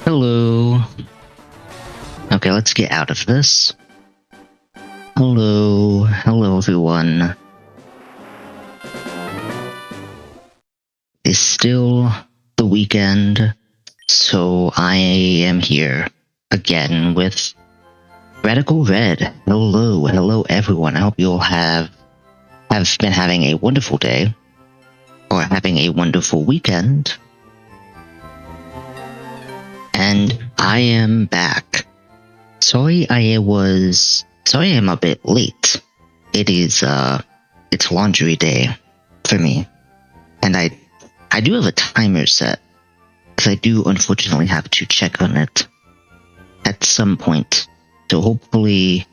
Hello. Okay, let's get out of this. Hello. Hello, everyone. It's still the weekend, so I am here again with Radical Red. Hello. Hello, everyone. I hope you all have been having a wonderful day or having a wonderful weekend. And I am back. Sorry I'm a bit late. It's laundry day for me. And I do have a timer set, because I do unfortunately have to check on it at some point. So hopefully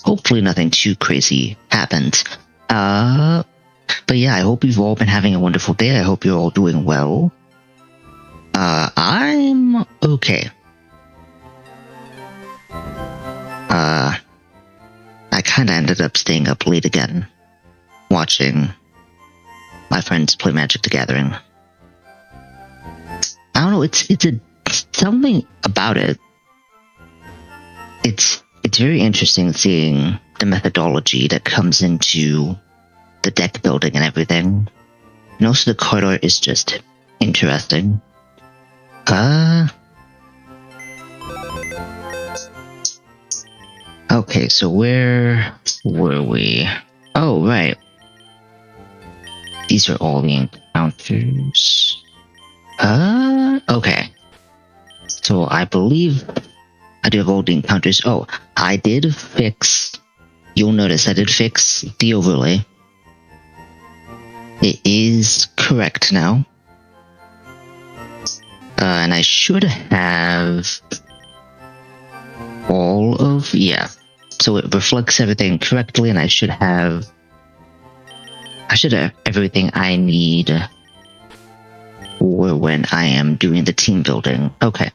nothing too crazy happens. But yeah, I hope you've all been having a wonderful day. I hope you're all doing well. I'm okay. I kinda ended up staying up late again, watching my friends play Magic the Gathering. I don't know, it's something about it. It's very interesting seeing the methodology that comes into the deck building and everything. And also the card art is just interesting. Okay, so where were we? Oh, right. These are all the encounters. Okay. So I believe I do have all the encounters. Oh, you'll notice I did fix the overlay. It is correct now. And I should have so it reflects everything correctly, and I should have everything I need for when I am doing the team building. Okay.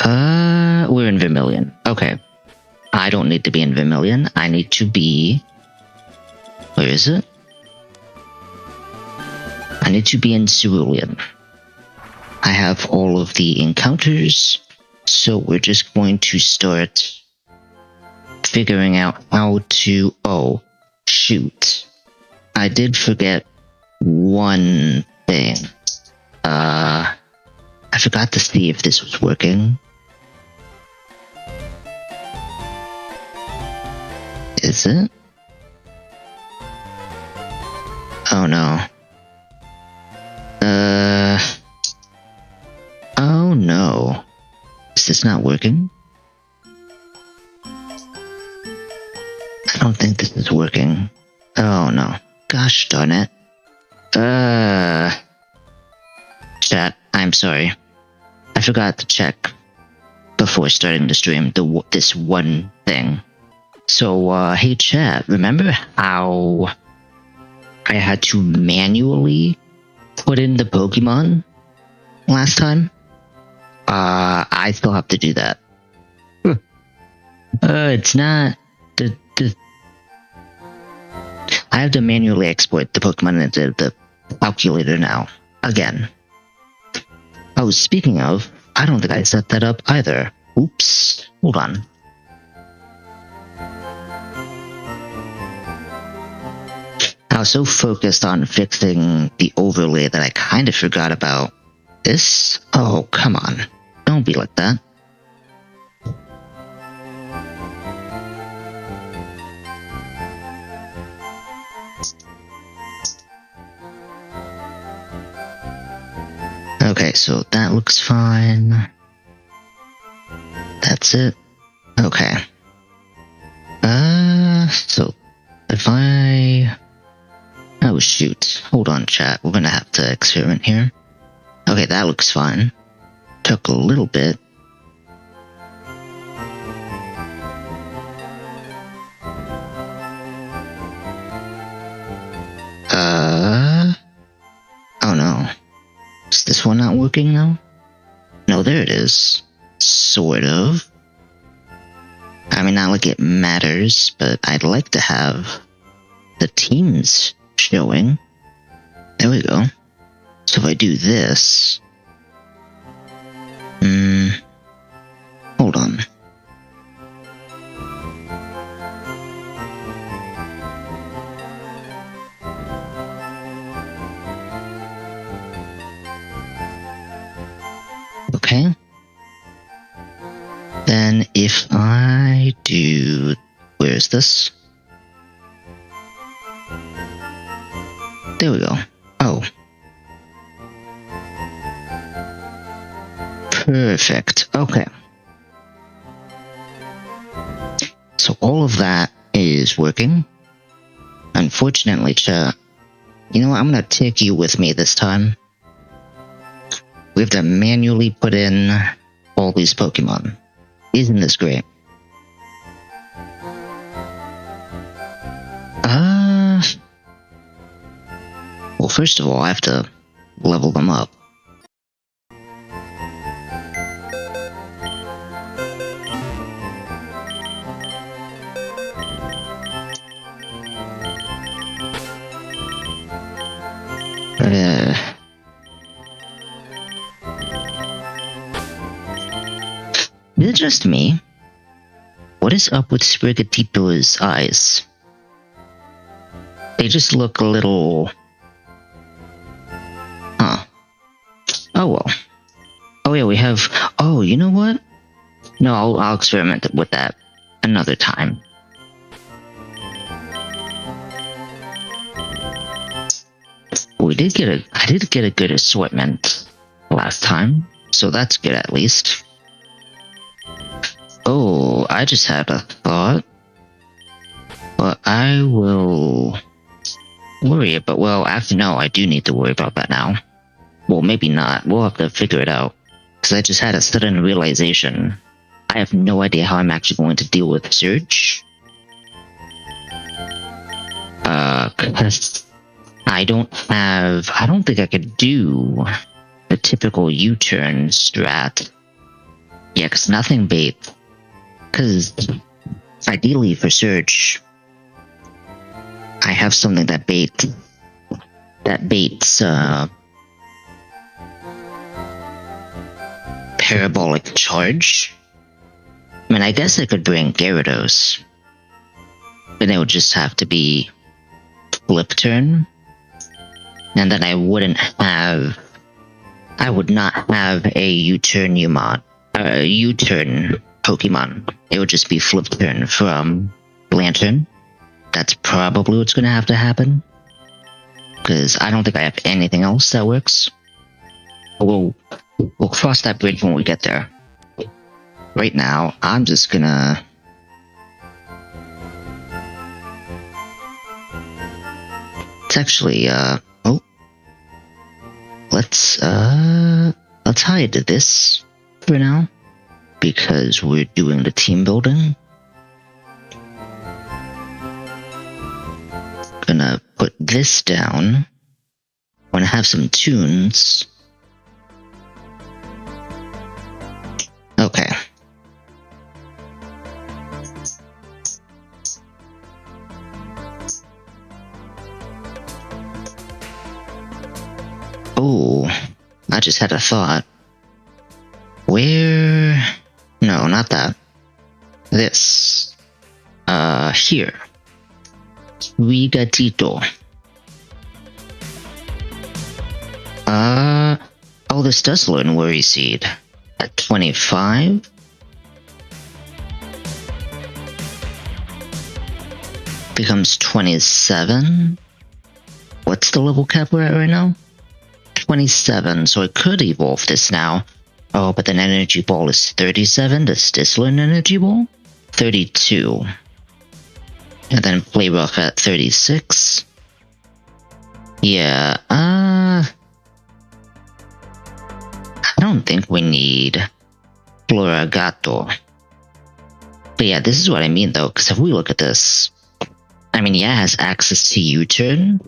We're in Vermilion. Okay. I don't need to be in Vermilion. I need to be... Where is it? I need to be in Cerulean. I have all of the encounters, so we're just going to start figuring out how to... Oh, shoot. I did forget one thing. I forgot to see if this was working. Is it? Oh no. Oh no. Is this not working? I don't think this is working. Oh no. Gosh darn it. Chat, I'm sorry. I forgot to check before starting the stream this one thing. So, hey chat, remember how I had to manually put in the Pokemon last time? I still have to do that. It's not I have to manually export the Pokemon into the calculator now. Again. Oh, speaking of, I don't think I set that up either. Oops. Hold on. I was so focused on fixing the overlay that I kind of forgot about this. Oh, come on. Don't be like that. Okay, so that looks fine. That's it. Okay. So if oh shoot. Hold on, chat. We're gonna have to experiment here. Okay, that looks fine. Took a little bit. Oh no. Is this one not working now? No, there it is. Sort of. I mean, not like it matters, but I'd like to have the teams showing. There we go. So if I do this, Hold on. Okay. Then if I do... Where is this? There we go. Oh. Perfect. Okay. So all of that is working. Unfortunately, chat. You know what? I'm gonna take you with me this time. We have to manually put in all these Pokemon. Isn't this great? Well, first of all, I have to level them up. Is it just me? What is up with Pngtuber's eyes? They just look a little... Huh. Oh well. Oh yeah, we have... Oh, you know what? No, I'll experiment with that another time. I did get a good assortment last time, so that's good at least. Oh, I just had a thought. But I will worry about... Well, actually, no, I do need to worry about that now. Well, maybe not. We'll have to figure it out. Because I just had a sudden realization. I have no idea how I'm actually going to deal with Surge. Because I don't think I could do the typical U-turn strat. Yeah, because nothing bait. Because ideally for Surge, I have something that baits parabolic charge. I mean, I guess I could bring Gyarados, but it would just have to be flip turn, and then I would not have a U-turn U-turn Pokemon. It would just be flip turn from Lantern. That's probably what's gonna have to happen, because I don't think I have anything else that works. We'll cross that bridge when we get there. Right now, I'm just gonna... It's actually, oh. Let's hide this for now, because we're doing the team building. Gonna put this down. Wanna have some tunes. Okay. Oh, I just had a thought. Where... No, not that. This. Here. Rigatito. Oh, this does learn Worry Seed. At 25? Becomes 27? What's the level cap we're at right now? 27, so I could evolve this now. Oh, but then Energy Ball is 37. Does this learn Energy Ball? 32. And then Play Rough at 36. Yeah, I don't think we need Floragato. But yeah, this is what I mean though, because if we look at this, I mean, yeah, it has access to U-turn,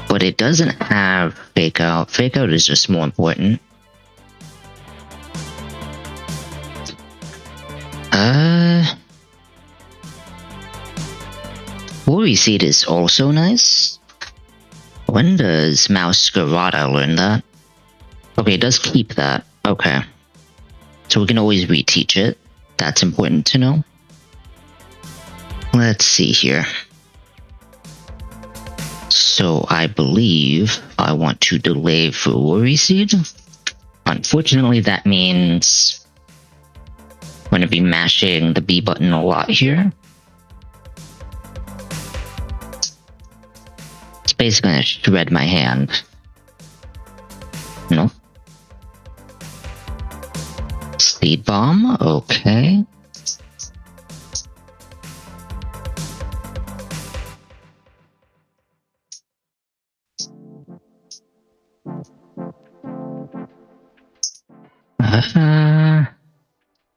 but it doesn't have Fake Out. Fake Out is just more important. Worry Seed is also nice. When does Masquerada learn that? Okay, Okay, it does keep that. Okay. So we can always reteach it. That's important to know. Let's see here. So I believe I want to delay for Worry Seed. Unfortunately, that means I'm going to be mashing the B button a lot here. It's basically going to shred my hand. No. Speed Bomb, okay.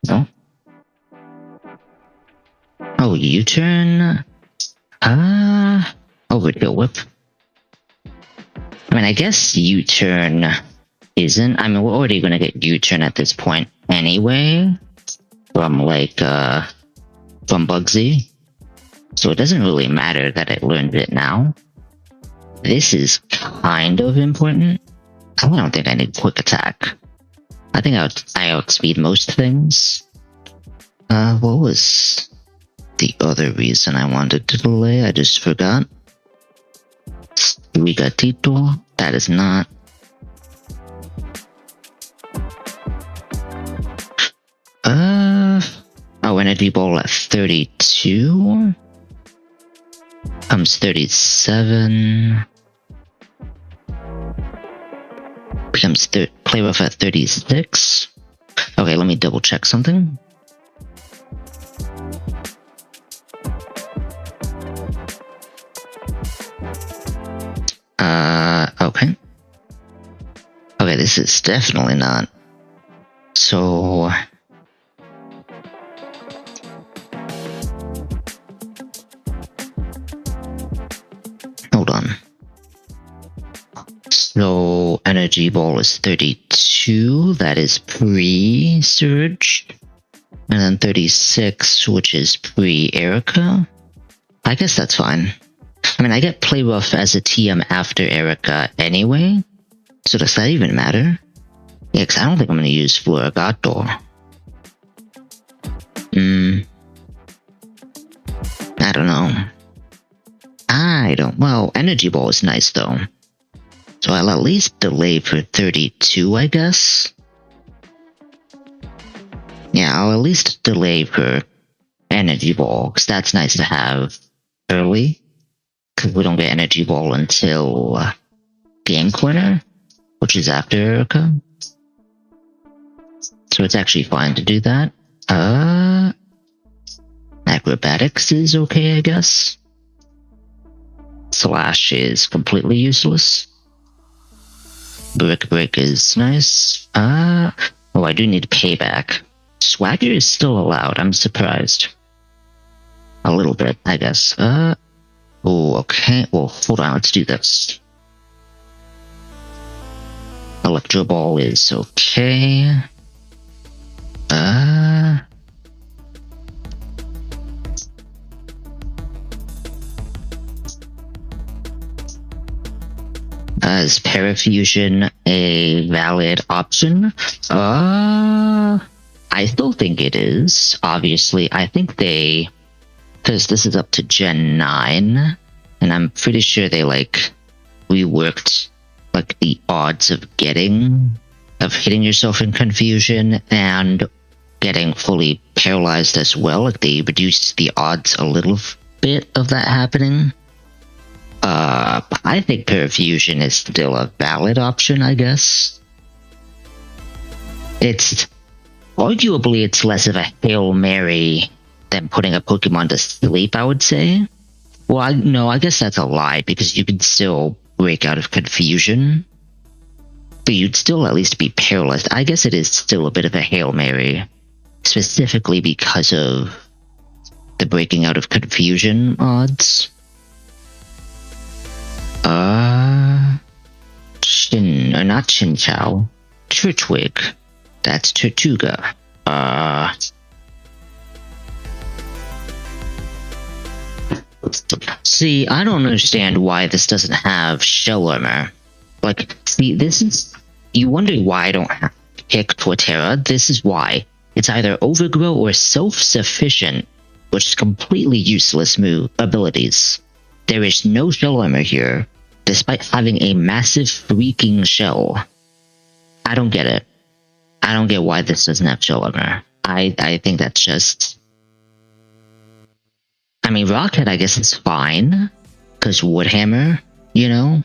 No. Oh, U-turn. Overkill Whip. I mean, I guess U-turn isn't. I mean, we're already gonna get U-turn at this point anyway. From, like, from Bugsy. So it doesn't really matter that I learned it now. This is kind of important. I don't think I need Quick Attack. I think I outspeed most things. What was the other reason I wanted to delay? I just forgot. We got Tito. That is not. Oh, Energy Ball at 32. Comes 37. Becomes Play Rough at 36. Okay, let me double check something. Okay. Okay, this is definitely not. So... hold on. So, Energy Ball is 32, that is pre-Surge. And then 36, which is pre-Erica. I guess that's fine. I mean, I get Play Rough as a TM after Erica anyway, so does that even matter? Yeah, because I don't think I'm going to use Florigator. I don't know. Well, Energy Ball is nice though. So I'll at least delay for 32, I guess. Yeah, I'll at least delay for Energy Ball, because that's nice to have early. Because we don't get Energy Ball until Game Corner, which is after Erica. So it's actually fine to do that. Acrobatics is okay, I guess. Slash is completely useless. Brick Break is nice. Oh, I do need Payback. Swagger is still allowed, I'm surprised. A little bit, I guess. Oh, okay. Well, hold on, let's do this. Electro Ball is okay. Is Parafusion a valid option? I still think it is. Obviously, I think they... because this is up to Gen 9, and I'm pretty sure they, like, reworked, like, the odds of hitting yourself in confusion and getting fully paralyzed as well. Like, they reduced the odds a little bit of that happening. I think Parafusion is still a valid option, I guess. Arguably, it's less of a Hail Mary than putting a Pokemon to sleep, I would say. Well, I guess that's a lie, because you can still break out of confusion. But you'd still at least be paralyzed. I guess it is still a bit of a Hail Mary. Specifically because of the breaking out of confusion odds. Not Chinchou. Turtwig. That's Tortuga. See, I don't understand why this doesn't have shell armor. Like, see, this is you wonder why I don't pick Torterra? This is why. It's either Overgrow or Self-Sufficient, which is completely useless abilities. There is no Shell Armor here, despite having a massive freaking shell. I don't get it. I don't get why this doesn't have Shell Armor. I think that's just... I mean, Rocket, I guess, is fine, because Woodhammer, you know?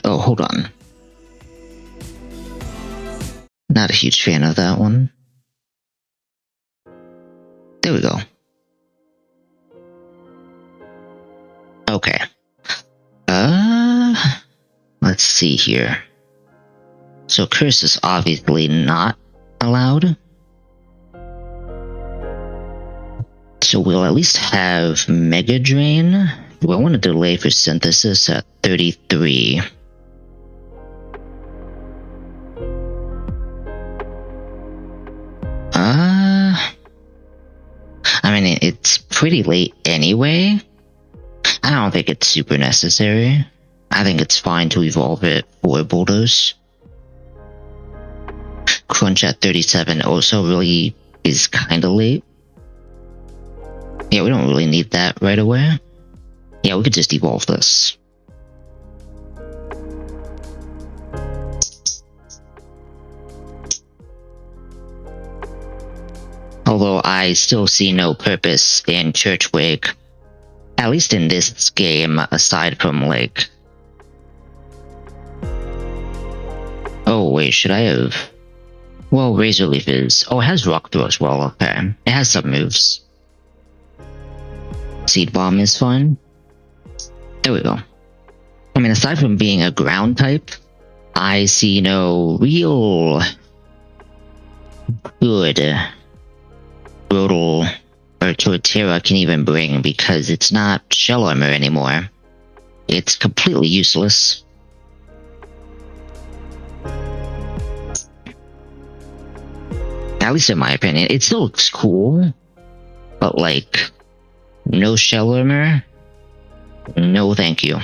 Oh, hold on. Not a huge fan of that one. There we go. Okay. Let's see here. So Curse is obviously not allowed. So we'll at least have Mega Drain. Do I want to delay for Synthesis at 33? I mean, it's pretty late anyway. I don't think it's super necessary. I think it's fine to evolve it for Bulldoze. Crunch at 37 also really is kinda late. Yeah, we don't really need that right away. Yeah, we could just evolve this. Although I still see no purpose in Churchwig. At least in this game, aside from like... Oh wait, should I have... Well, Razor Leaf is... Oh, it has Rock Throw as well, okay. It has some moves. Seed Bomb is fun. There we go. I mean, aside from being a ground type, I see no real... good... Rotal or Torterra can even bring, because it's not Shell Armor anymore. It's completely useless. At least in my opinion. It still looks cool, but like, no Shell Armor? No thank you.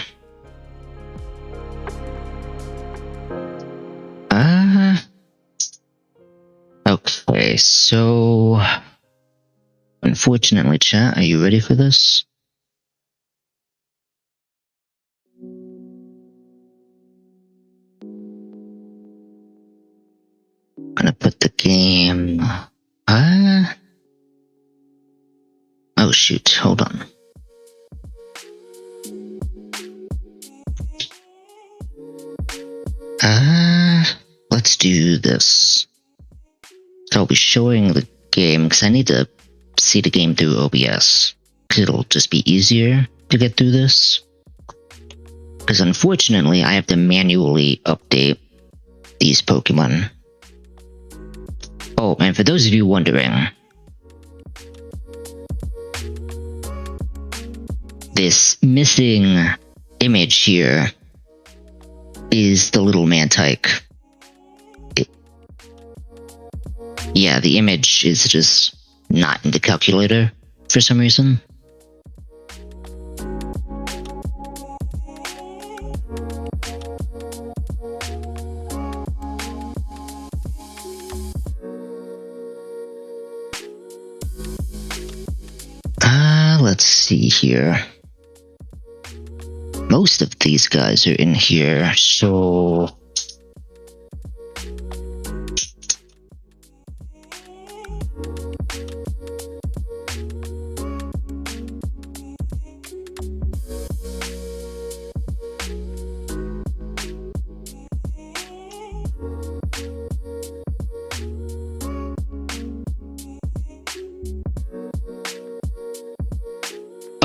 Okay, so... Unfortunately, chat, are you ready for this? I'm gonna put the game... Oh shoot, hold on. Let's do this. So I'll be showing the game, because I need to see the game through OBS, because it'll just be easier to get through this. Because unfortunately, I have to manually update these Pokemon. Oh, and for those of you wondering, this missing image here is the little Mantike. Yeah, the image is just not in the calculator for some reason. Let's see here. Most of these guys are in here, so...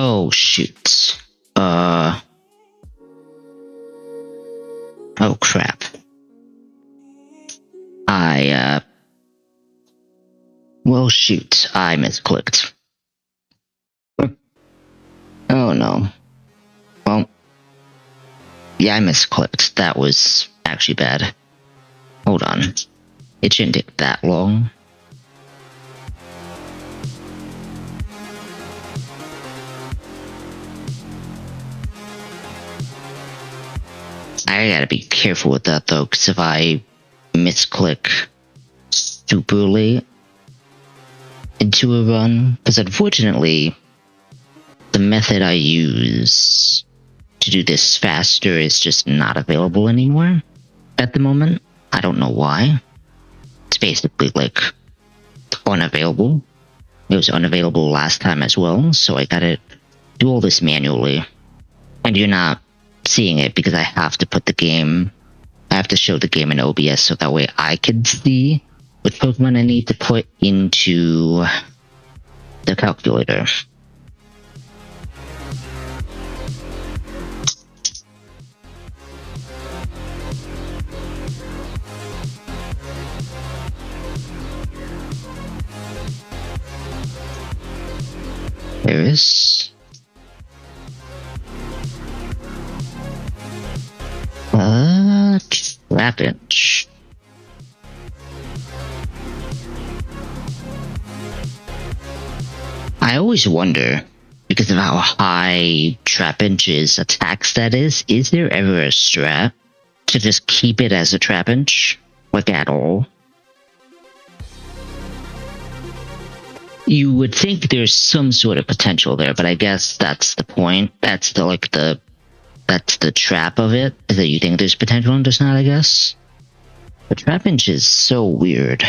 Oh, shoot. Oh, crap. Well, shoot. I misclicked. Oh, no. Well, yeah, I misclicked. That was actually bad. Hold on. It shouldn't take that long. I gotta be careful with that though, because if I misclick super late into a run, because unfortunately, the method I use to do this faster is just not available anymore at the moment. I don't know why. It's basically like unavailable. It was unavailable last time as well, so I gotta do all this manually. And you're not seeing it because I have to show the game in OBS so that way I can see which Pokemon I need to put into the calculator. There is Trapinch. I always wonder, because of how high Trapinch's attack stat is there ever a strat to just keep it as a Trapinch? Like at all? You would think there's some sort of potential there, but I guess that's the point. That's the trap of it, is that you think there's potential and there's not, I guess. But Trapinch is so weird.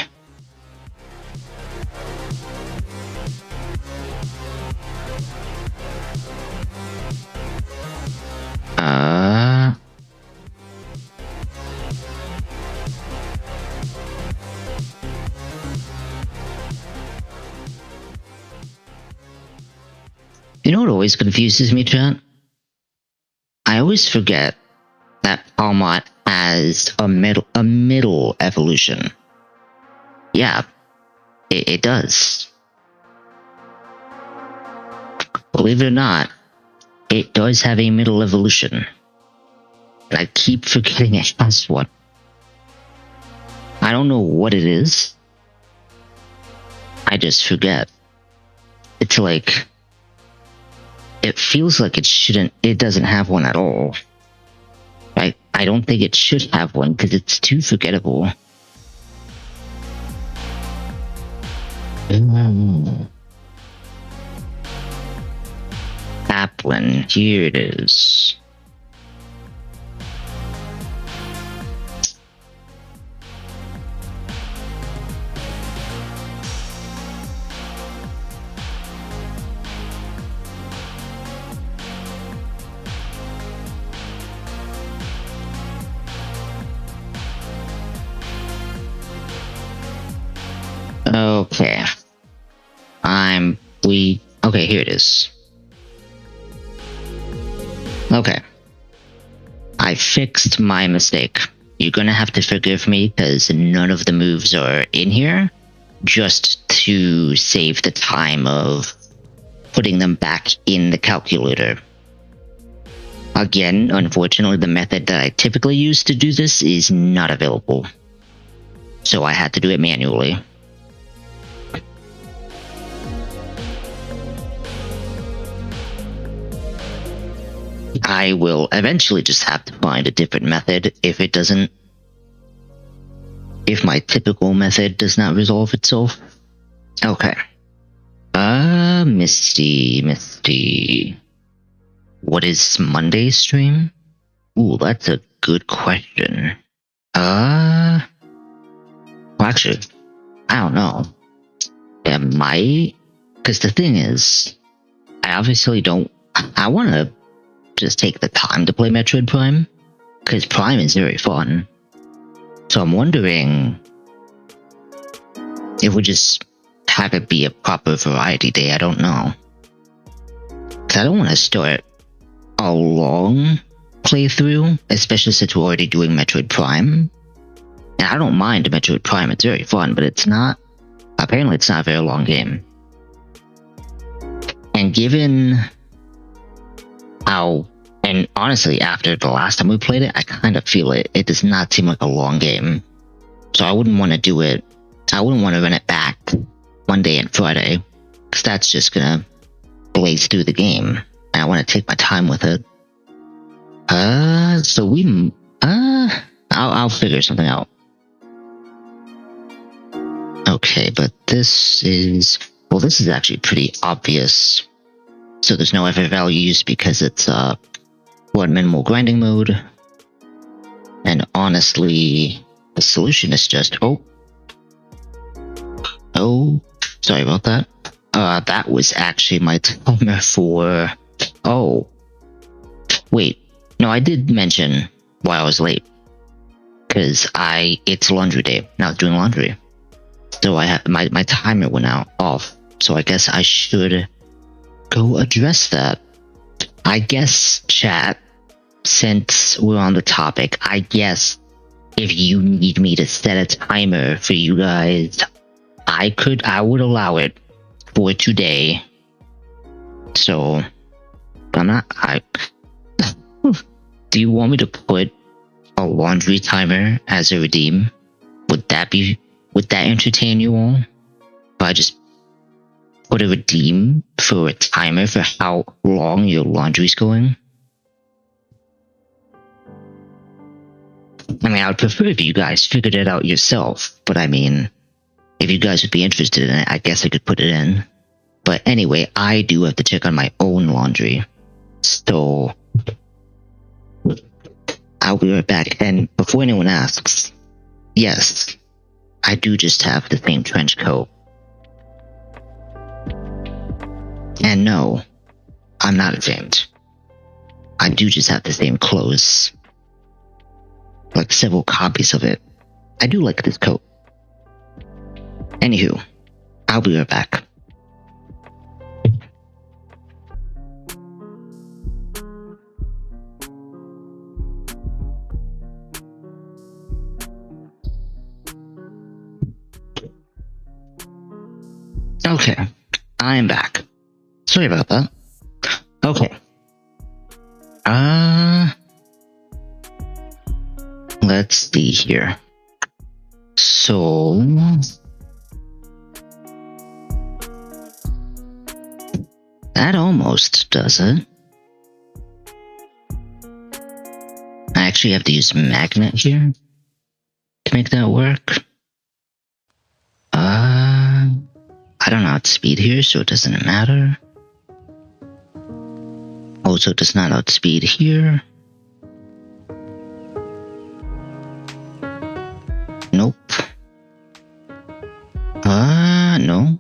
You know what always confuses me, chat? I always forget that Palmot has a middle evolution. Yeah, it does. Believe it or not, it does have a middle evolution. And I keep forgetting it has one. I don't know what it is. I just forget. It's like, it feels like it doesn't have one at all. I don't think it should have one because it's too forgettable. Applin, here it is. Okay. Okay, here it is. Okay. I fixed my mistake. You're gonna have to forgive me because none of the moves are in here, just to save the time of putting them back in the calculator. Again, unfortunately, the method that I typically use to do this is not available. So I had to do it manually. I will eventually just have to find a different method if my typical method does not resolve itself. Okay. Misty. What is Monday's stream? Ooh, that's a good question. Well, actually, I don't know. It might, because the thing is, I want to just take the time to play Metroid Prime, because Prime is very fun. So I'm wondering if we just have it be a proper variety day. I don't know. Because I don't want to start a long playthrough, especially since we're already doing Metroid Prime. And I don't mind Metroid Prime, it's very fun, but apparently it's not a very long game. And given and honestly, after the last time we played it, I kind of feel it does not seem like a long game. So I wouldn't want to do it. I wouldn't want to run it back Monday and Friday, because that's just gonna blaze through the game. And I want to take my time with it. So I'll figure something out. Okay, but this is actually pretty obvious. So there's no effort values because it's minimal grinding mode. And honestly, the solution is just sorry about that. That was actually my timer for wait. No, I did mention why I was late. Because it's laundry day. Now I was doing laundry. So I had my timer went off. So I guess I should go address that. I guess, chat, since we're on the topic, I guess if you need me to set a timer for you guys, I would allow it for today. So, do you want me to put a laundry timer as a redeem? Would that entertain you all? If I just put a redeem for a timer for how long your laundry's going? I mean, I would prefer if you guys figured it out yourself, but I mean, if you guys would be interested in it, I guess I could put it in. But anyway, I do have to check on my own laundry. So, I'll be right back. And before anyone asks, yes, I do just have the same trench coat. And no, I'm not ashamed. I do just have the same clothes. Like several copies of it. I do like this coat. Anywho, I'll be right back. Okay, I am back. Sorry about that. Okay. Let's see here. So, that almost does it. I actually have to use magnet here to make that work. I don't outspeed here, so it doesn't matter. Also, it does not outspeed here. Nope. No.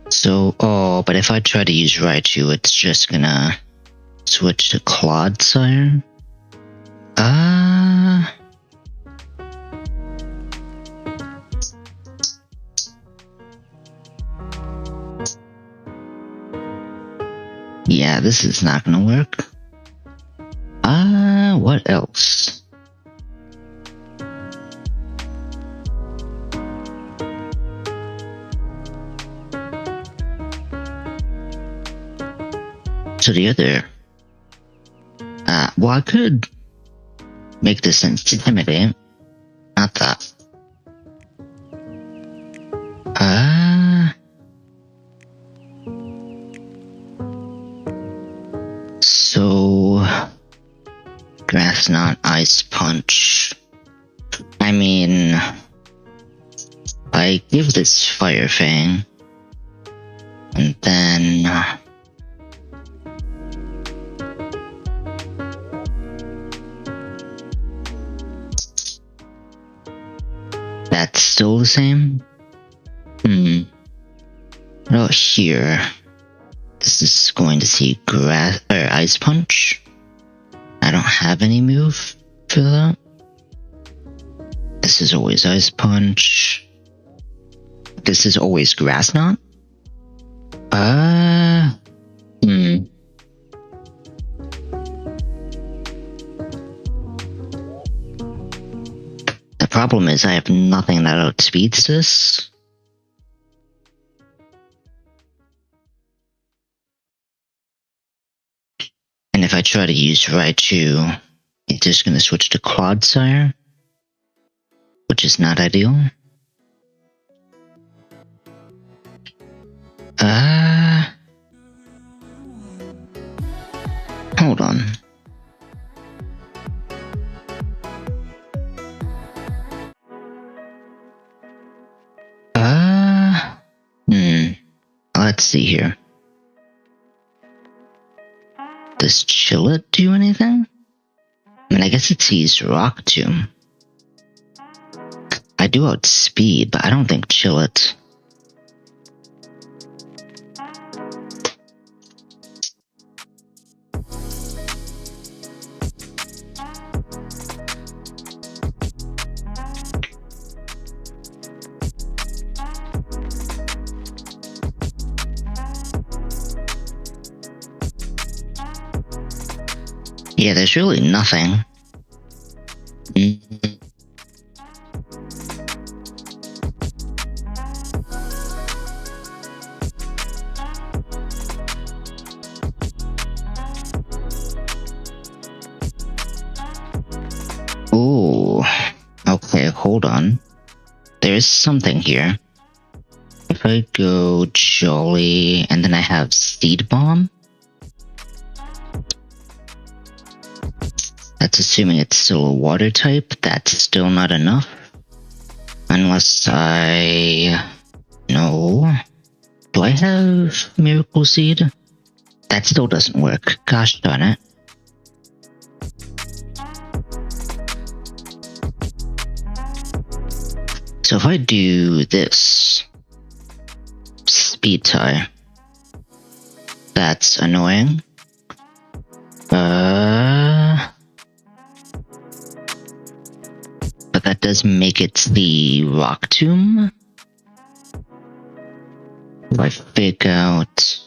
So, but if I try to use Raichu, it's just gonna switch to Clodsire. Yeah, this is not gonna work. What else? So the other... well, I could make this intimidate. Not that. So... Grass Knot, Ice Punch. I mean... I give this Fire Fang. And then... That's still the same? What about here? This is going to see Ice Punch. I don't have any move for that. This is always Ice Punch. This is always Grass Knot. The problem is I have nothing that outspeeds this. And if I try to use Raichu, it's just going to switch to Clodsire, which is not ideal. Hold on. Let's see here. Does Chillet do anything? I mean, I guess it sees Rock Tomb. I do outspeed, but I don't think Chillet. Yeah, there's really nothing. Ooh. Okay, hold on. There's something here. If I go Jolly and then I have Seed Bomb. That's assuming it's still a water type. That's still not enough. Unless I... No. Do I have Miracle Seed? That still doesn't work. Gosh darn it. So if I do this... Speed tie. That's annoying. But that does make it the Rock Tomb. If I fake out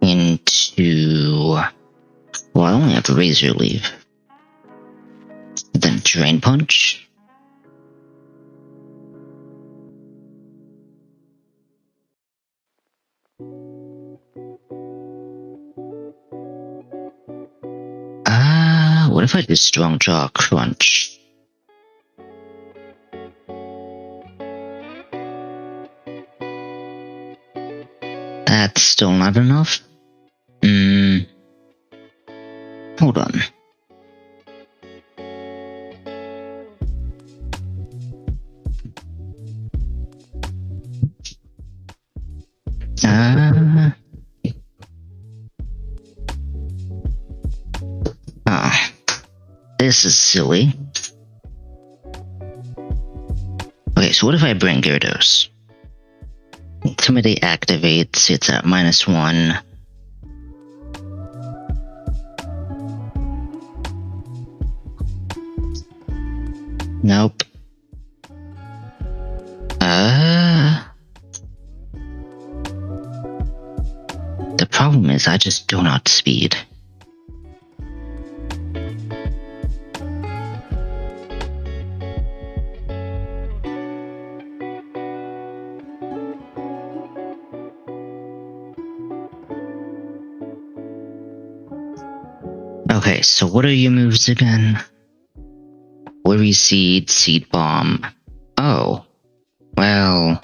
into... Well, I only have Razor Leaf. Then Drain Punch. What if I do Strong Jaw Crunch? That's still not enough? Hold on. This is silly. Okay, so what if I bring Gyarados? Intimidate activates, it's at -1. Nope. The problem is I just don't outspeed. Okay, so what are your moves again? Worry Seed, Seed Bomb. Oh, well,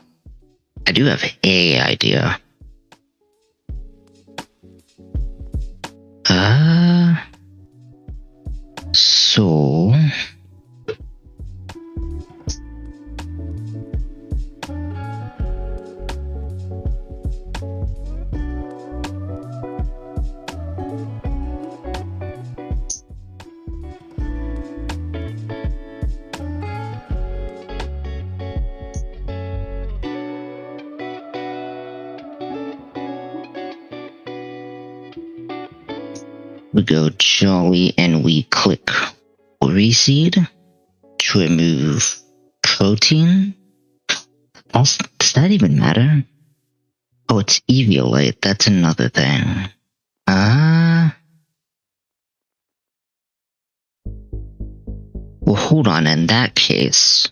I do have a idea. So... we go Jolly and we click Worry Seed to remove Protein. Also, does that even matter? Oh, it's Eviolite, that's another thing. Well, hold on, in that case...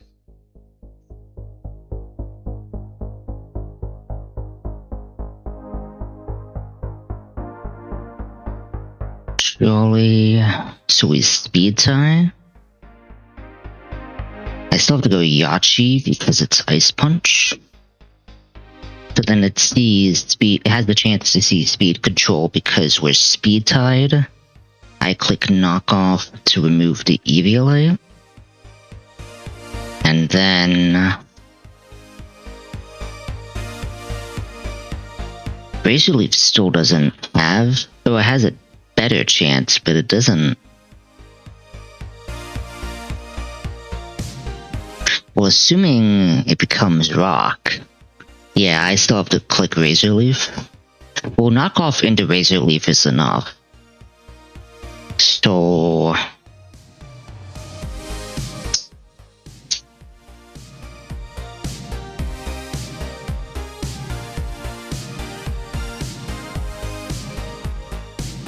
Jolly, so we speed tie. I still have to go Yachi because it's Ice Punch. But then it sees speed. It has the chance to see speed control because we're speed tied. I click knock off to remove the EVLA. And then Razor Leaf still doesn't have, though it has a better chance, but it doesn't. Well, assuming it becomes rock. Yeah, I still have to click Razor Leaf. Well, knock off into Razor Leaf is enough. So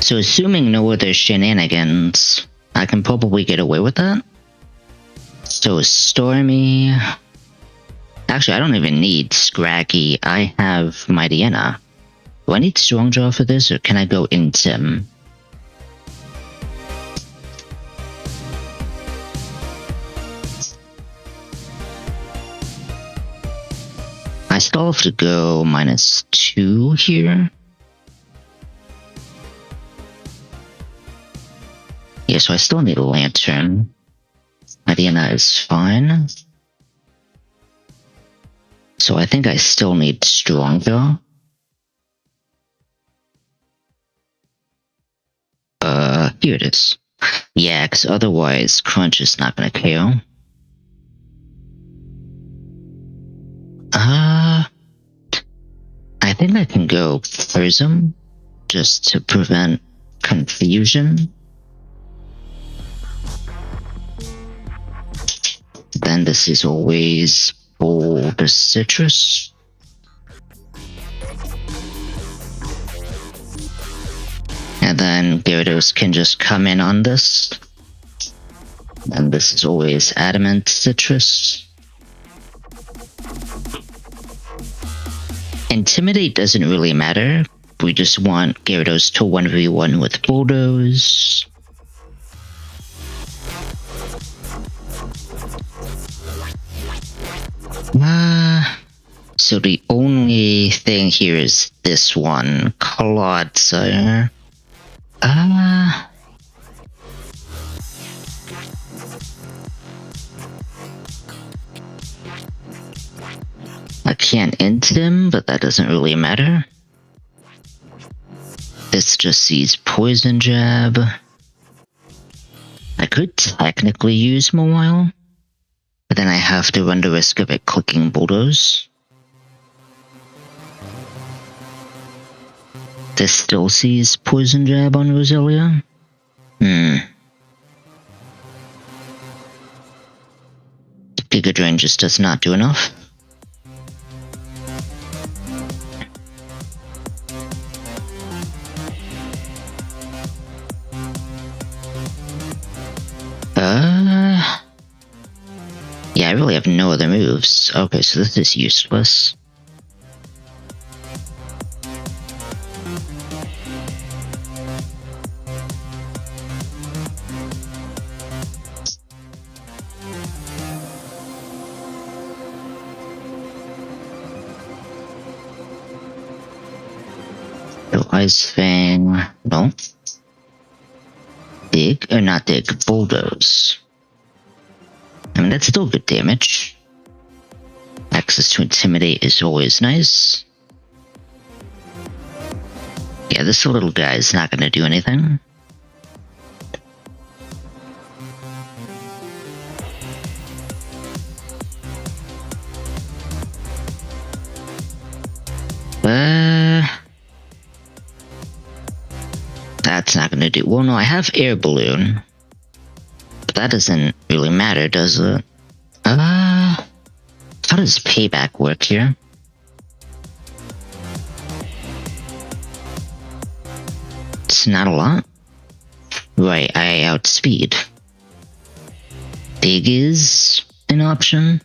assuming no other shenanigans, I can probably get away with that. So Stormy. Actually, I don't even need Scraggy. I have Mightyena. Do I need Strongjaw for this, or can I go Intim? I still have to go -2 here. Yeah, so I still need a Lantern. Mightyena is fine. So I think I still need Strongjaw. Here it is. Yeah, because otherwise Crunch is not gonna KO. I think I can go Prism, just to prevent confusion. Then this is always for the Citrus. And then Gyarados can just come in on this. And this is always Adamant Citrus. Intimidate doesn't really matter. We just want Gyarados to 1v1 with Bulldoze. So the only thing here is this one, Clodsire. I can't end him, but that doesn't really matter. This just sees Poison Jab. I could technically use Mawile, but then I have to run the risk of it clicking Bulldoze. This still sees Poison Jab on Roselia. Giga Drain just does not do enough. Yeah, I really have no other moves. Okay, so this is useless. So Ice Fang, no. Dig, or not dig, Bulldoze. I mean, that's still good damage. Access to Intimidate is always nice. Yeah, this little guy is not gonna do anything. That's not gonna do. Well, no, I have Air Balloon. But that doesn't really matter, does it? How does Payback work here? It's not a lot. Right, I outspeed. Dig is an option.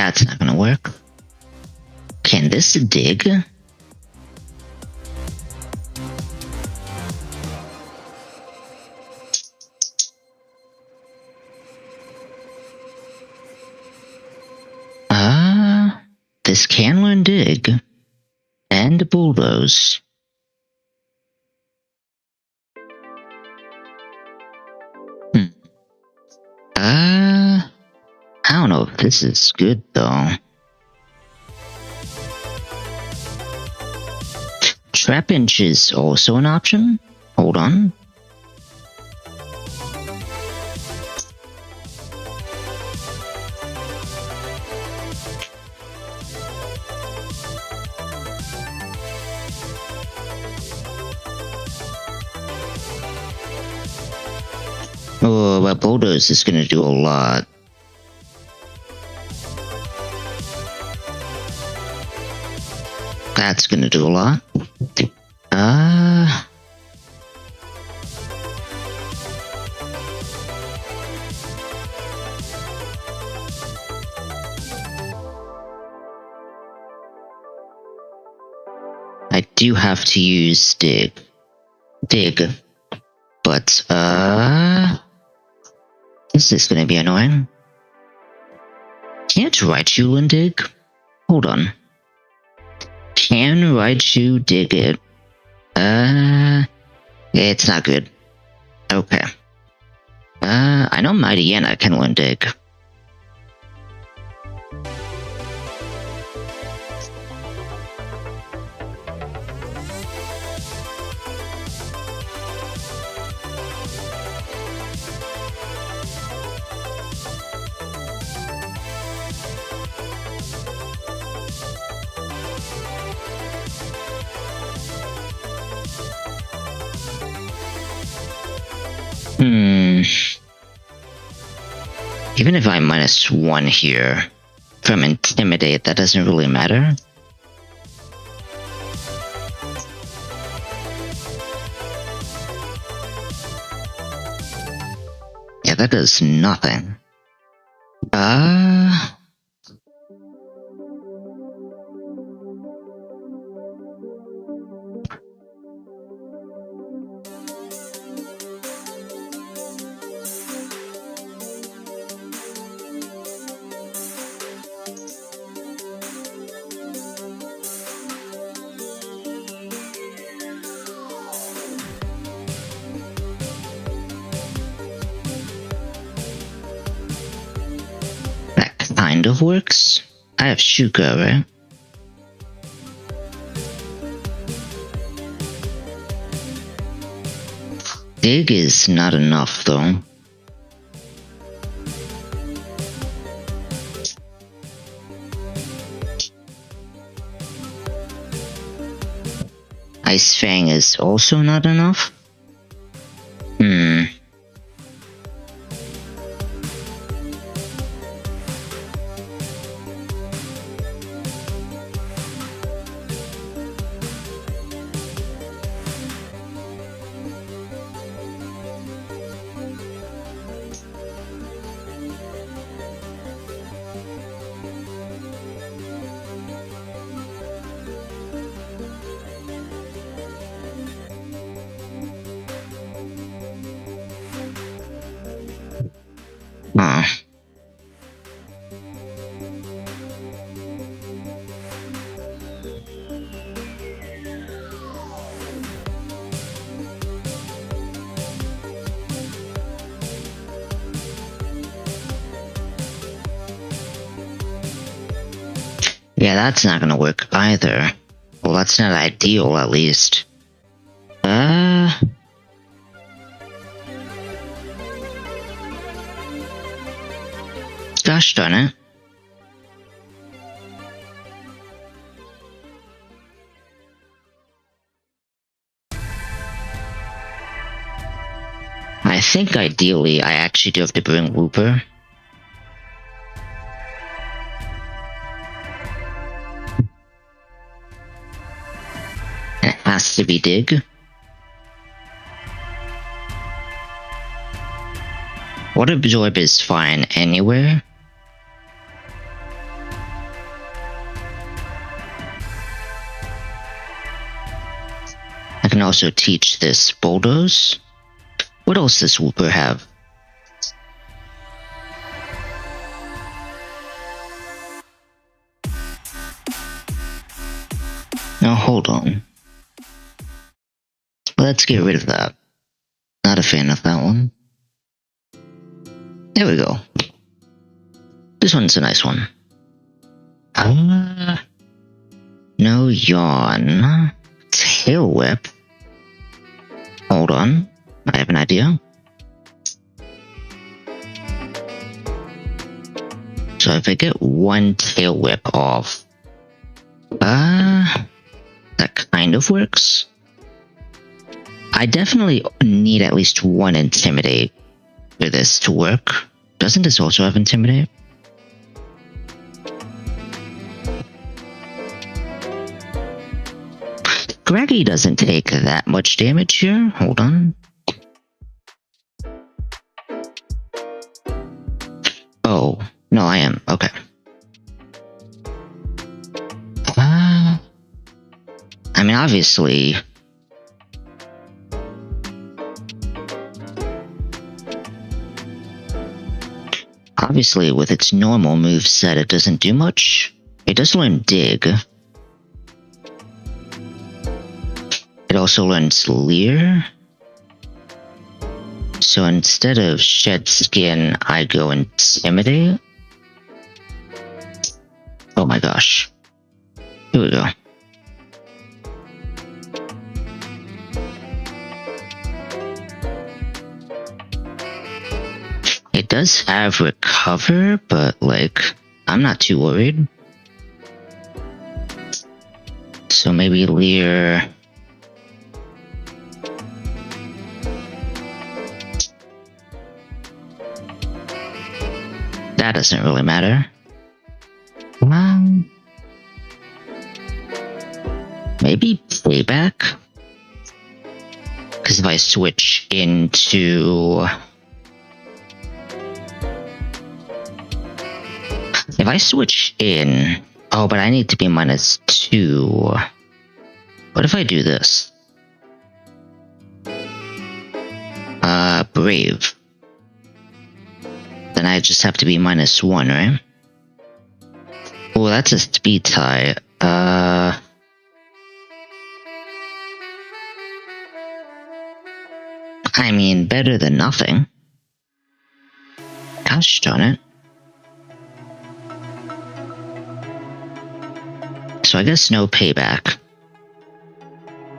That's not gonna work. Can this dig? This can learn dig. And bulldoze. I don't know if this is good though. Trap inch is also an option. Hold on. Oh, but bulldoze is gonna do a lot. That's gonna do a lot. I do have to use dig. But, this is gonna be annoying. Can't Raichu and dig? Hold on. Can Raichu dig it? It's not good. Okay. I know Mightyena can learn dig. Even if I'm -1 here from Intimidate, that doesn't really matter. Yeah, that does nothing. Kind of works. I have Shuka, right? Dig is not enough, though. Ice Fang is also not enough? Yeah, that's not gonna work either. Well, that's not ideal, at least. Gosh darn it. I think ideally I actually do have to bring Wooper. It has to be dig. Water Absorb is fine anywhere. can also teach this bulldoze. What else does Wooper have? Now hold on. Let's get rid of that. Not a fan of that one. There we go. This one's a nice one. No yawn. Tail whip. Hold on. I have an idea. So if I get one tail whip off, that kind of works. I definitely need at least one intimidate for this to work. Doesn't this also have intimidate? Greggy doesn't take that much damage here. Hold on. Oh, no, I am. Okay. I mean, obviously... Obviously, with its normal moveset, it doesn't do much. It does learn Dig. It also learns Leer. So instead of Shed Skin, I go Intimidate. Oh my gosh. Here we go. It does have Recover, but like, I'm not too worried. So maybe Leer. That doesn't really matter. Maybe Payback? Because if I switch into... If I switch in... Oh, but I need to be -2. What if I do this? Brave. Then I just have to be -1, right? Oh, that's a speed tie. I mean, better than nothing. Gosh darn it. So I guess no payback.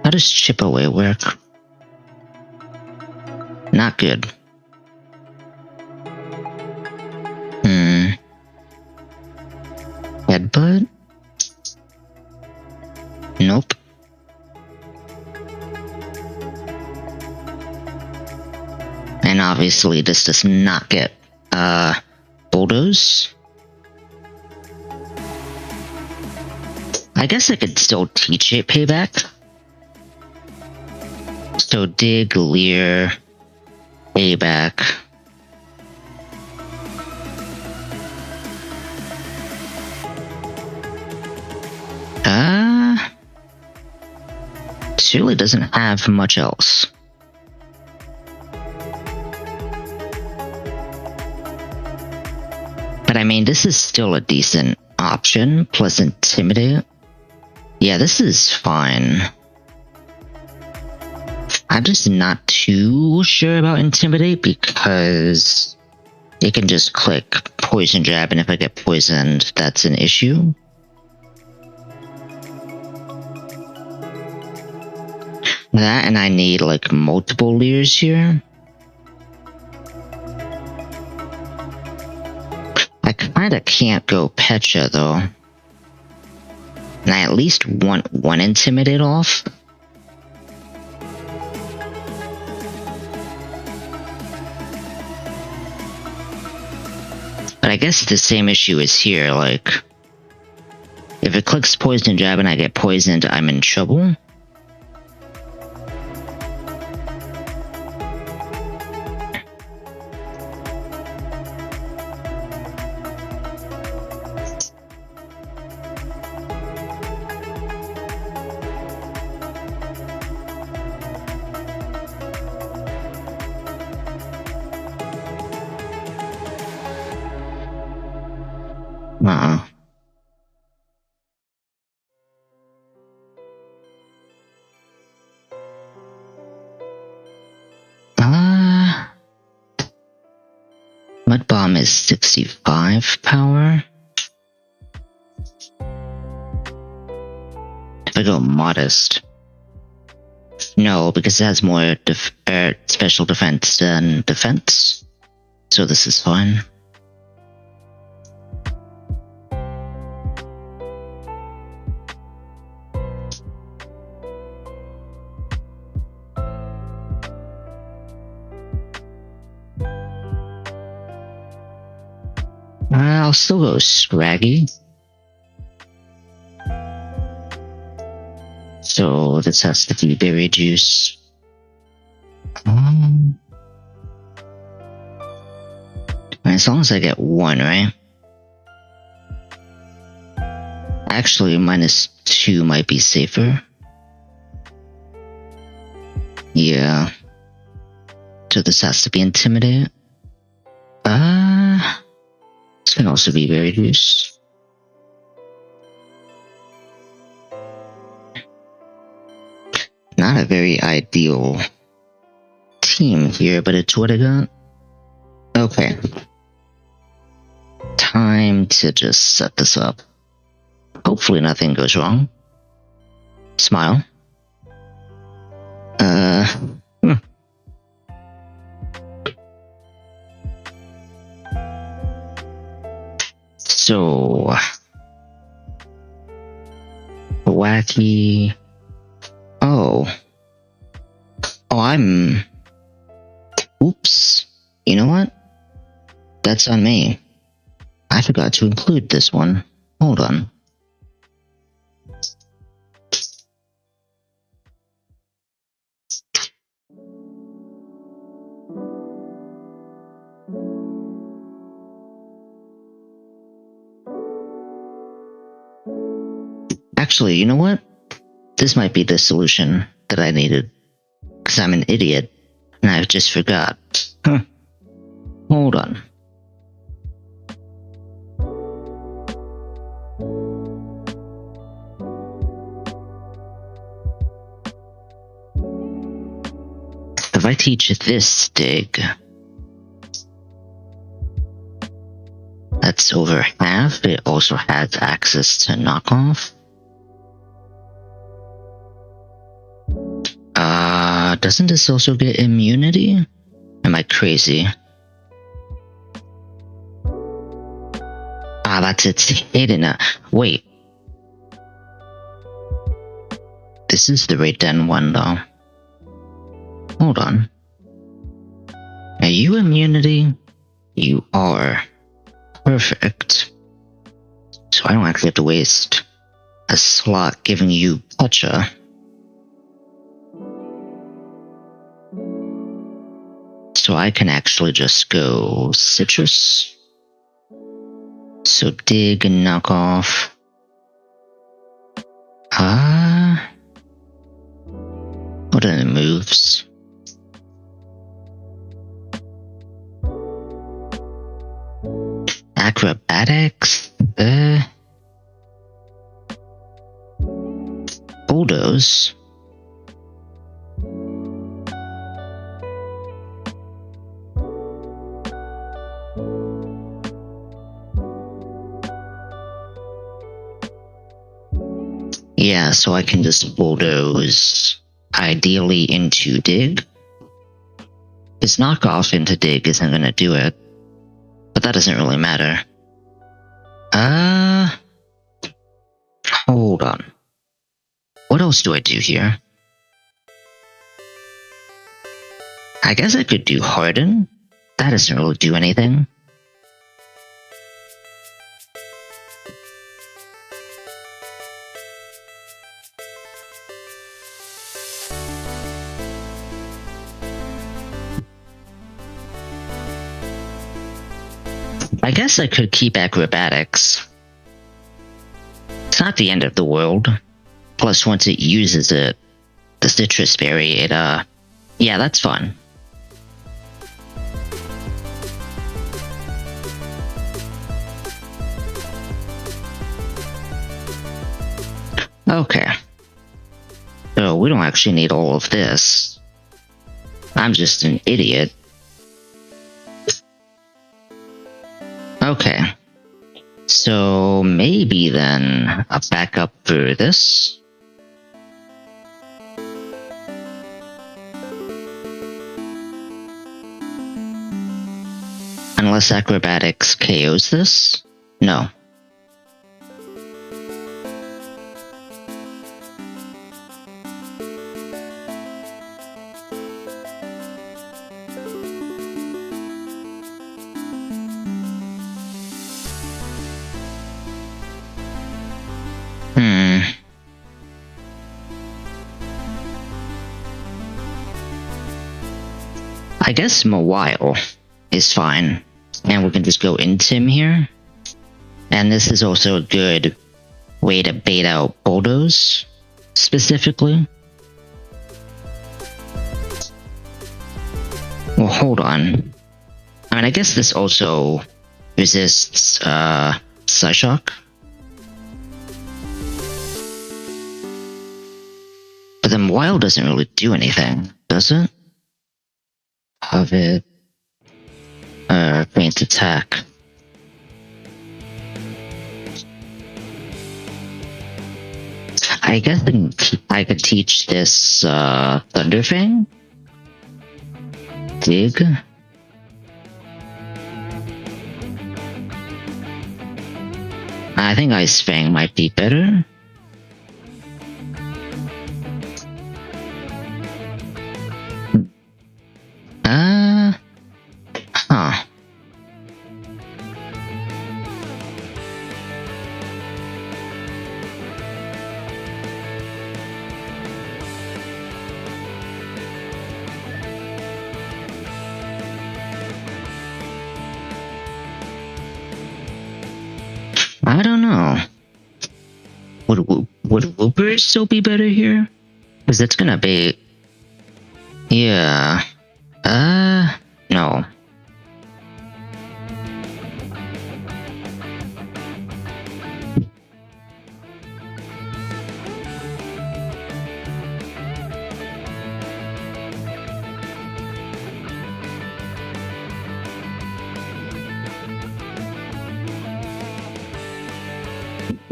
How does chip away work? Not good. Headbutt? Nope. And obviously this does not get, bulldoze. I guess I could still teach it payback. So Dig, Leer, payback. It really doesn't have much else. But I mean, this is still a decent option, plus Intimidate. Yeah, this is fine. I'm just not too sure about Intimidate because it can just click Poison Jab, and if I get poisoned, that's an issue. That, and I need like multiple Leers here. I kinda can't go Pecha though. And I at least want one Intimidate off. But I guess the same issue is here, like... If it clicks Poison Jab and I get poisoned, I'm in trouble. Uh-uh. Mud Bomb is 65 power. If I go Modest. No, because it has more special defense than defense. So this is fine. I'll still go Scraggy. So this has to be berry juice. As long as I get one, right? Actually, -2 might be safer. Yeah. So this has to be Intimidate. This can also be berry juice. Not a very ideal team here, but it's what I got. Okay. Time to just set this up. Hopefully nothing goes wrong. Smile. So wacky. Oops. You know what? That's on me. I forgot to include this one. Hold on. Actually, you know what? This might be the solution that I needed. Because I'm an idiot, and I just forgot. Hold on. If I teach this dig, that's over half. It also has access to knockoff. Doesn't this also get immunity? Am I crazy? That's its hidden. Wait. This is the Raiden one, though. Hold on. Are you immunity? You are. Perfect. So I don't actually have to waste a slot giving you Pacha. So I can actually just go Citrus. So dig and knock off. What are the moves? Acrobatics? Bulldoze? Yeah, so I can just bulldoze ideally into dig. His knockoff into dig isn't gonna do it, but that doesn't really matter. Hold on. What else do I do here? I guess I could do Harden. That doesn't really do anything. I guess I could keep acrobatics. It's not the end of the world. Plus, once it uses it, the citrus berry, yeah, that's fun. Okay. So we don't actually need all of this. I'm just an idiot. Okay. So maybe then a backup for this. Unless acrobatics KOs this? No. I guess Mawile is fine. And we can just go into him here. And this is also a good way to bait out Bulldoze, specifically. Well, hold on. I mean, I guess this also resists, Psyshock. But then Mawile doesn't really do anything, does it? Of it. Faint attack. I guess I could teach this, Thunder Fang? Dig? I think Ice Fang might be better. Huh. I don't know. Would Wtuber still be better here? Because it's gonna be... Yeah. No.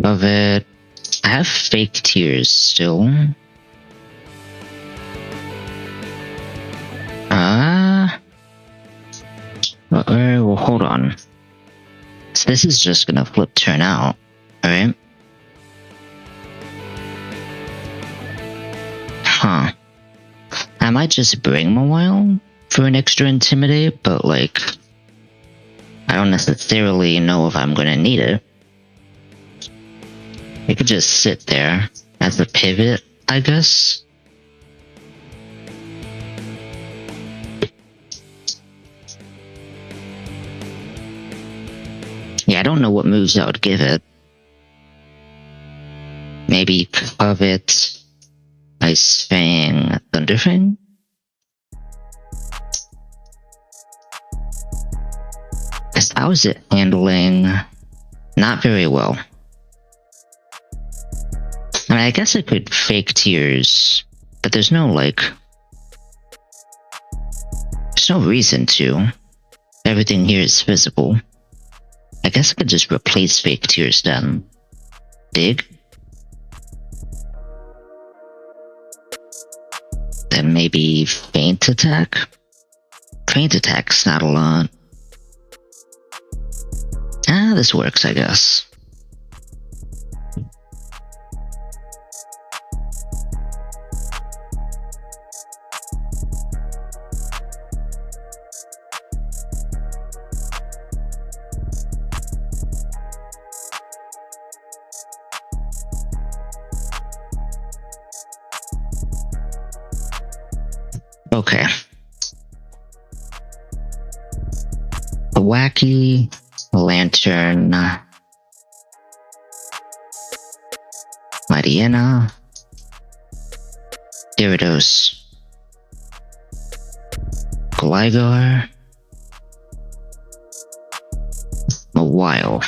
Of it, I have fake tears still. Well, hold on. So this is just gonna flip turn out, alright? Huh. I might just bring him a while for an extra intimidate, but like, I don't necessarily know if I'm gonna need it. It could just sit there as a pivot, I guess. Yeah, I don't know what moves I would give it. Maybe Covet, Ice Fang, Thunder Fang? Because how is it handling? Not very well. I mean, I guess I could fake tears, but there's no, like... There's no reason to. Everything here is visible. I guess I could just replace fake tears then. Dig? Then maybe faint attack? Faint attack's not a lot. Ah, this works, I guess. Okay. A wacky lantern. Mariana. Gyarados. Gligar. Mawile.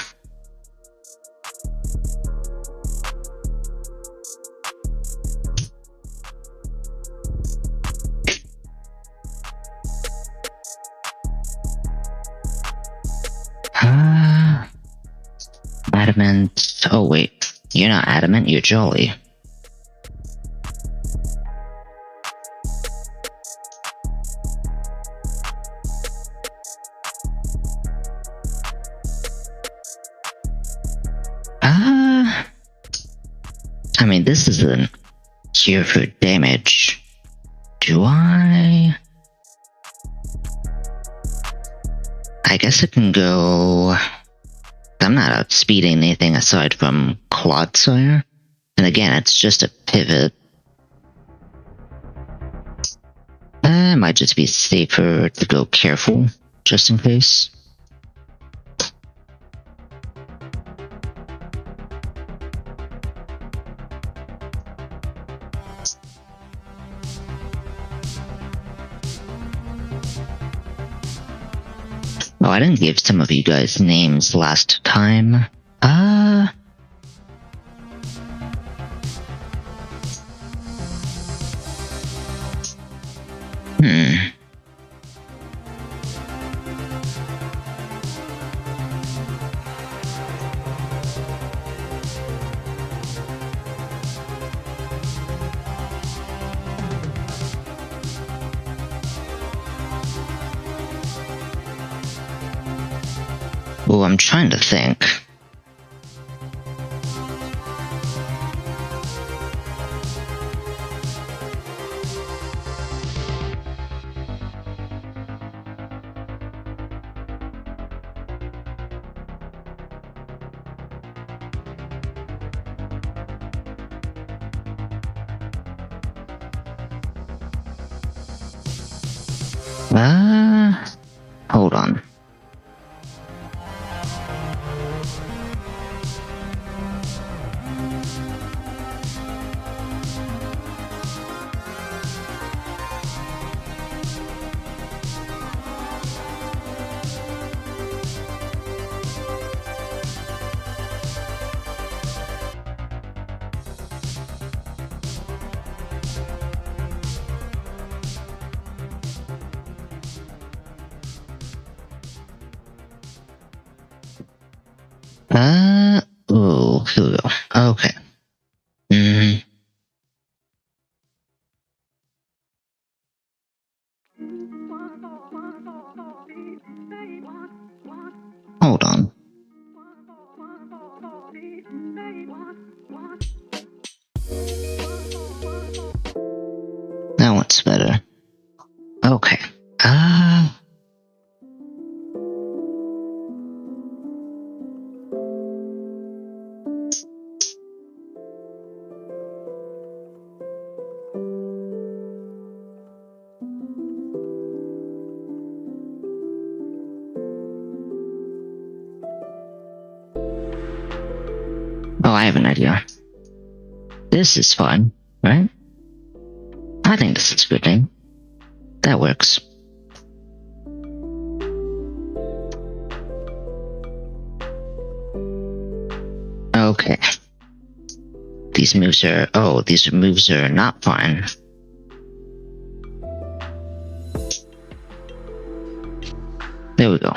adamant. Oh wait, you're not adamant, you're jolly. I mean, this isn't here for damage. Do I guess I can go. I'm not outspeeding anything aside from Clodsire. And again, it's just a pivot. It might just be safer to go careful, just in case. Oh, I didn't give some of you guys names last time. Oh, I'm trying to think. Hold on. Oh, here we go. Okay. Hold on. That one's better. Okay. Oh, I have an idea. This is fun, right? I think this is a good name. That works. Okay. These moves are not fun. There we go.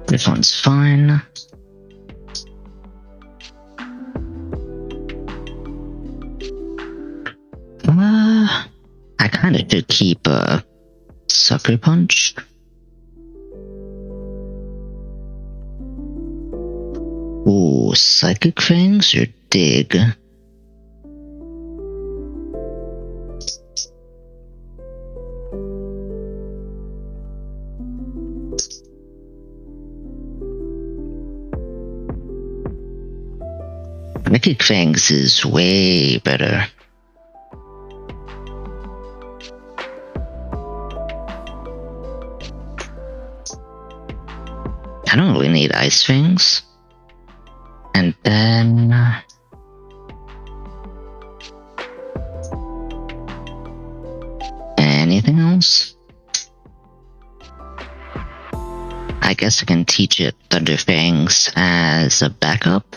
This one's fine. I kinda should keep Sucker Punch. Ooh, Psychic Fangs or Dig? Psychic Fangs is way better. I don't really need Ice Fangs. And then anything else? I guess I can teach it Thunder Fangs as a backup.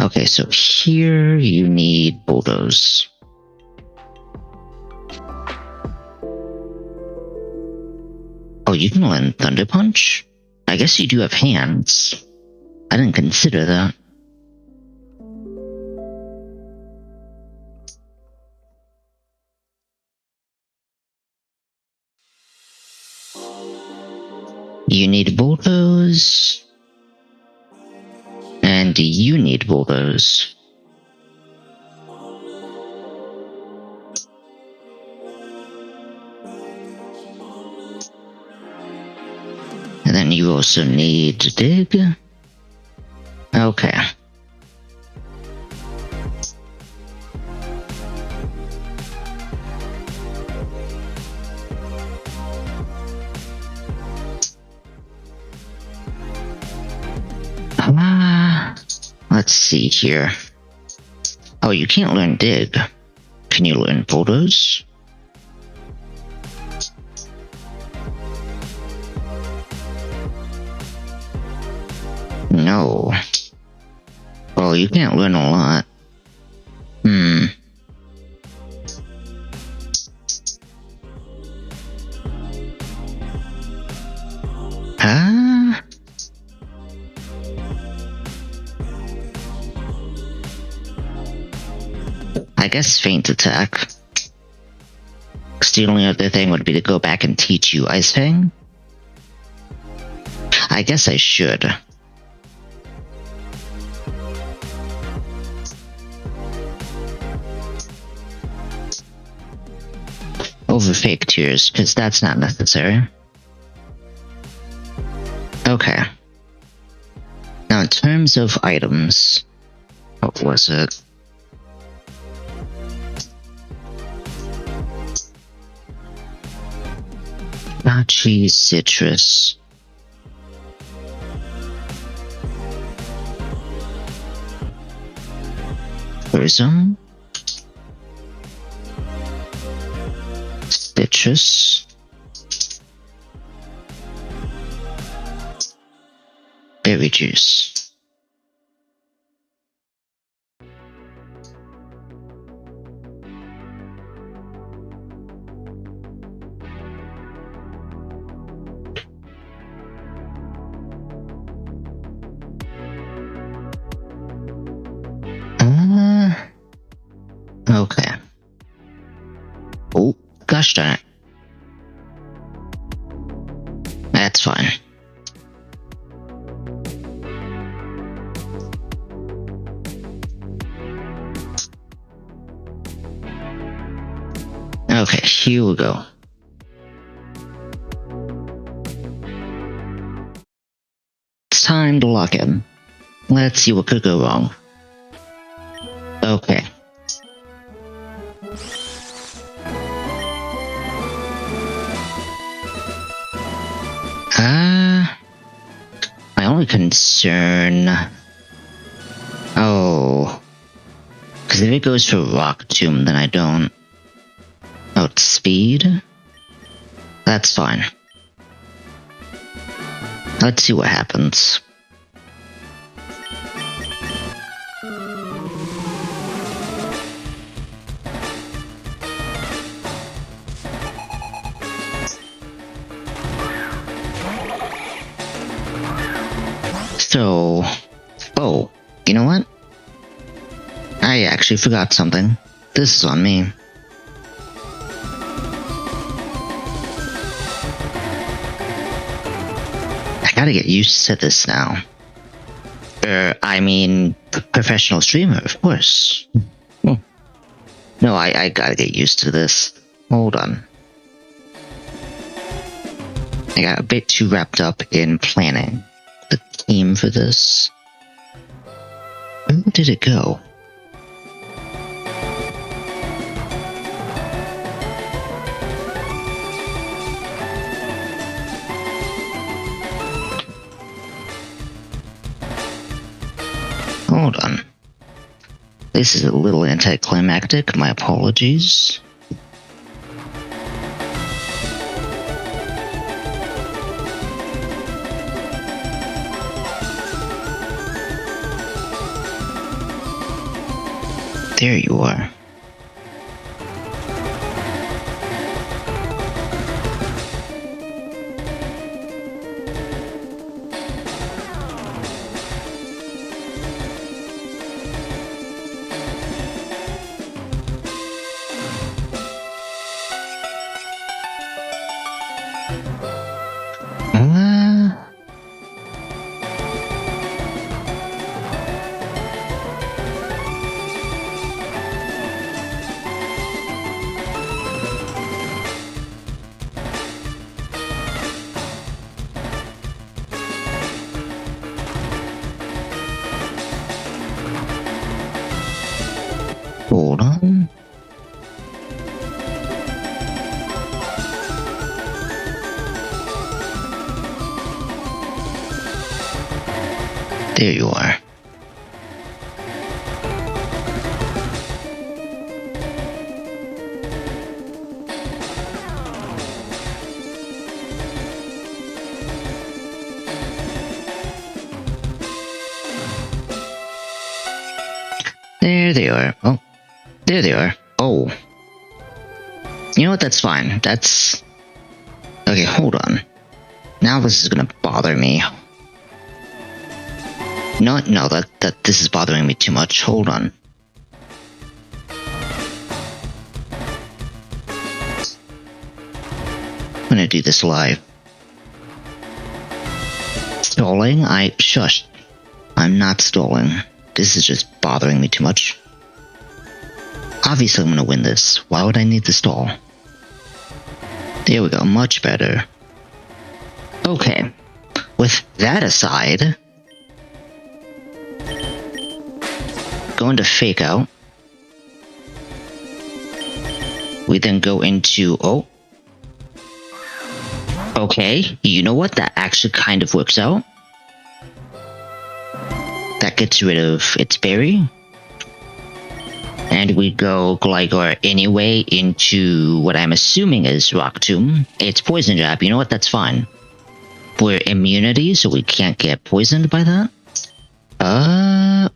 Okay, so here you need bulldoze. Oh, you can learn Thunder Punch? I guess you do have hands. I didn't consider that. You need bulldoze. And you need bulldoze. And then you also need dig. Okay. Let's see here. Oh, you can't learn dig. Can you learn bulldoze? No. Well, you can't learn a lot. I guess feint attack. Because the only other thing would be to go back and teach you Ice Fang. I guess I should. Over fake tears, because that's not necessary. Okay. Now in terms of items, what was it? Nachi citrus. Prism. Citrus. Berry juice. Okay. Oh, gosh darn it. That's fine. Okay, here we go. It's time to lock in. Let's see what could go wrong. Okay. My only concern... Oh. Because if it goes for Rock Tomb, then I don't... Oh, it's speed? That's fine. Let's see what happens. So... Oh, you know what? I actually forgot something. This is on me. I gotta get used to this now. I mean, professional streamer, of course. No, I gotta get used to this. Hold on. I got a bit too wrapped up in planning the theme for this. Where did it go? Hold on. This is a little anticlimactic, my apologies. There you are. Hold on. There you are. There they are. Oh. There they are. Oh. You know what? That's fine. That's... Okay, hold on. Now this is gonna bother me. No, this is bothering me too much. Hold on. I'm gonna do this live. Stalling? Shush. I'm not stalling. This is just bothering me too much. Obviously I'm gonna win this. Why would I need to stall? There we go, much better. Okay. With that aside, going to fake out. We then go into... Oh. Okay, you know what? That actually kind of works out. That gets rid of its berry. And we go Gligar anyway into what I'm assuming is Rock Tomb. It's Poison Jab. You know what? That's fine. We're immunity, so we can't get poisoned by that.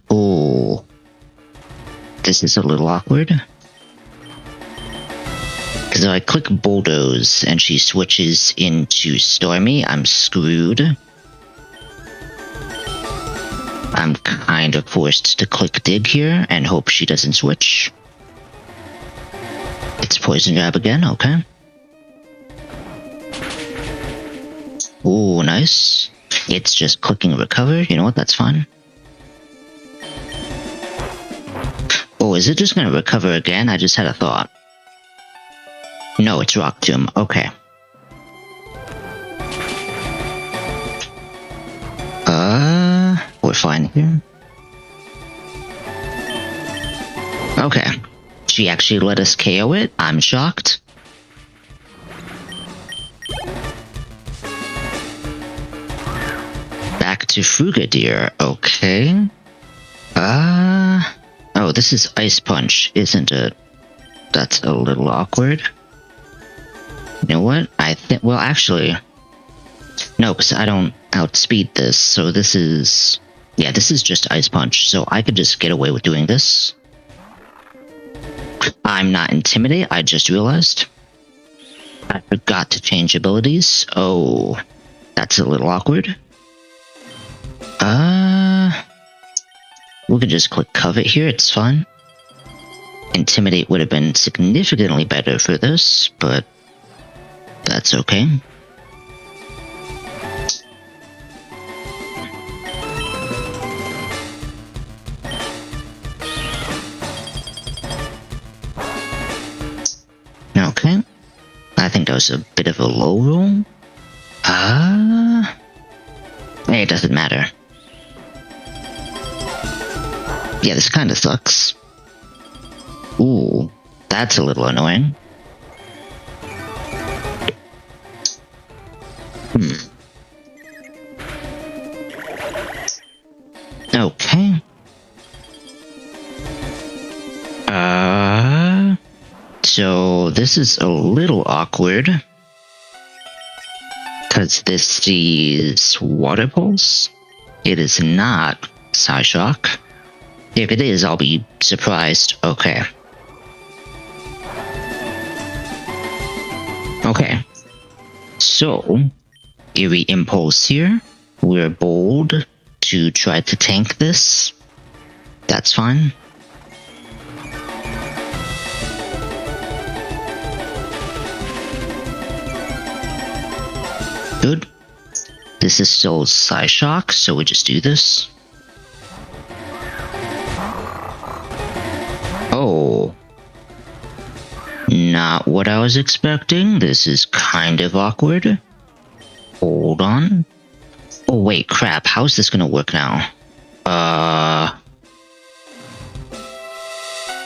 Oh. This is a little awkward. Because if I click Bulldoze and she switches into Stormy, I'm screwed. I'm kind of forced to click Dig here and hope she doesn't switch. It's Poison Jab again, okay. Ooh, nice. It's just clicking Recover, you know what, that's fine. Oh, is it just gonna recover again? I just had a thought. No, it's Rock Tomb, okay. We're fine here. Okay. She actually let us KO it. I'm shocked. Back to Frugadier. Okay. Oh, this is Ice Punch, isn't it? That's a little awkward. You know what? I think... Well, actually... No, because I don't outspeed this, so this is... Yeah, this is just Ice Punch, so I could just get away with doing this. I'm not Intimidate, I just realized. I forgot to change abilities. Oh, that's a little awkward. We could just click Covet here, it's fine. Intimidate would have been significantly better for this, but that's okay. Okay. I think that was a bit of a low roll. It doesn't matter. Yeah, this kind of sucks. Ooh, that's a little annoying. Okay. So this is a little awkward. Because this is Water Pulse. It is not Psyshock. If it is, I'll be surprised. Okay. Okay. So, Eerie Impulse here. We're bold to try to tank this. That's fine. Good. This is still Psyshock, so we just do this. Oh. Not what I was expecting. This is kind of awkward. Hold on. Oh wait, crap. How's this gonna work now?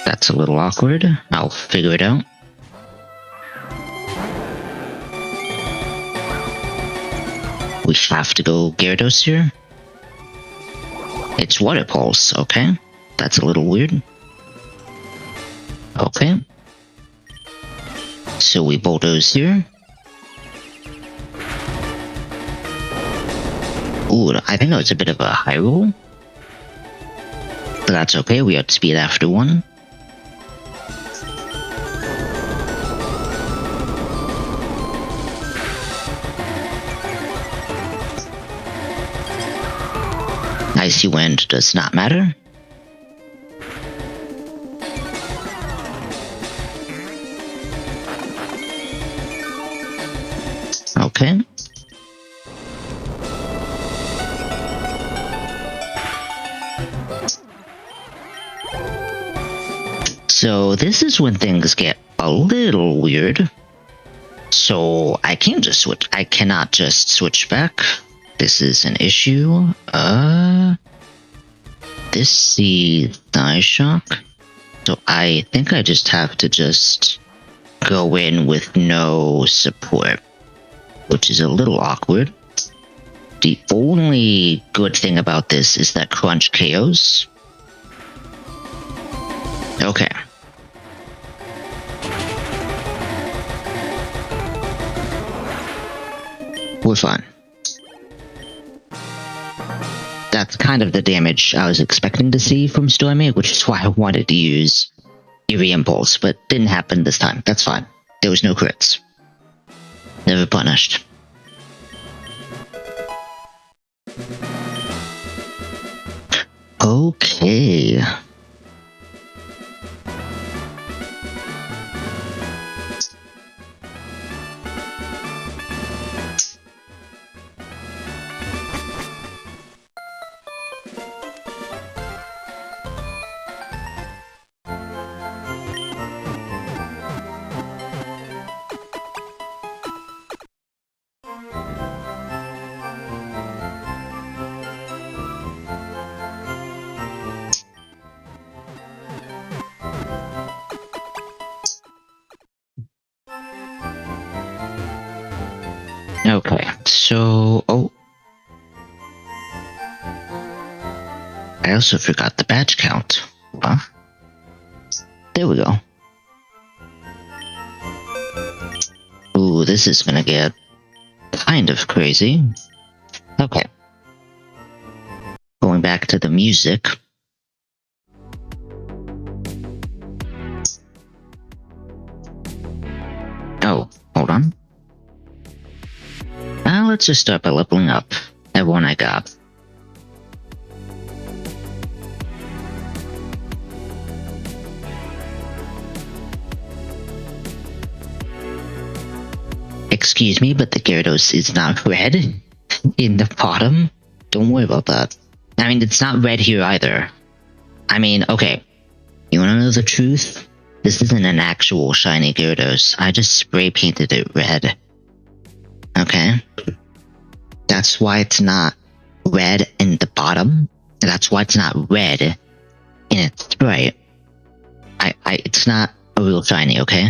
That's a little awkward. I'll figure it out. We have to go Gyarados here. It's Water Pulse, okay. That's a little weird. Okay. So we bulldoze here. Ooh, I think that was a bit of a high roll. But that's okay, we outspeed after one. Icy Wind does not matter. Okay. So this is when things get a little weird. So I can't just switch. I cannot just switch back. This is an issue. This is Psyshock. So I think I just have to just go in with no support, which is a little awkward. The only good thing about this is that Crunch KOs. Okay. We're fine. That's kind of the damage I was expecting to see from Stormy, which is why I wanted to use Eerie Impulse, but didn't happen this time. That's fine. There was no crits. Never punished. Okay. Okay, so... Oh. I also forgot the badge count. Huh? There we go. Ooh, this is gonna get kind of crazy. Okay. Going back to the music. Oh, hold on. Let's just start by leveling up everyone I got. Excuse me, but the Gyarados is not red in the bottom. Don't worry about that. I mean, it's not red here either. I mean, okay. You wanna know the truth? This isn't an actual shiny Gyarados. I just spray painted it red. Okay? That's why it's not red in the bottom. That's why it's not red in its sprite. It's not a real shiny, okay?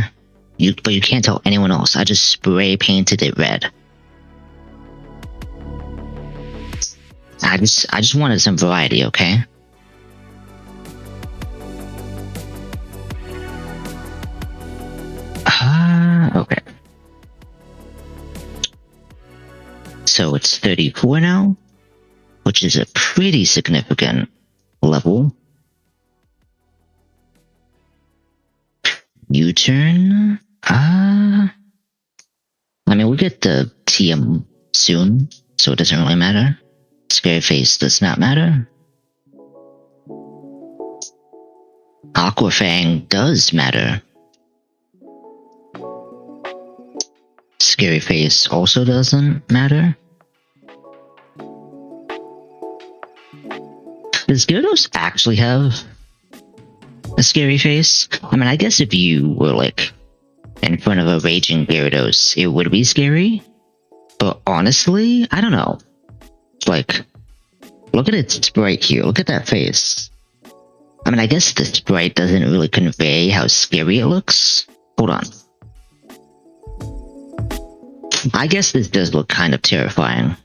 But you can't tell anyone else. I just spray painted it red. I just wanted some variety, okay? Okay. So it's 34 now, which is a pretty significant level. U-turn? I mean, we get the TM soon, so it doesn't really matter. Scary face does not matter. Aquafang does matter. Scary face also doesn't matter. Does Gyarados actually have a scary face? I mean, I guess if you were like in front of a raging Gyarados, it would be scary. But honestly, I don't know. Like, look at its sprite here. Look at that face. I mean, I guess the sprite doesn't really convey how scary it looks. Hold on. I guess this does look kind of terrifying.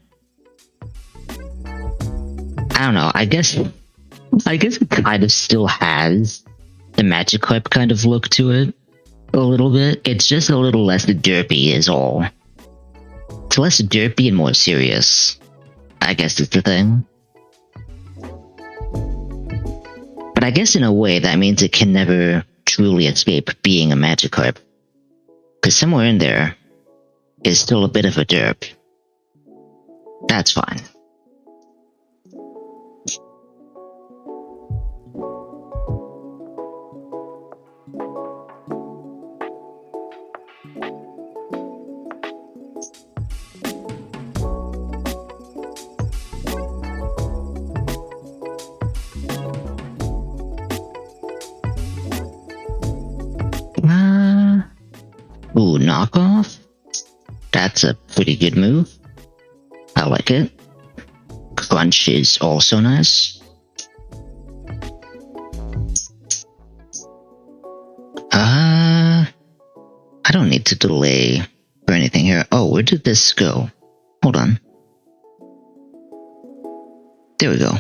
I don't know. I guess it kind of still has the Magikarp kind of look to it. A little bit. It's just a little less derpy is all. It's less derpy and more serious. I guess is the thing. But I guess in a way that means it can never truly escape being a Magikarp. Because somewhere in there is still a bit of a derp. That's fine. Ooh, knockoff? That's a pretty good move. I like it. Crunch is also nice. I don't need to delay for anything here. Oh, where did this go? Hold on. There we go.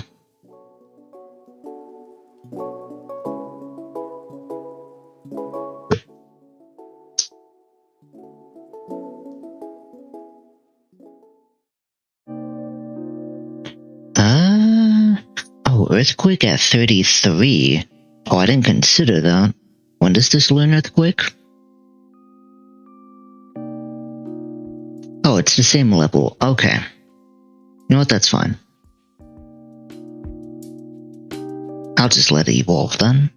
Oh, Earthquake at 33. Oh, I didn't consider that. When does this learn Earthquake? Oh, it's the same level. Okay. You know what, that's fine. I'll just let it evolve then.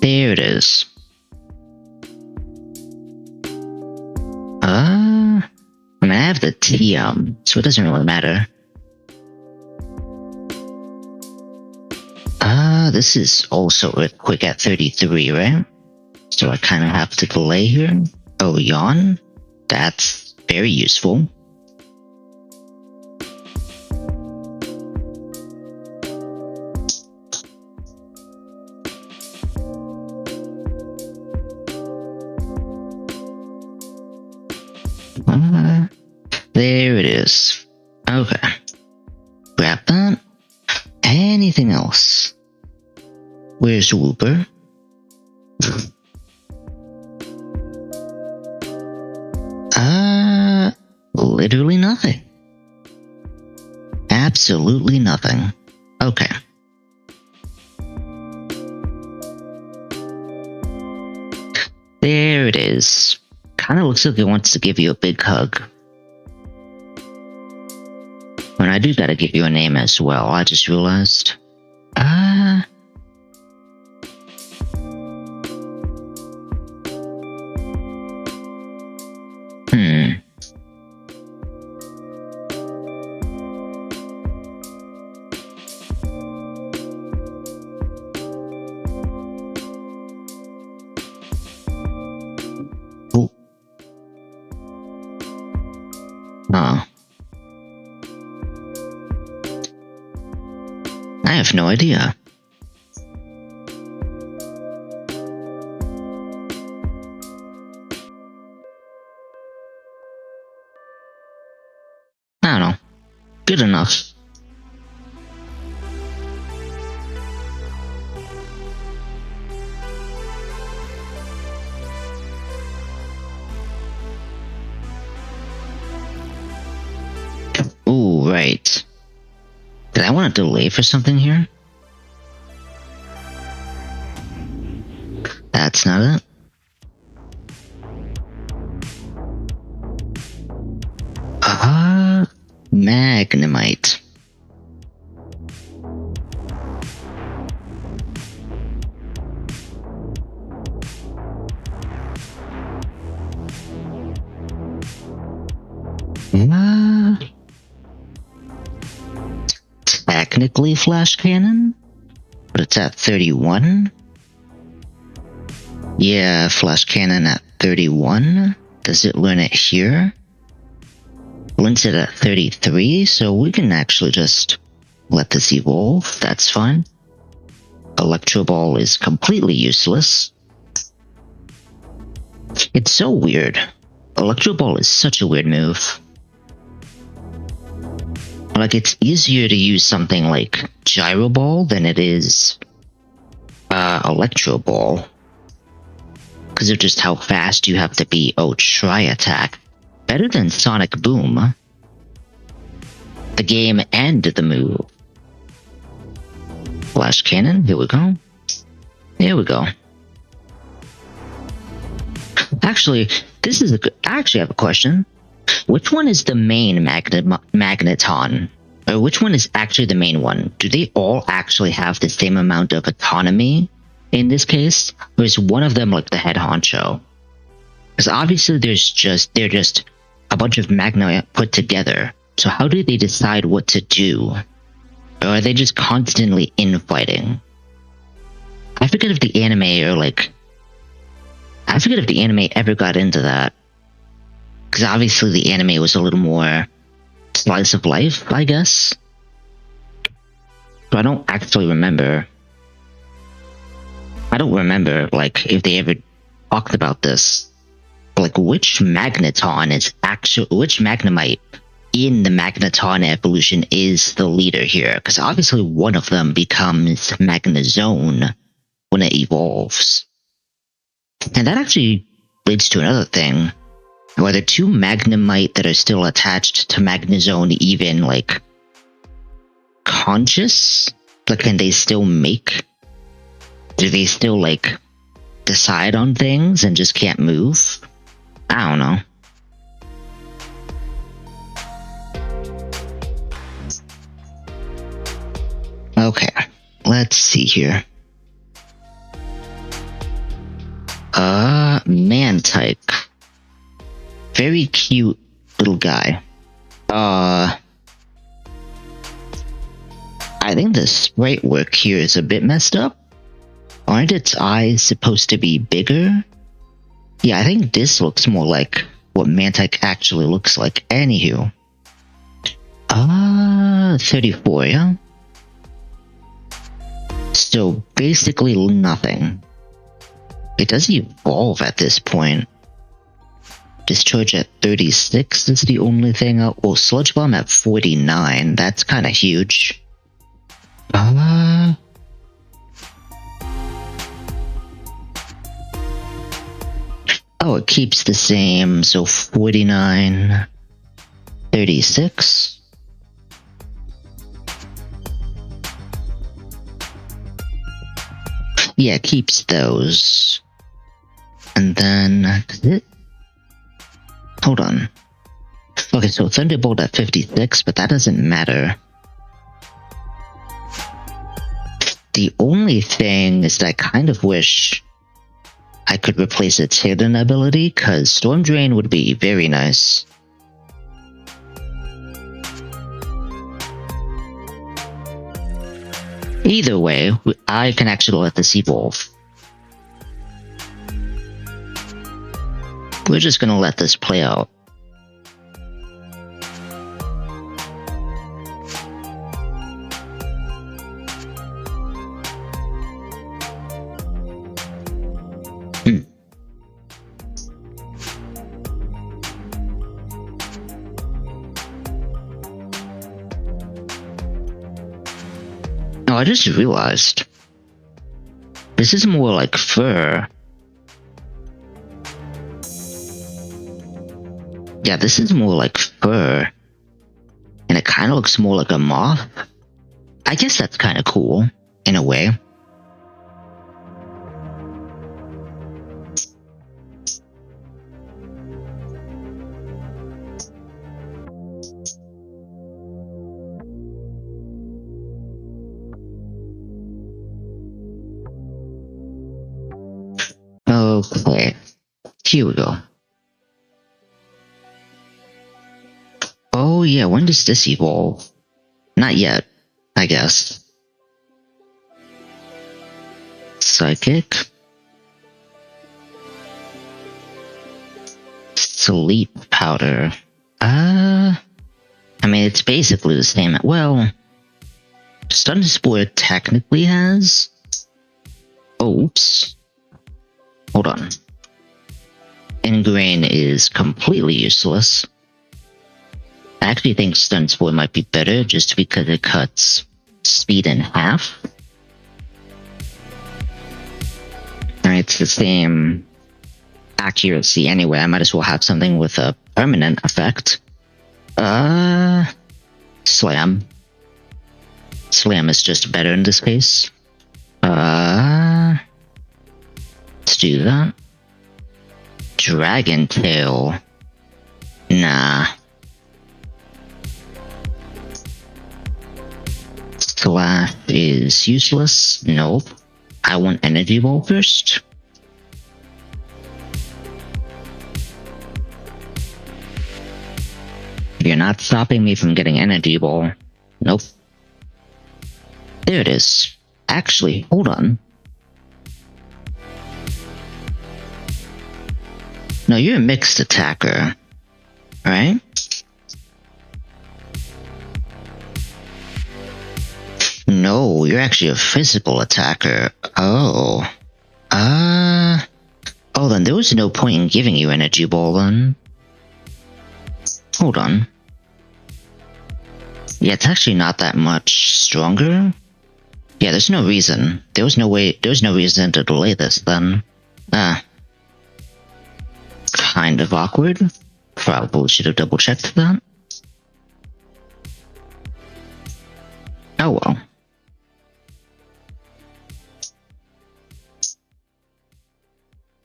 There it is. I mean, I have the TM, so it doesn't really matter. This is also Earthquake at 33, right? So I kind of have to delay here. Oh, Yawn? That's very useful. There it is. Okay. Grab that. Anything else? Where's Wooper? Literally nothing. Absolutely nothing. Okay. There it is. Kinda looks like it wants to give you a big hug. And I do gotta give you a name as well, I just realized. Oh. I have no idea. I don't know. Good enough. delay for something here? That's not it. Magnemite. Technically flash cannon, but it's at 31. Yeah, flash cannon at 31. Does it learn it here? Learns it at 33, so we can actually just let this evolve. That's fine. Electro Ball is completely useless. It's so weird. Electro Ball is such a weird move. Like, it's easier to use something like Gyro Ball than it is Electro Ball. Because of just how fast you have to be. Oh, Try Attack. Better than Sonic Boom. The game and the move. Flash Cannon, here we go. Here we go. Actually, this is I actually have a question. Which one is the main Magneton? Or which one is actually the main one? Do they all actually have the same amount of autonomy in this case? Or is one of them like the head honcho? Because obviously they're just a bunch of Magna put together. So how do they decide what to do? Or are they just constantly infighting? I forget if the anime ever got into that. Because obviously the anime was a little more slice of life, I guess. But I don't actually remember. I don't remember, like, if they ever talked about this. Like, which Magneton is which Magnemite in the Magneton evolution is the leader here? Because obviously one of them becomes Magnezone when it evolves. And that actually leads to another thing. Are the two Magnemite that are still attached to Magnezone even, like, conscious? Like, can they still make? Do they still, like, decide on things and just can't move? I don't know. Okay, let's see here. Mantike. Very cute little guy. I think the sprite work here is a bit messed up. Aren't its eyes supposed to be bigger? Yeah, I think this looks more like what Mantike actually looks like. Anywho. 34, yeah? So basically nothing. It does evolve at this point. Discharge at 36 is the only thing. Well, Sludge Bomb at 49. That's kind of huge. Oh, it keeps the same. So 49, 36. Yeah, it keeps those. And then, does it? Hold on. Okay, so Thunderbolt at 56, but that doesn't matter. The only thing is that I kind of wish I could replace its hidden ability, because Storm Drain would be very nice. Either way, I can actually let this evolve. We're just gonna let this play out. Oh, I just realized. This is more like fur. Yeah, this is more like fur. And it kind of looks more like a moth. I guess that's kind of cool, in a way. Okay, here we go. Oh yeah, when does this evolve? Not yet, I guess. Psychic. Sleep powder. I mean, it's basically the same. Well, Stun Spore technically has... Oh, oops. Hold on. Ingrain is completely useless. I actually think Stun Spore might be better just because it cuts speed in half. Alright, it's the same accuracy anyway. I might as well have something with a permanent effect. Slam. Slam is just better in this case. Let's do that. Dragon Tail. Nah. Slash is useless. Nope. I want Energy Ball first. You're not stopping me from getting Energy Ball. Nope. There it is. Actually, hold on. No, you're a mixed attacker, right? No, you're actually a physical attacker. Oh. Oh, then there was no point in giving you Energy Ball then. Hold on. Yeah, it's actually not that much stronger. Yeah, there's no reason. There was no reason to delay this then. Kind of awkward. Probably should have double checked that. Oh well.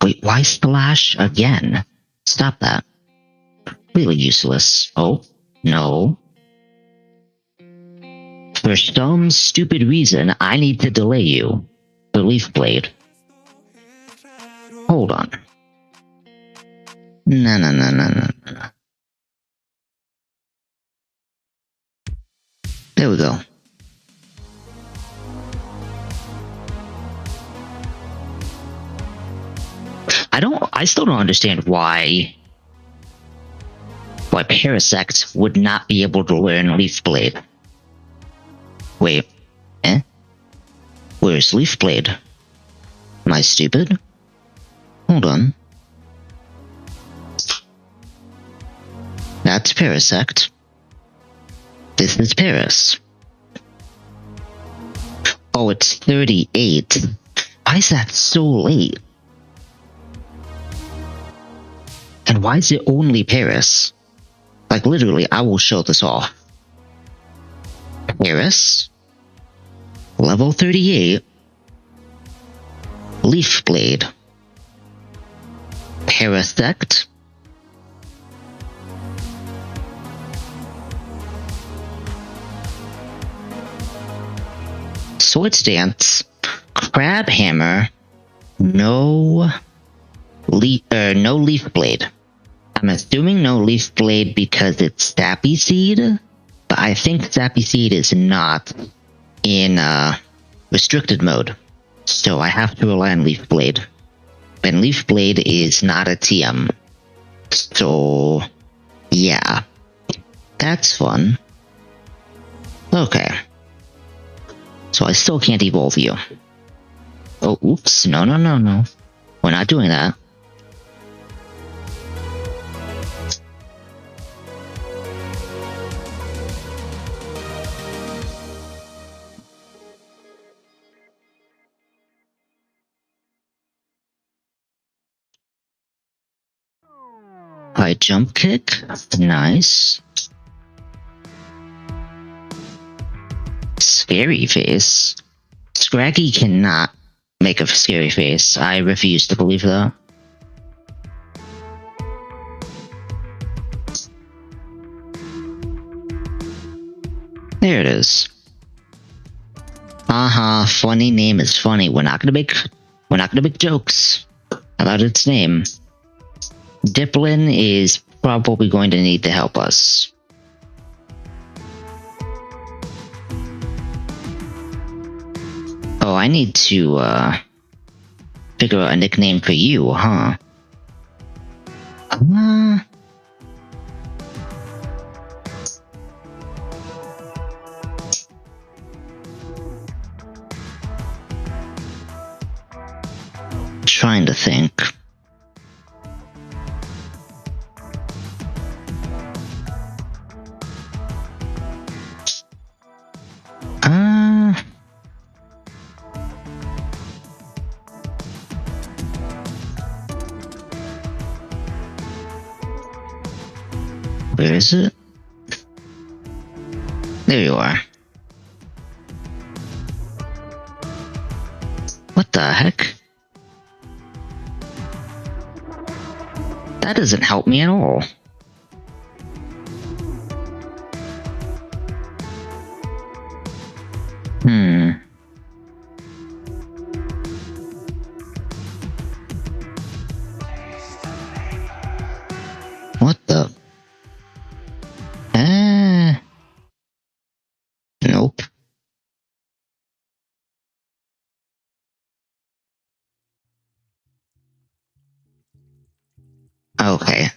Wait, why Splash again? Stop that. Really useless. Oh, no. For some stupid reason, I need to delay you. The Leaf Blade. Hold on. No. There we go. I still don't understand why Parasect would not be able to learn Leaf Blade. Wait, Where's Leaf Blade? Am I stupid? Hold on. That's Parasect. This is Paras. Oh, it's 38. Why is that so late? And why is it only Paras? Like, literally, I will show this off. Paras. Level 38. Leaf Blade. Parasect. Swords Dance. Crab Hammer. No Leaf Blade. I'm assuming no Leaf Blade because it's Sappy Seed, but I think Sappy Seed is not in restricted mode, so I have to rely on Leaf Blade. And Leaf Blade is not a TM, so yeah, that's fun. Okay, so I still can't evolve you. Oh, oops, no, we're not doing that. High jump kick, nice. scary face? Scraggy cannot make a scary face. I refuse to believe that. There it is. Haha, funny name is funny. We're not gonna make jokes about its name. Diplin is probably going to need to help us. Oh, I need to, figure out a nickname for you, huh? Trying to think. Where is it? There you are. What the heck? That doesn't help me at all. What the? Nope. Okay.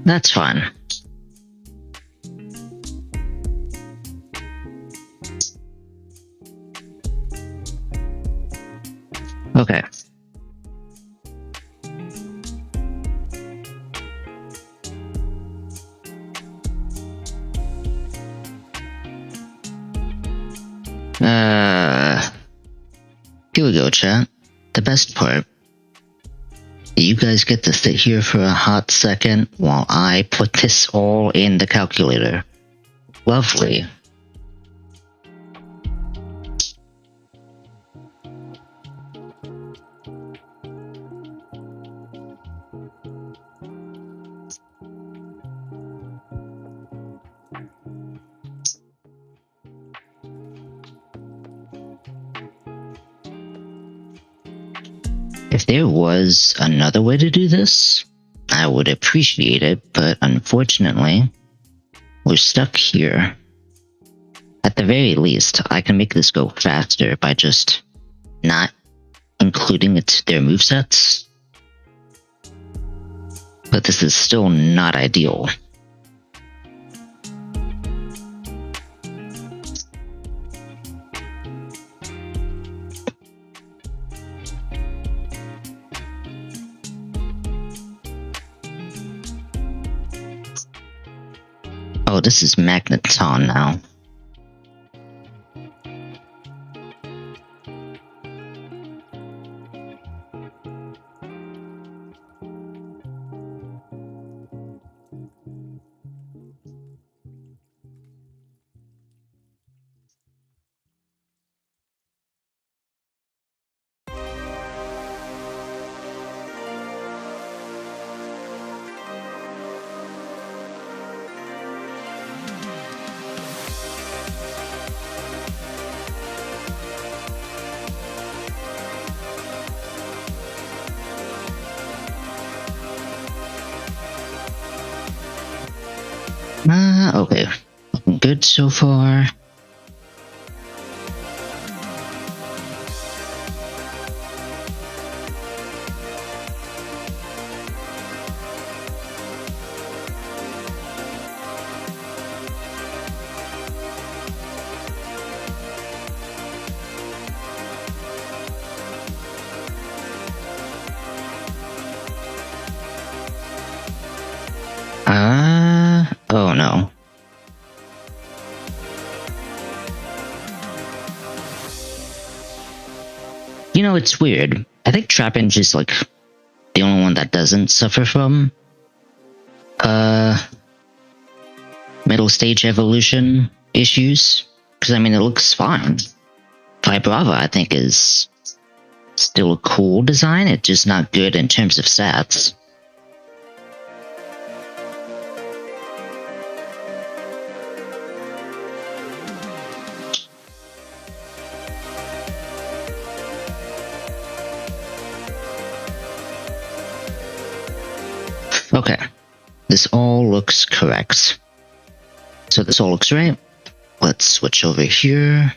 That's fine. Okay. Here we go, chat. The best part. You guys get to sit here for a hot second while I put this all in the calculator. Lovely. If there was another way to do this, I would appreciate it, but unfortunately, we're stuck here. At the very least, I can make this go faster by just not including their movesets. But this is still not ideal. Oh, this is Magneton now. Okay. Looking good so far. Oh no. You know, it's weird. I think Trapinch is like the only one that doesn't suffer from middle stage evolution issues. Because I mean, it looks fine. Vibrava, I think, is still a cool design. It's just not good in terms of stats. Okay, this all looks correct. So this all looks right. Let's switch over here.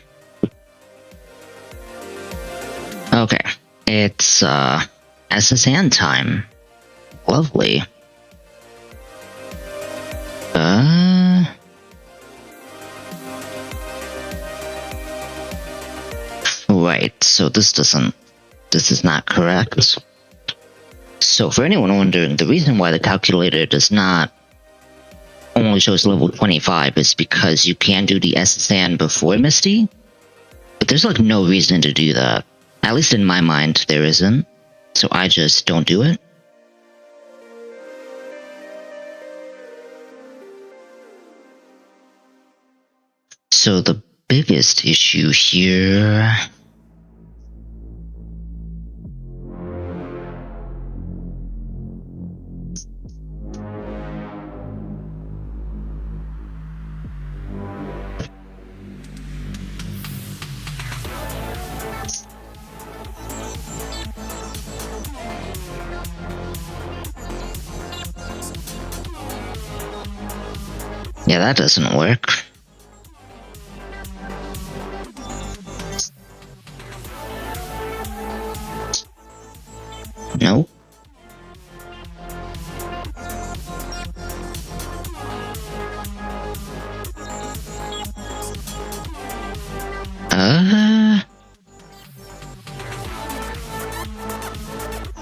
Okay, it's SSN time. Lovely. Right, so this is not correct. So for anyone wondering, the reason why the calculator does not only shows level 25 is because you can do the SSN before Misty, but there's like no reason to do that. At least in my mind, there isn't, so I just don't do it. So the biggest issue here... Yeah, that doesn't work. No.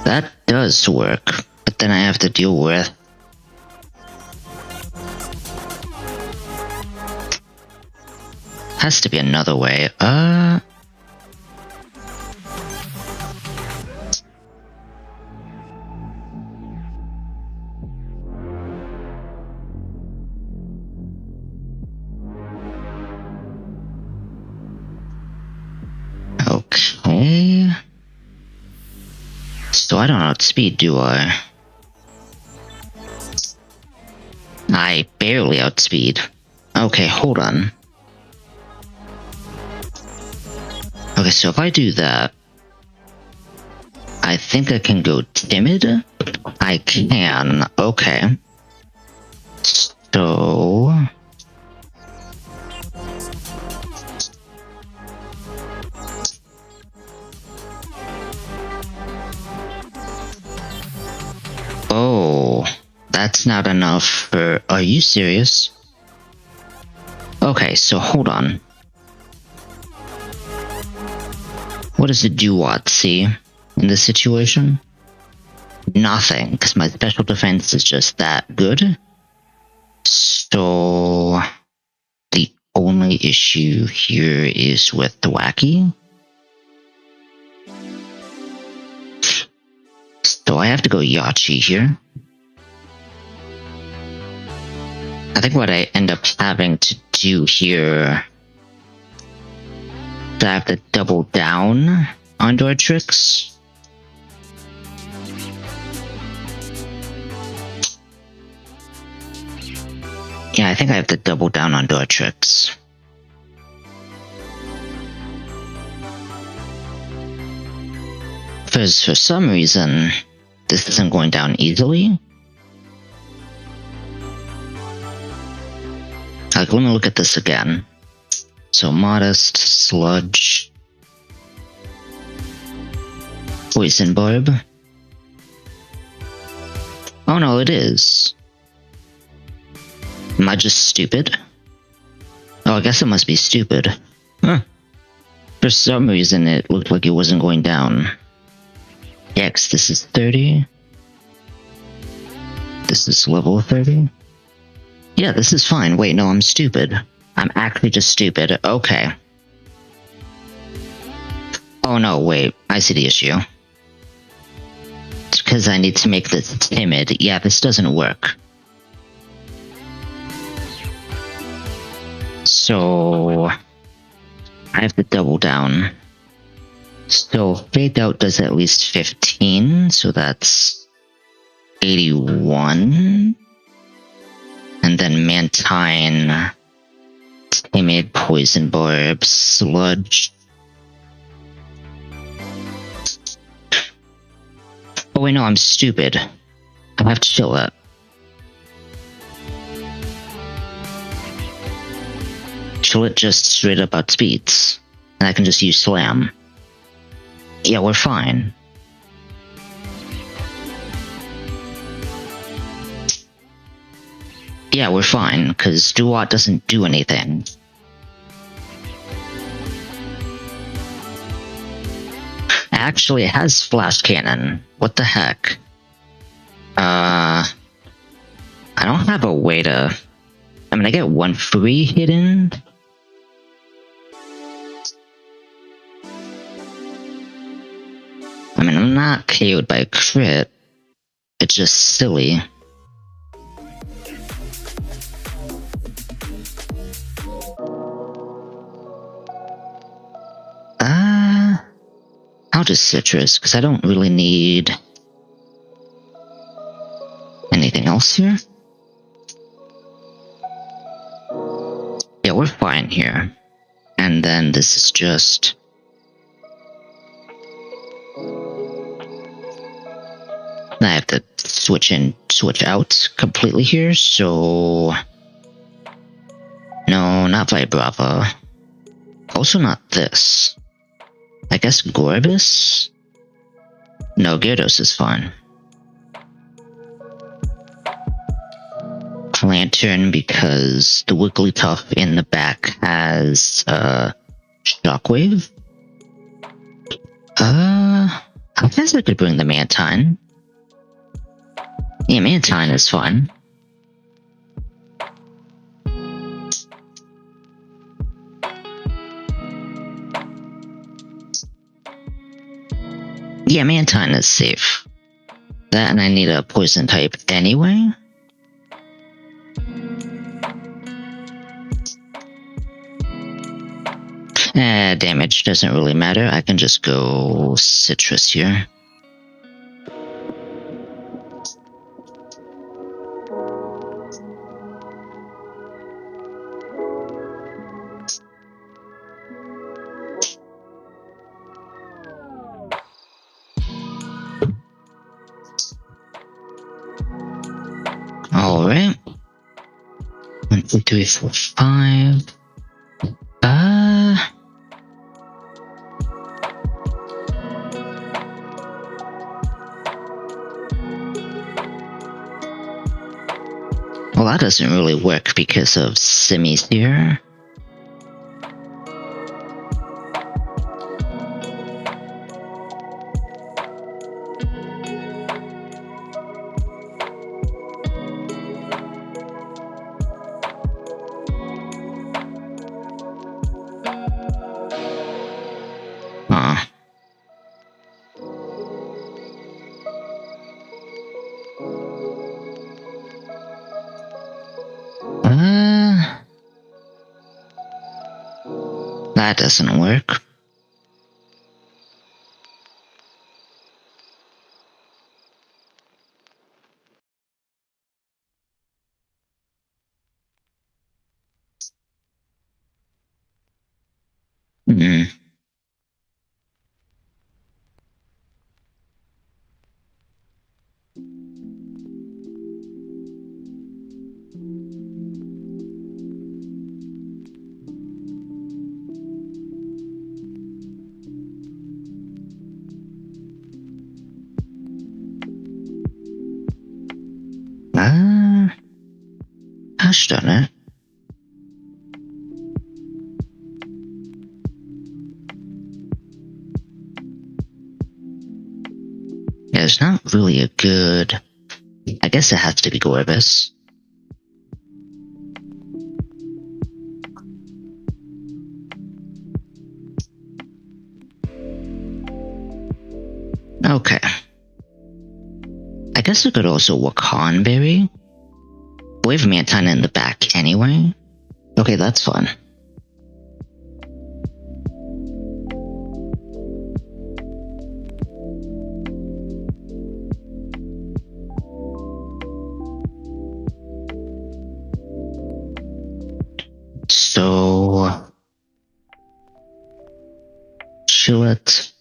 That does work, but then I have to deal with... Has to be another way. Okay. So I don't outspeed, do I? I barely outspeed. Okay, hold on. Okay, so if I do that, I think I can go timid? I can, okay. So... Oh, that's not enough for... Are you serious? Okay, so hold on. What does the do-what see in this situation? Nothing, because my special defense is just that good. So... the only issue here is with the Wacky. So I have to go Yachi here. I think what I end up having to do here... I have to double down on door tricks. Yeah, I think I have to double down on door tricks. Because for some reason, this isn't going down easily. Like, let me look at this again. So, Modest, Sludge, Poison Barb. Oh no, it is. Am I just stupid? Oh, I guess it must be stupid. Huh. For some reason, it looked like it wasn't going down. X, this is 30. This is level 30. Yeah, this is fine. Wait, no, I'm stupid. I'm actually just stupid. Okay. Oh no, wait, I see the issue. It's because I need to make this timid. Yeah, this doesn't work. So I have to double down. So Fade Out does at least 15, so that's 81. And then Mantine, Timid, Poison Barb, Sludge. Oh wait, no, I'm stupid. I have to chill that. Chill it just straight up outspeeds. And I can just use Slam. Yeah, we're fine. Yeah, we're fine, because Duat doesn't do anything. Actually, it has Flash Cannon. What the heck? I don't have a way to... I mean, I get one free hidden. I mean, I'm not KO'd by a crit. It's just silly. I'll just Citrus, because I don't really need anything else here. Yeah, we're fine here. And then this is just... I have to switch in, switch out completely here, so... No, not Vibrava. Also not this. I guess Gorbis? No, Gyarados is fine. Lantern, because the Wigglytuff in the back has, Shockwave? I guess I could bring the Mantine. Yeah, Mantine is fun. Yeah, Mantine is safe. That, and I need a poison type anyway. Damage doesn't really matter. I can just go Citrus here. Alright. 1, 2, 3, 4, 5. Well, that doesn't really work because of Simi's here. That doesn't work. Gosh darn it. Yeah, it's not really a good... I guess it has to be Gorbis. Okay. I guess I could also work Hornberry. We have Mantine in the back anyway. Okay, that's fun. So... Chillet...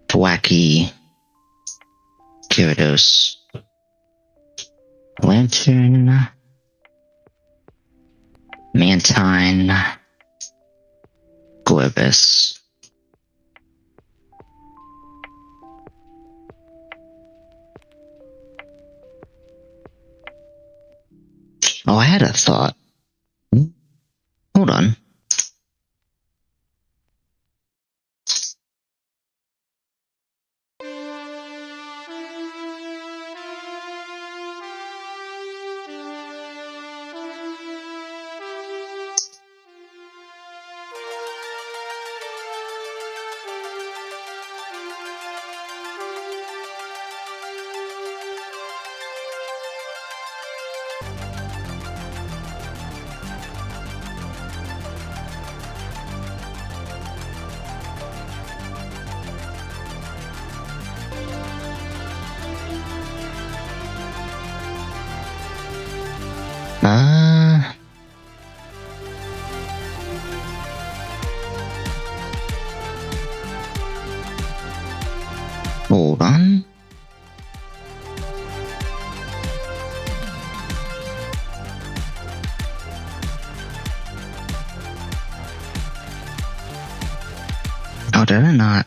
Thwacky... Gyarados... Lantern... Mantine... Gorbis... Oh, I had a thought. Hold on. Hold on. Oh, did I not?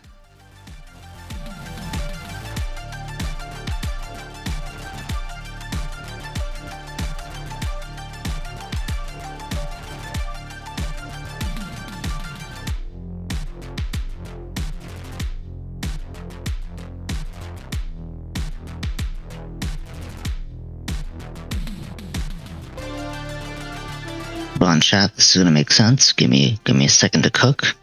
Hold on, chat. This is gonna make sense. Give me a second to cook.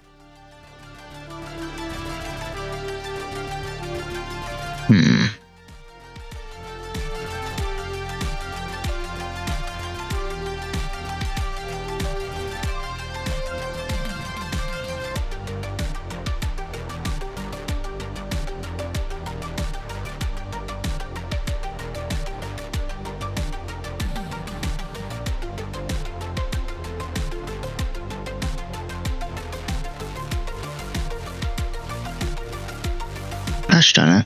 Gosh darn it.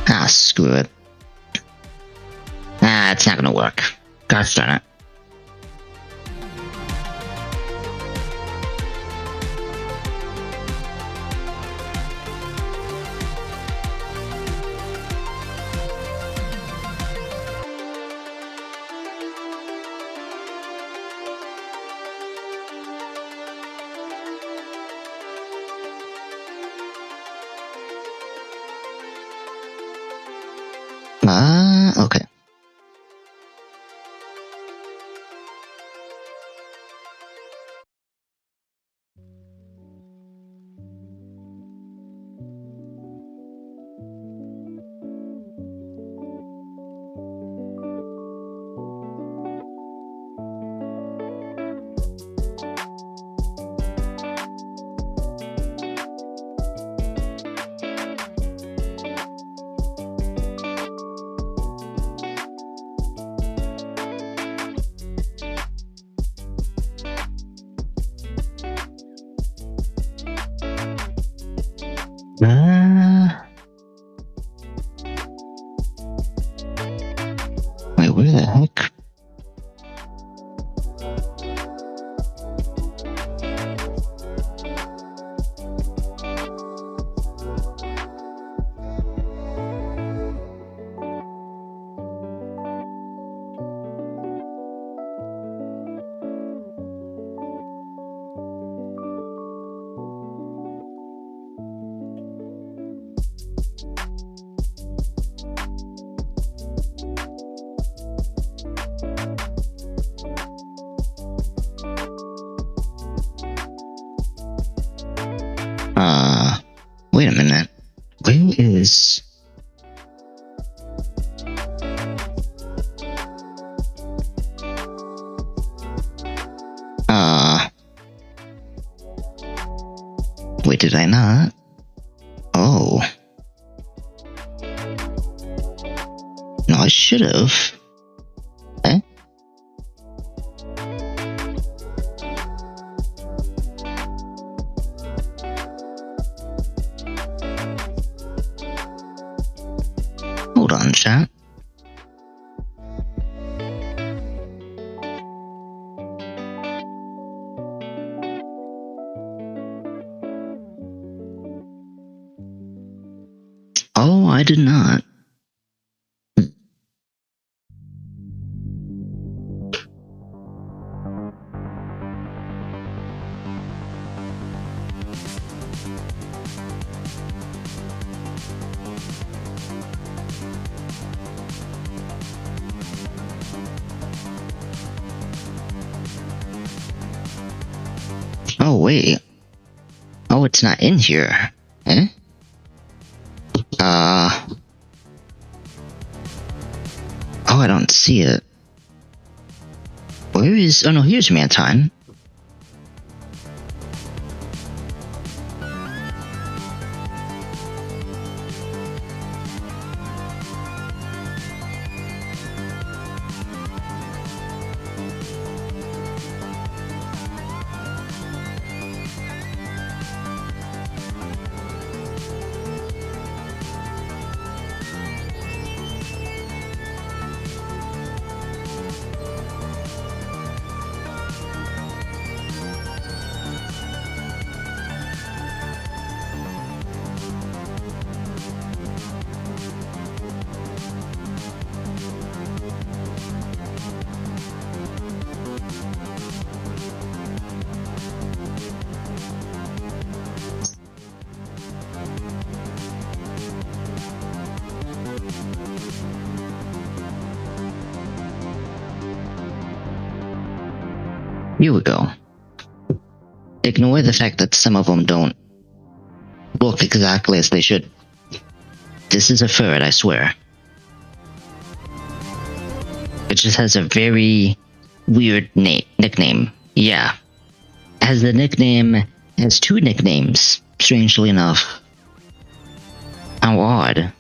Ah, screw it. Ah, it's not gonna work. Gosh darn it. Okay. Wait, where the heck? Wait a minute. Where is... Wait, did I not? Oh. No, I should have. Eh? Hold on, chat. Oh, I did not. Oh, wait. Oh, it's not in here. Eh? Oh, I don't see it. Where is... Oh, no, here's Mantine. Here we go. Ignore the fact that some of them don't look exactly as they should. This is a ferret, I swear. It just has a very weird nickname. Yeah. Has two nicknames, strangely enough. How odd.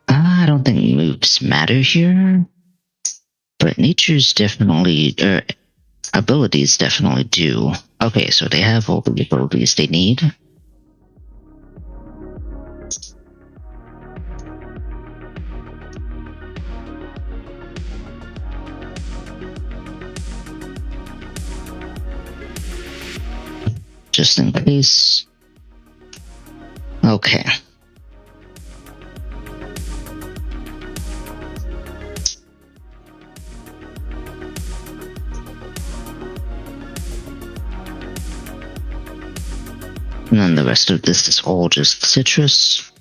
I don't think moves matter here, but nature's definitely, abilities definitely do. Okay, so they have all the abilities they need. Just in case. Okay. And then the rest of this is all just citrus.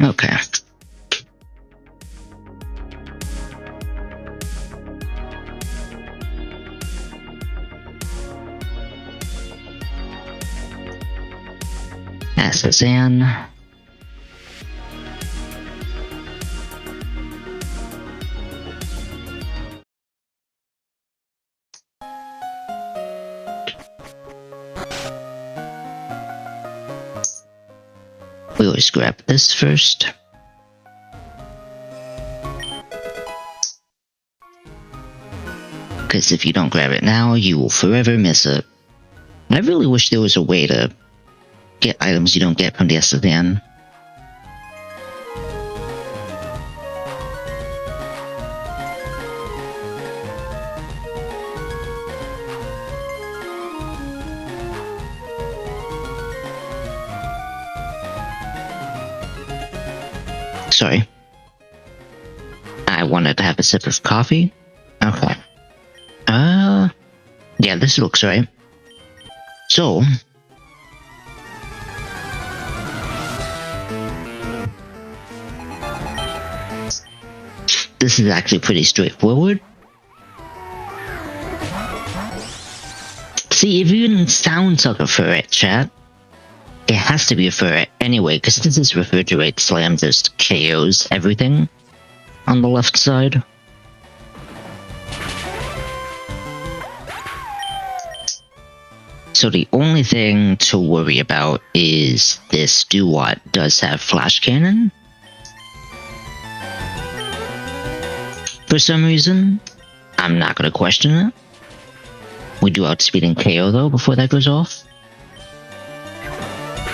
Okay. Assassin. We always grab this first. Because if you don't grab it now, you will forever miss it. I really wish there was a way to get items you don't get from the assassin. sorry. I wanted to have a sip of coffee. Okay. Yeah, this looks right. So, this is actually pretty straightforward. See, it even sounds like a ferret, chat. It has to be a ferret anyway, because since this refrigerate slam just KOs everything on the left side. So the only thing to worry about is this do-what does have flash cannon. For some reason, I'm not going to question it. We do outspeed and KO though before that goes off.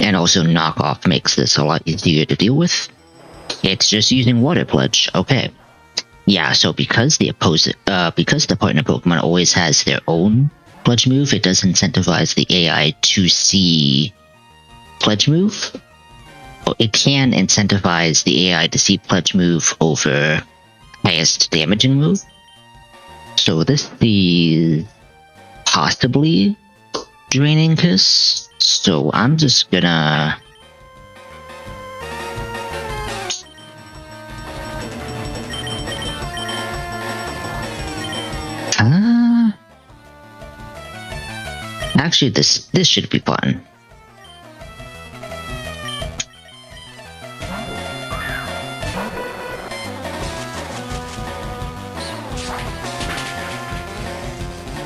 And also knockoff makes this a lot easier to deal with. It's just using Water Pledge, okay. Yeah, so because the partner Pokemon always has their own Pledge move, it does incentivize the AI to see Pledge move. It can incentivize the AI to see Pledge move over highest damaging move. So this is possibly Draining Kiss. So I'm just gonna actually this should be fun.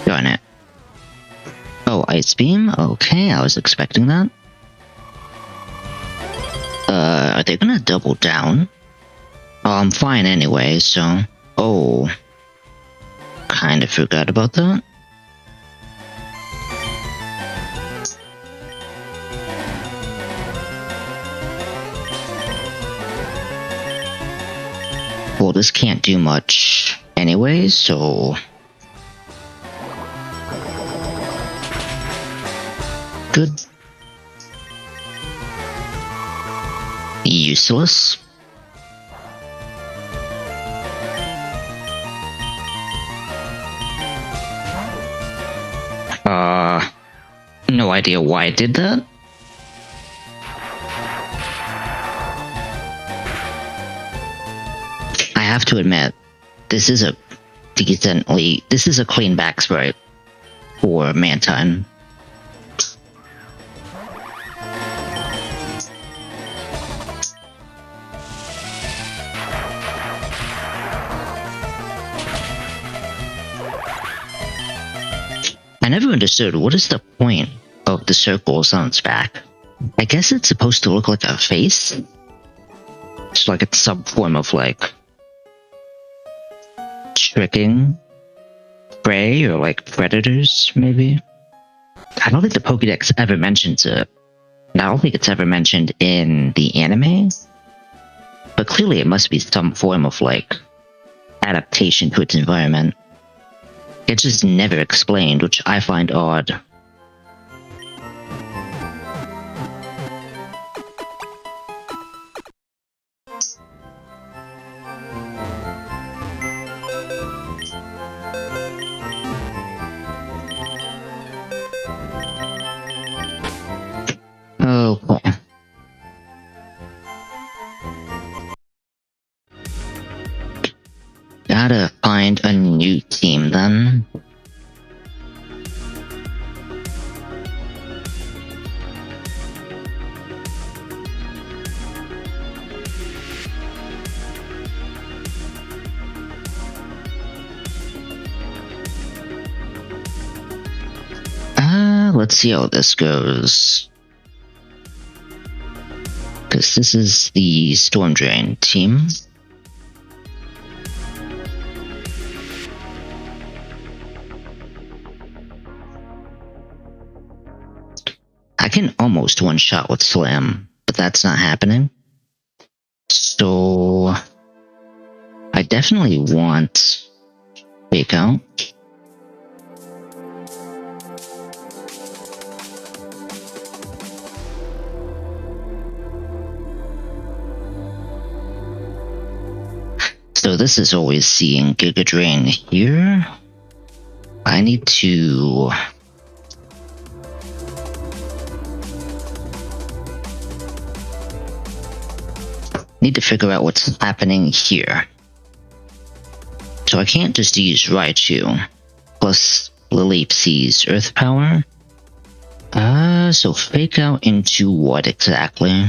Darn it. Oh, Ice Beam? Okay, I was expecting that. Are they gonna double down? Oh, I'm fine anyway, so... Oh. Kinda forgot about that. Well, this can't do much anyway, so... Good. Useless. No idea why I did that. I have to admit, this is a clean back sprite for Mantine. I never understood what is the point of the circles on its back. I guess it's supposed to look like a face? It's like it's some form of like tricking prey or like predators, maybe? I don't think the Pokédex ever mentions it. I don't think it's ever mentioned in the anime. But clearly it must be some form of like adaptation to its environment. It's just never explained, which I find odd. Okay. Gotta find a new team then. Let's see how this goes. Because this is the Storm Drain team. I can almost one-shot with Slam, but that's not happening. So... I definitely want Fake Out. this is always seeing Giga Drain here. I need to... figure out what's happening here. So I can't just use Raichu plus Lilipsy's Earth Power. So fake out into what exactly?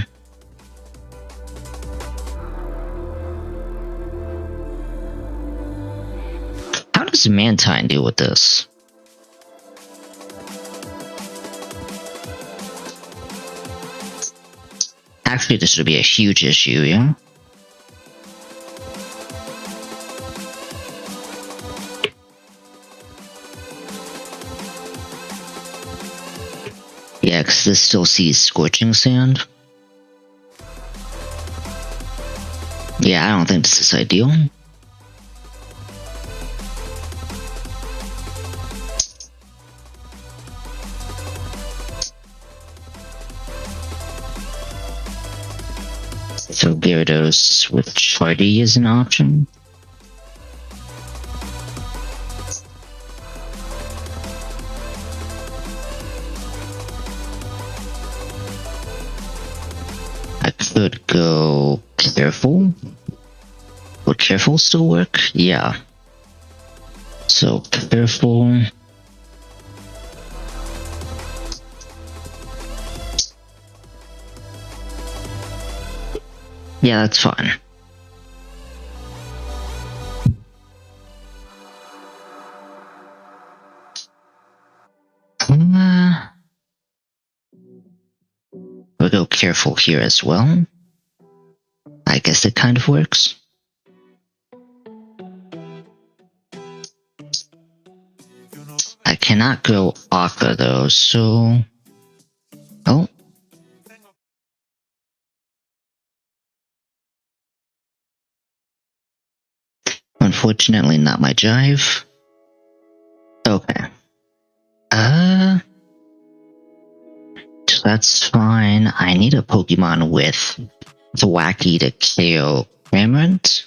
How does Mantine deal with this? Actually, this would be a huge issue, yeah? Yeah, because this still sees Scorching Sand. Yeah, I don't think this is ideal. So Gyarados with Chardy is an option. I could go Careful. Would Careful still work? Yeah. So Careful. Yeah, that's fine. We'll go Careful here as well. I guess it kind of works. I cannot go Aqua though, so... Oh. Unfortunately, not my Jive. Okay. So that's fine. I need a Pokemon with Thwacky to KO Cramorant.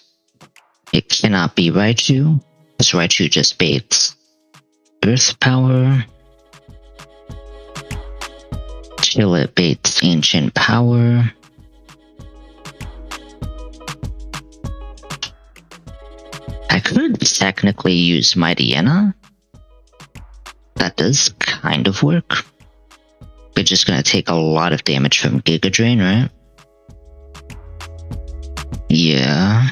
It cannot be Raichu, because Raichu just baits Earth Power. Chillet baits Ancient Power. I could technically use Mightyena. That does kind of work. It's just gonna take a lot of damage from Giga Drain, right? Yeah.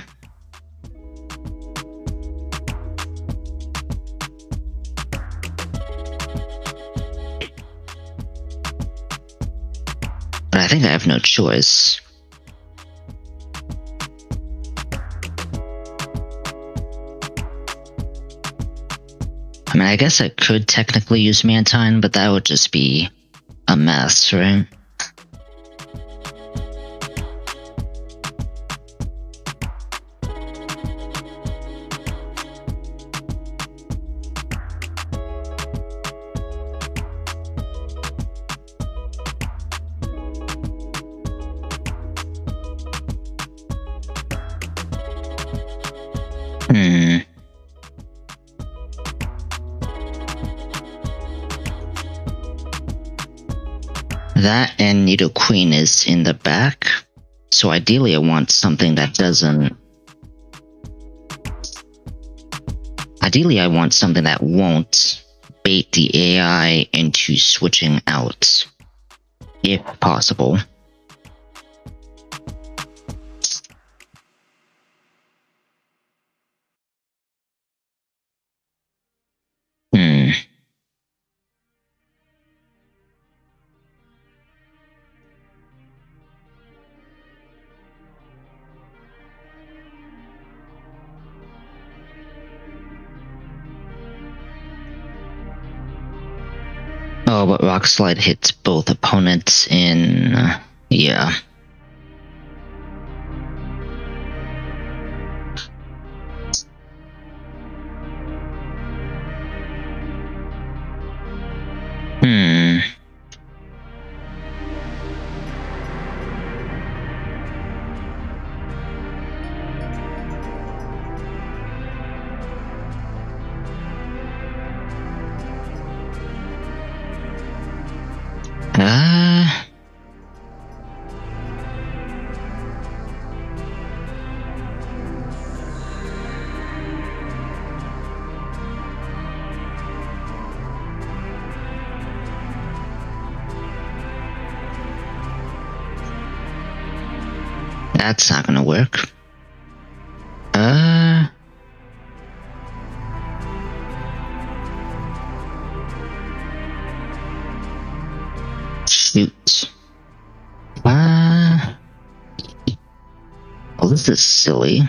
But I think I have no choice. I mean, I guess I could technically use Mantine, but that would just be a mess, right? That and Nidoqueen is in the back, so ideally I want something that doesn't... Ideally I want something that won't bait the AI into switching out, if possible. Oh, but Rock Slide hits both opponents in... yeah. That's not gonna work. Shoot. Oh, this is silly.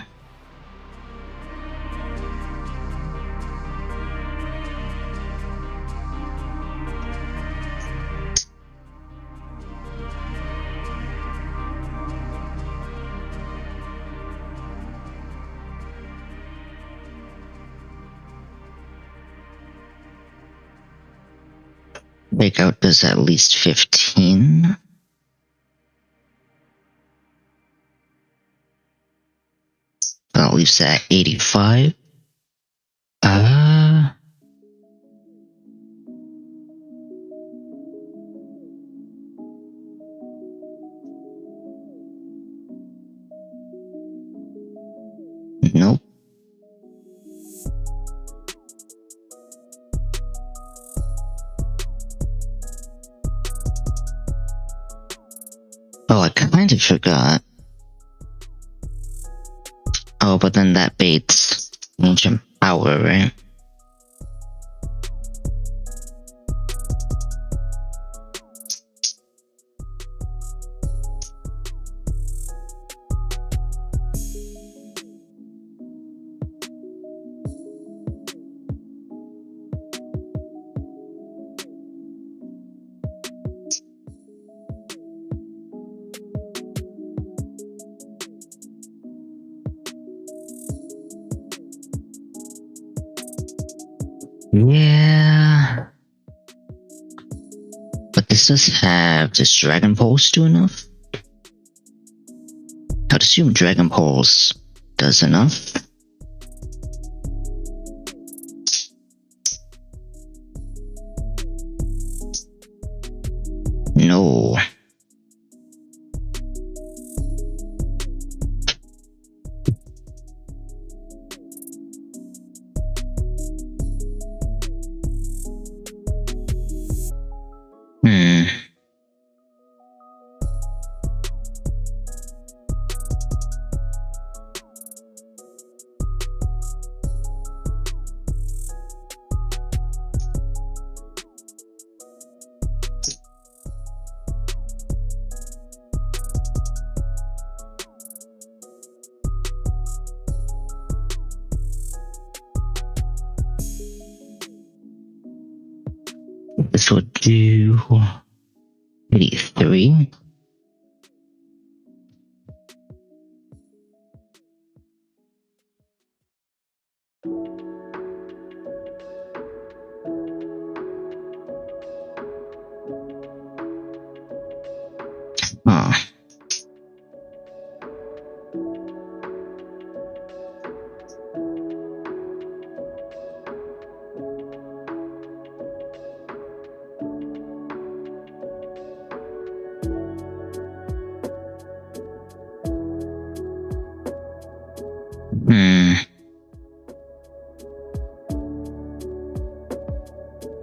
Breakout does at least 15. That leaves that 85. Nope. Oh, I kind of forgot. Oh, but then that baits ancient power, right? Yeah. But this does have this Dragon Pulse do enough? I'd assume Dragon Pulse does enough. No. This will do 83. Oh.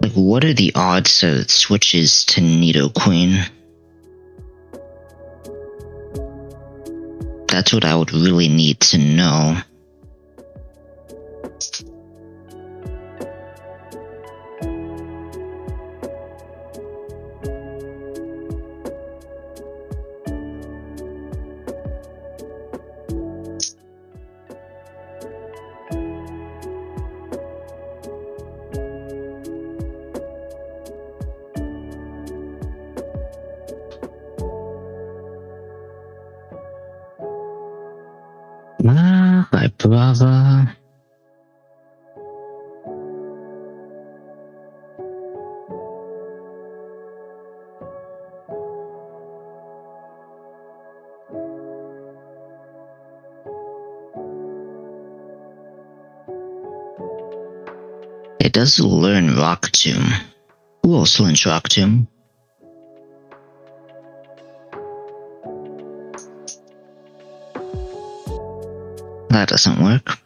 Like, what are the odds that it switches to Nidoqueen? That's what I would really need to know. My brother. It does learn Rock Tomb. Who else learns Rock Tomb? That doesn't work.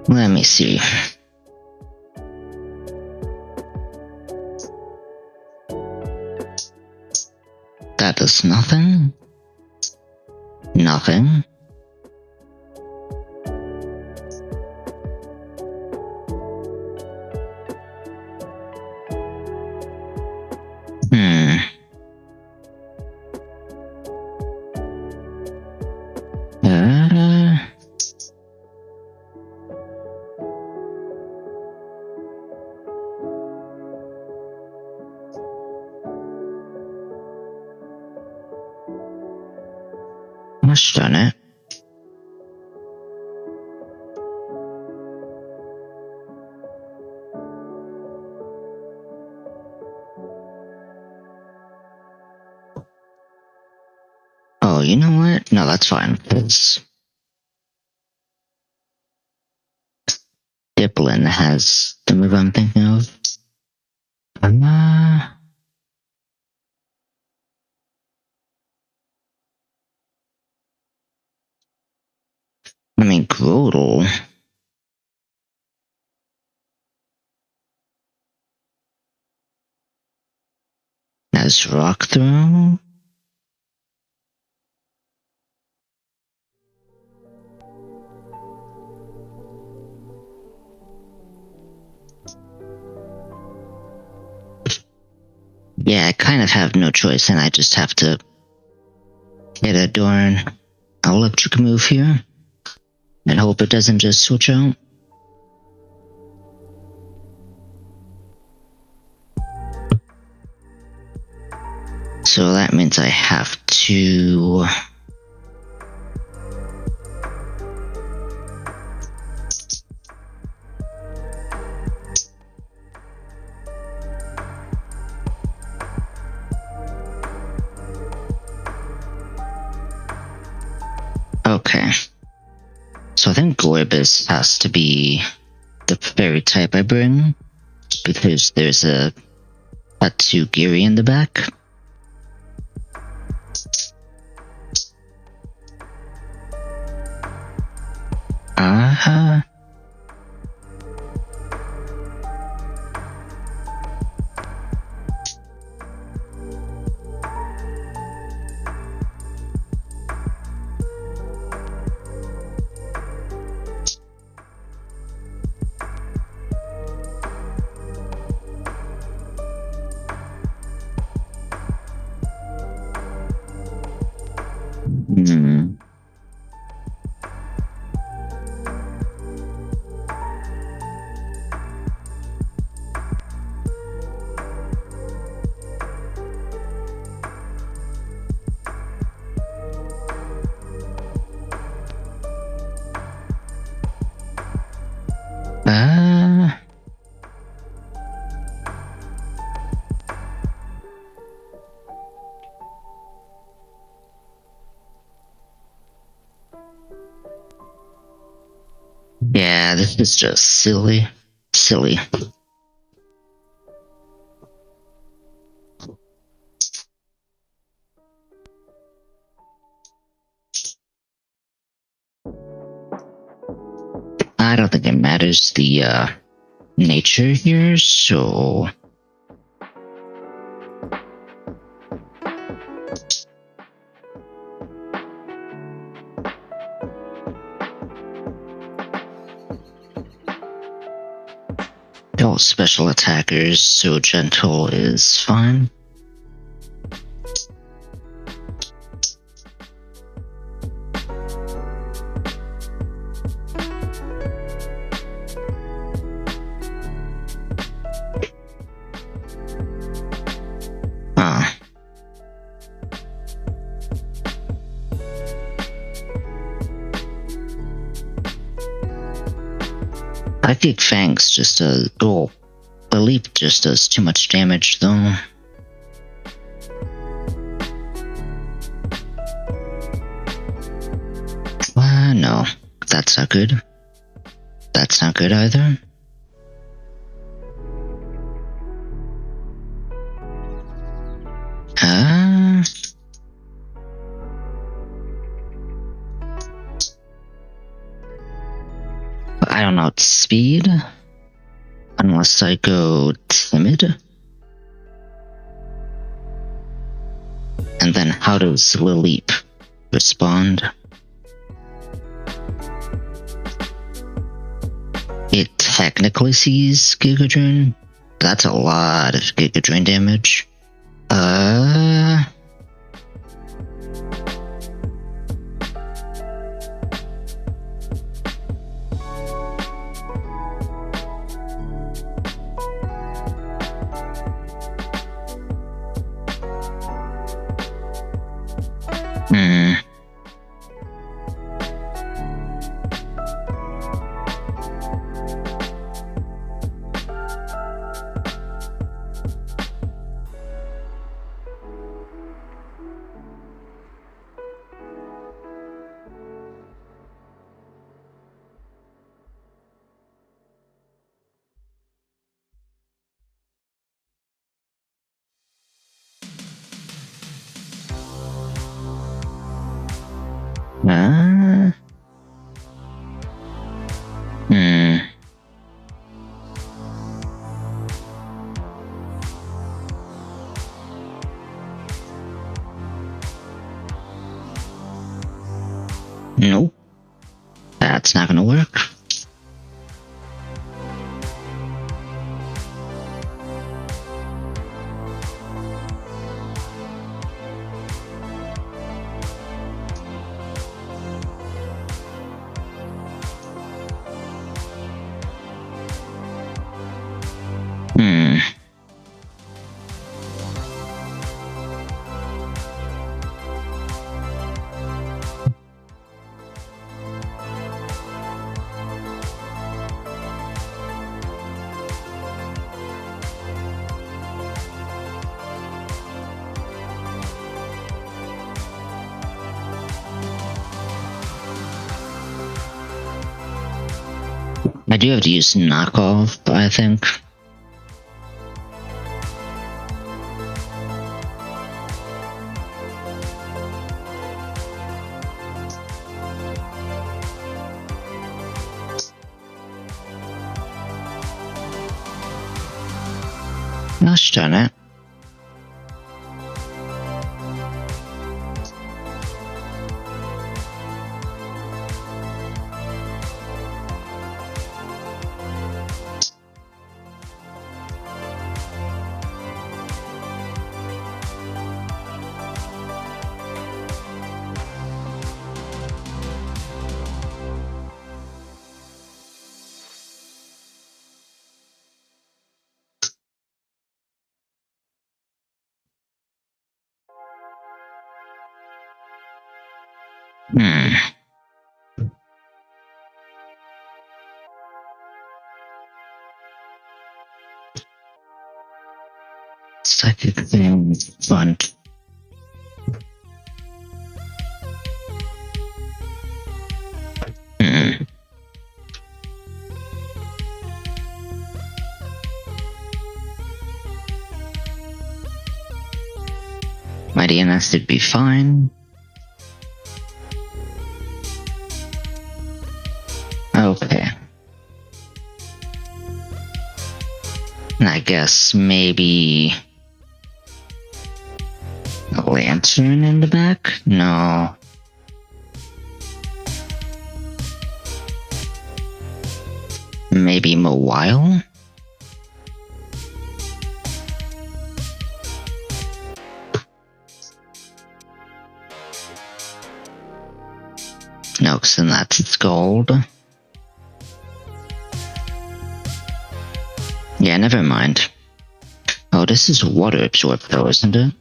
Let me see. That does nothing. Nothing. Gosh darn it. Oh, you know what? No, that's fine. It's Diplin has the move I'm thinking of. I mean, Groodle. Has Rock Throw. Yeah, I kind of have no choice, and I just have to get a darn electric move here and hope it doesn't just switch out. So that means I have to... Okay. So I think Gorbis has to be the fairy type I bring, because there's a Tsugiri in the back. Yeah, this is just silly. Silly. I don't think it matters the nature here, so... They're all special attackers, so gentle is fine. I think Fangs just does... Oh, the Leap just does too much damage, though. No. That's not good. That's not good either. I don't not speed. Unless I go timid. And then how does Lilip respond? It technically sees Giga Drain. That's a lot of Giga Drain damage. Nope. That's not gonna work. I do have to use knockoff, I think. Gosh darn it. Psychic thing, fun. My DNS should be fine. Okay. And I guess maybe a lantern in the back? No. Maybe Mawile? No, because then that's gold. Yeah, never mind. Oh, this is water absorbed though, isn't it?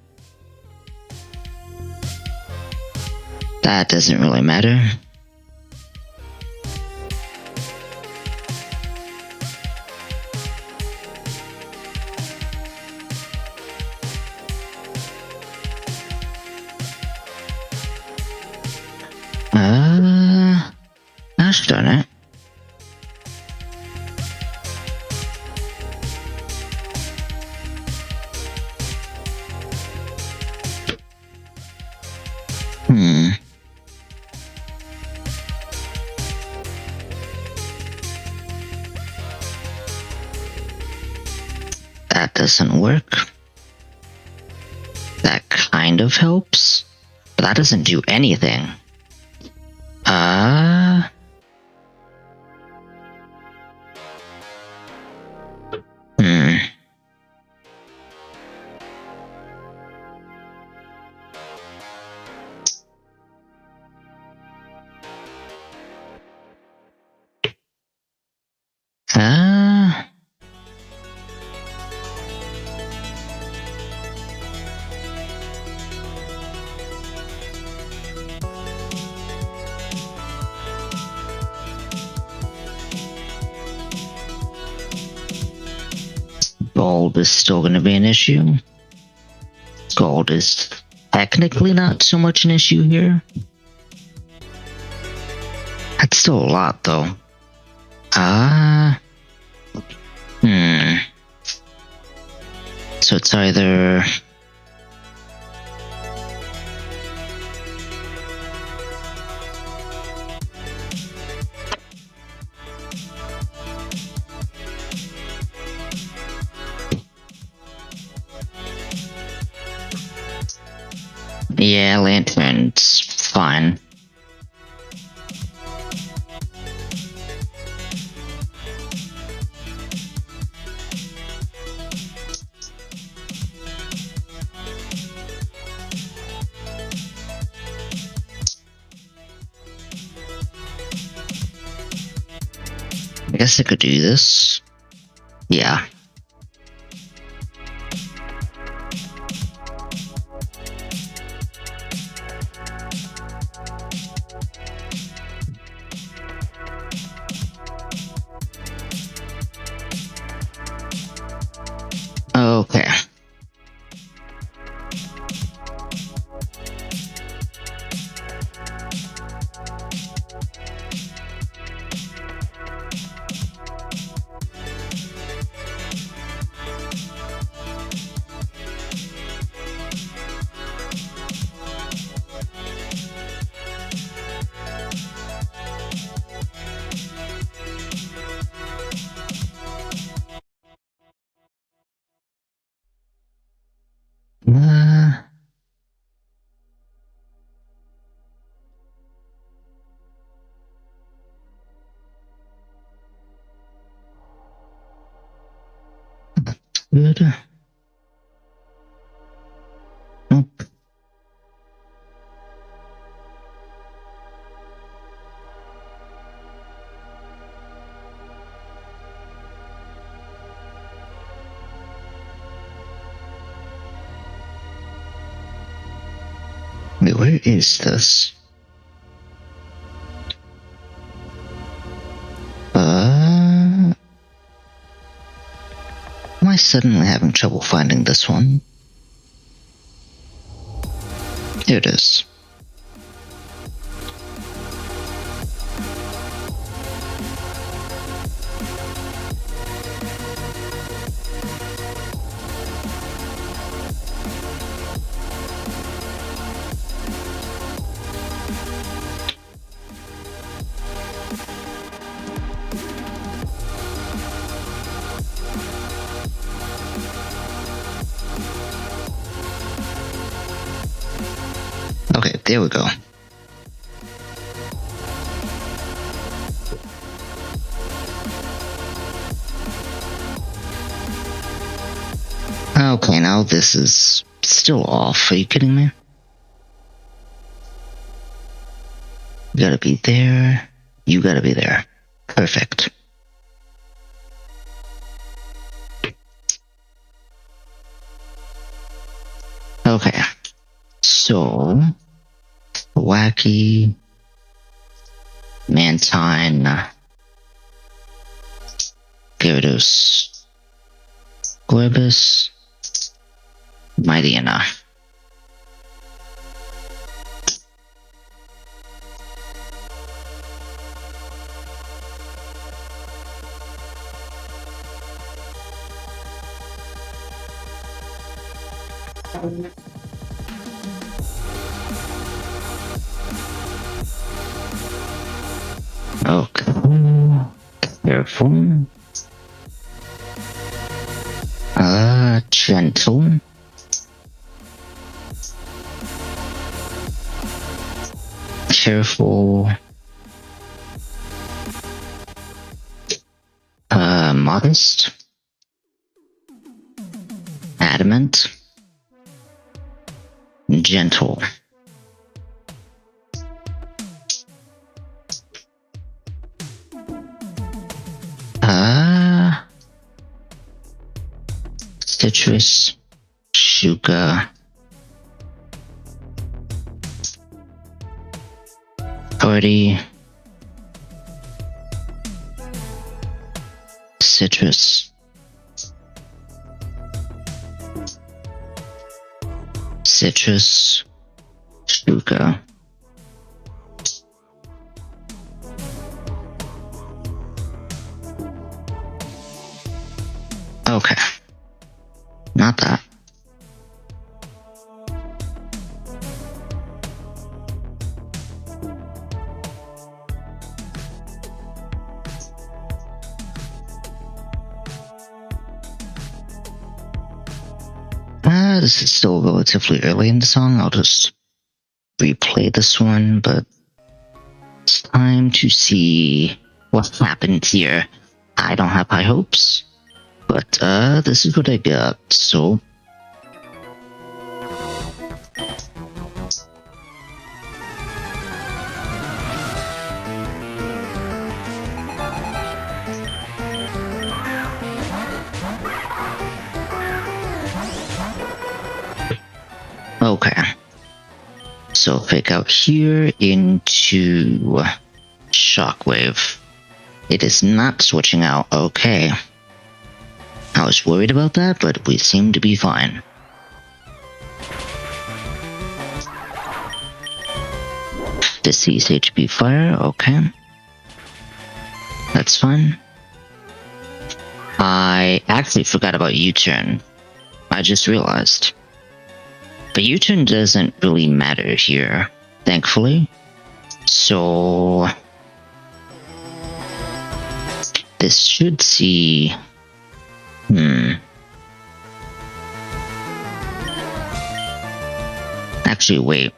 That doesn't really matter. Gosh darn it. doesn't work. That kind of helps, but that doesn't do anything. Hmm. Gold is still going to be an issue. Gold is technically not so much an issue here. That's still a lot, though. So it's either... Yeah, lantern's fine. I guess I could do this. Yeah. Okay. Good. Nope. Wait, where is this? Am I suddenly having trouble finding this one? Here it is. Okay, there we go. Okay, now this is still off. Are you kidding me? You gotta be there. You gotta be there. Perfect. Okay. So... Wacky... Mantine... Gyarados... Gorbis... Mighty enough. Okay. Careful. Gentle. Careful. Modest. Adamant. Gentle. Citrus. Sugar. Party. Citrus. Citrus. Sugar. Okay. Not that. This is still relatively early in the song. I'll just replay this one, but it's time to see what happened here. I don't have high hopes, but this is what I got, so... Okay. So fake out here into Shockwave. It is not switching out. Okay. I was worried about that, but we seem to be fine. Deceased HP fire. Okay. That's fine. I actually forgot about U-turn. I just realized. But U-turn doesn't really matter here, thankfully. So... this should see... Actually, wait.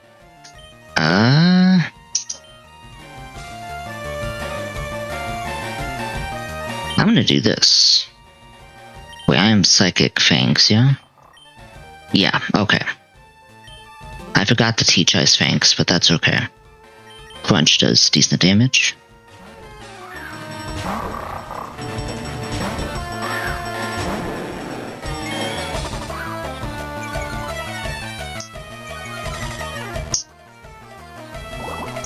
I'm gonna do this. Wait, I am Psychic Fangs, yeah? Yeah, okay. I forgot to teach Ice Fangs, but that's okay. Crunch does decent damage.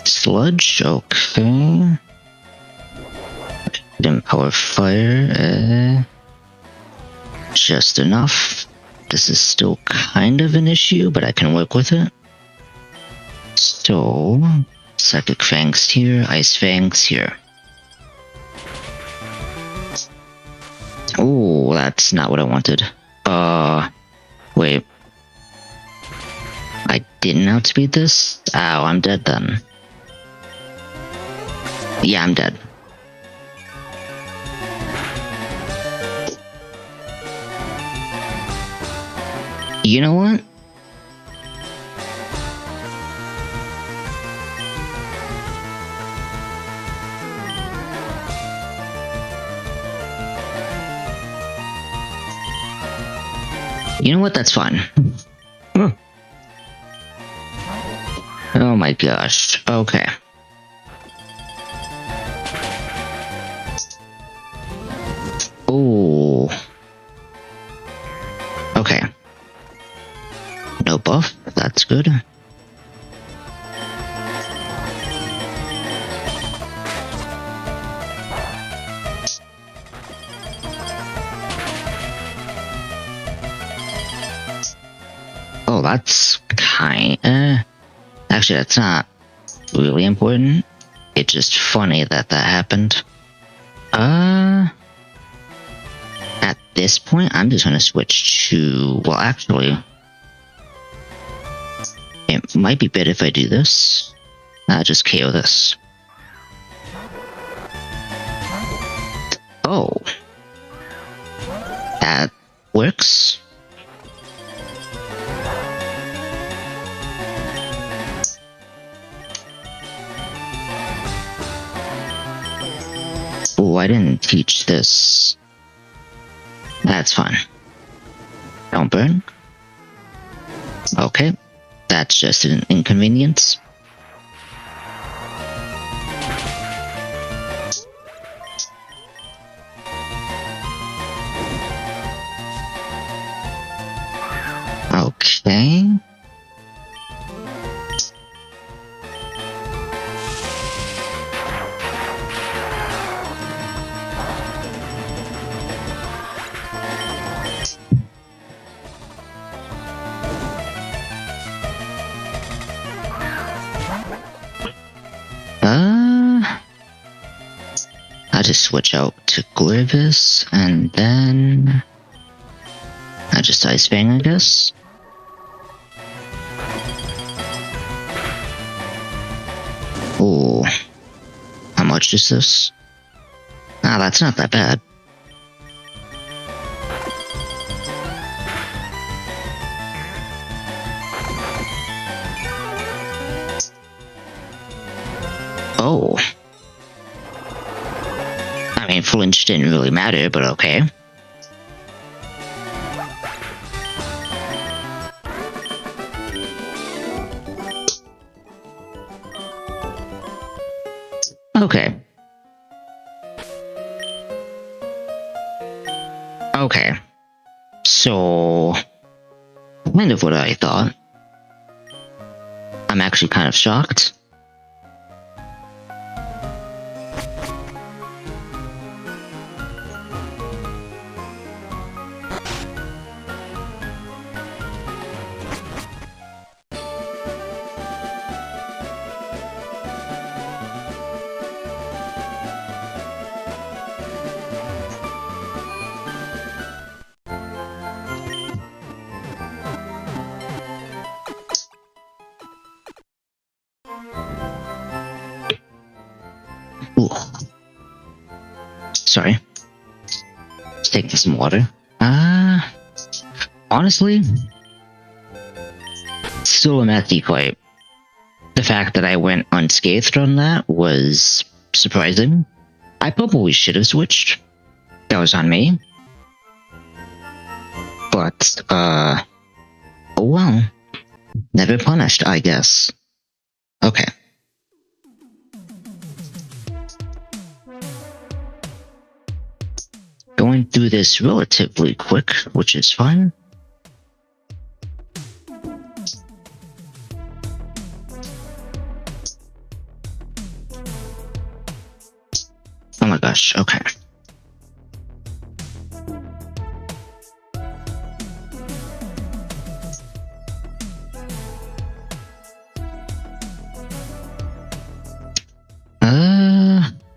Sludge, okay. Didn't power fire, just enough. This is still kind of an issue, but I can work with it. So, Psychic Fangs here, Ice Fangs here. Oh, that's not what I wanted. Wait. I didn't outspeed this? Ow, I'm dead then. Yeah, I'm dead. You know what? You know what? That's fine. Oh my gosh. Okay. Oh. Okay. No buff. That's good. Oh, that's kinda... Actually, that's not really important. It's just funny that that happened. At this point, I'm just gonna switch to... Well, actually... It might be better if I do this. Just KO this. Oh. That works. Oh, I didn't teach this. That's fine. Don't burn. Okay. That's just an inconvenience. Okay. I just switch out to Grievous, and then I just Ice Fang, I guess. Oh, how much is this? Ah, that's not that bad. Oh. I mean, flinch didn't really matter, but okay. Okay. Okay. So, kind of what I thought. I'm actually kind of shocked. Ooh. Sorry. Let's take some water. Honestly, still a math decoy. The fact that I went unscathed on that was surprising. I probably should have switched. That was on me. But, oh well. Never punished, I guess. Okay. Going through this relatively quick, which is fine. Oh my gosh, okay.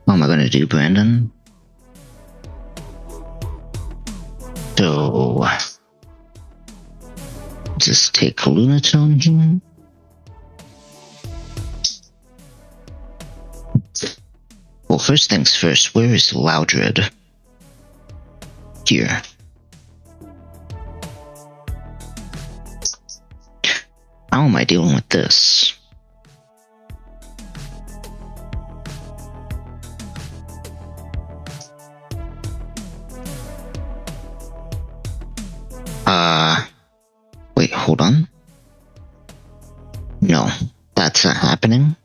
What am I gonna do, Brandon? So, just take Lunatone here. Well, first things first, where is Loudred? Here. How am I dealing with this? Wait, hold on. No, that's not happening.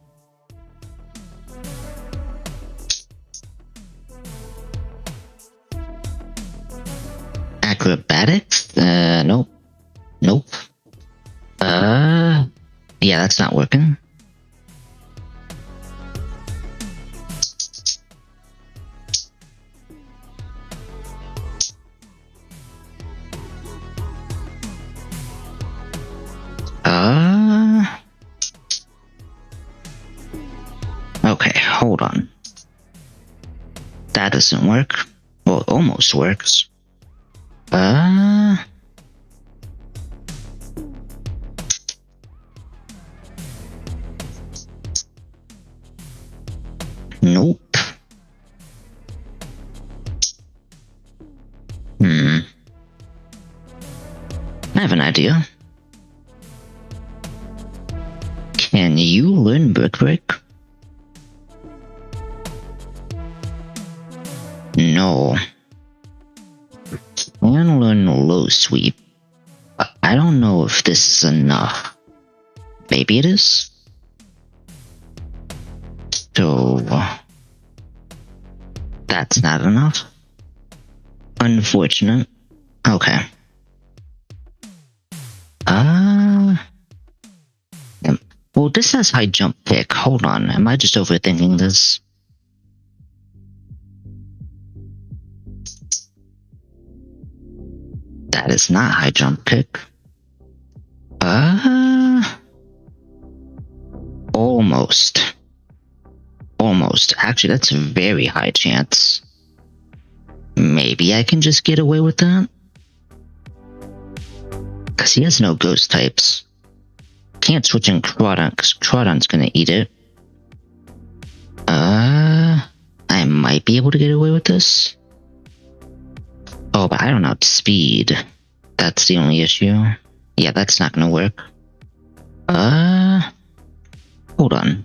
Acrobatics? Nope. Nope. Yeah, that's not working. Okay, hold on. That doesn't work. Well, it almost works. Nope. I have an idea. Can you learn Brick Break? No. Can learn low sweep. But I don't know if this is enough. Maybe it is? So... that's not enough? Unfortunate. Okay. Well, this has high jump pick. Hold on, am I just overthinking this? That is not high jump pick. Almost. Almost. Actually, that's a very high chance. Maybe I can just get away with that? Because he has no ghost types. Can't switch in Crawdon, because Crawdon's gonna eat it. I might be able to get away with this. Oh, but I don't outspeed. That's the only issue. Yeah, that's not gonna work. Hold on.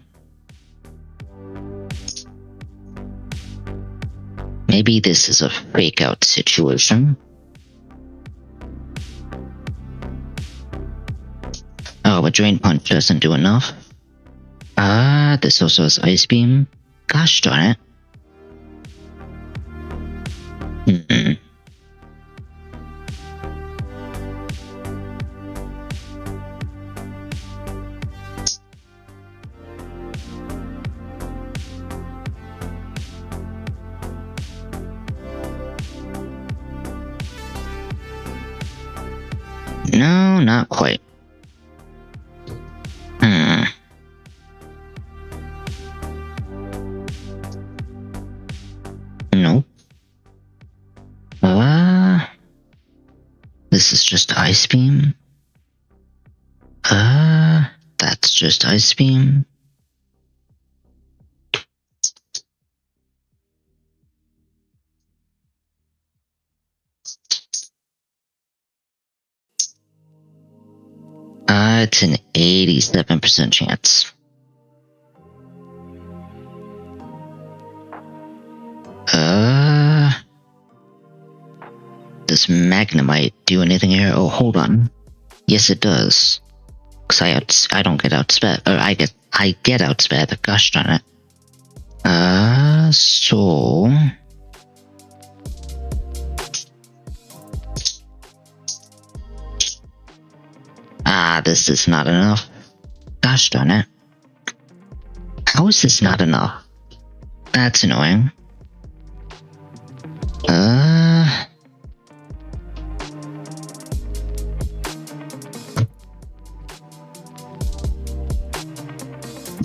Maybe this is a fake out situation. Oh, but Drain Punch doesn't do enough. This also has Ice Beam. Gosh darn it. No, not quite. Nope. This is just Ice Beam. That's just Ice Beam. It's an 87% chance. Does Magnemite do anything here? Oh, hold on. Yes, it does. Cause I don't get outsped, or I get outsped. Gosh darn it. So. This is not enough. Gosh darn it. How is this not enough? That's annoying.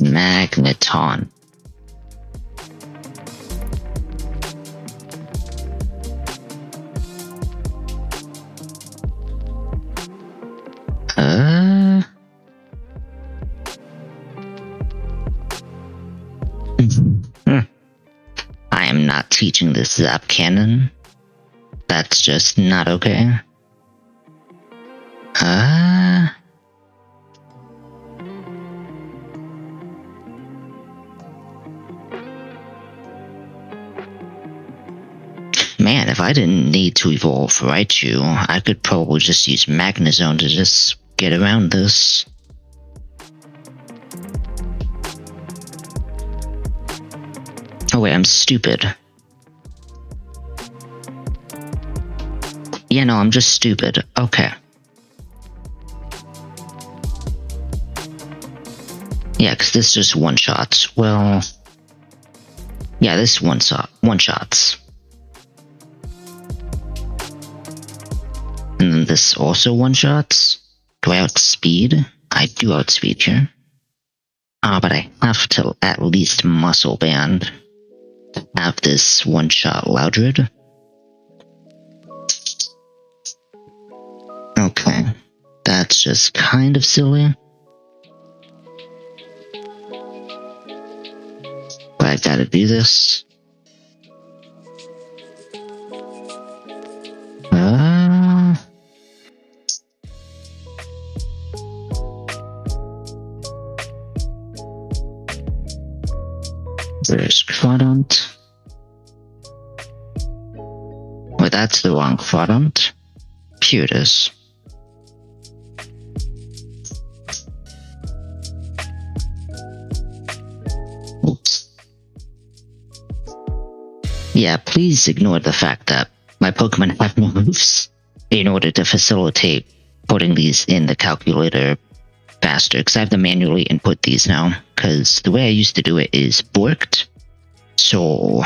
Magneton. I am not teaching this Zap Cannon. That's just not okay. Man, if I didn't need to evolve Raichu, I could probably just use Magnezone to just get around this. Oh wait, I'm stupid. Yeah, no, I'm just stupid. Okay. Yeah, because this just one-shots. Well... yeah, this one-shots. And then this also one-shots. Do I outspeed? I do outspeed here. But I have to at least Muscle Band to have this one-shot Loudred. Okay. That's just kind of silly. But I gotta do this. There's Crawdon. that's the wrong quadrant. Here it is. Oops. Yeah, please ignore the fact that my Pokemon have no moves in order to facilitate putting these in the calculator faster, because I have to manually input these now, because the way I used to do it is borked. So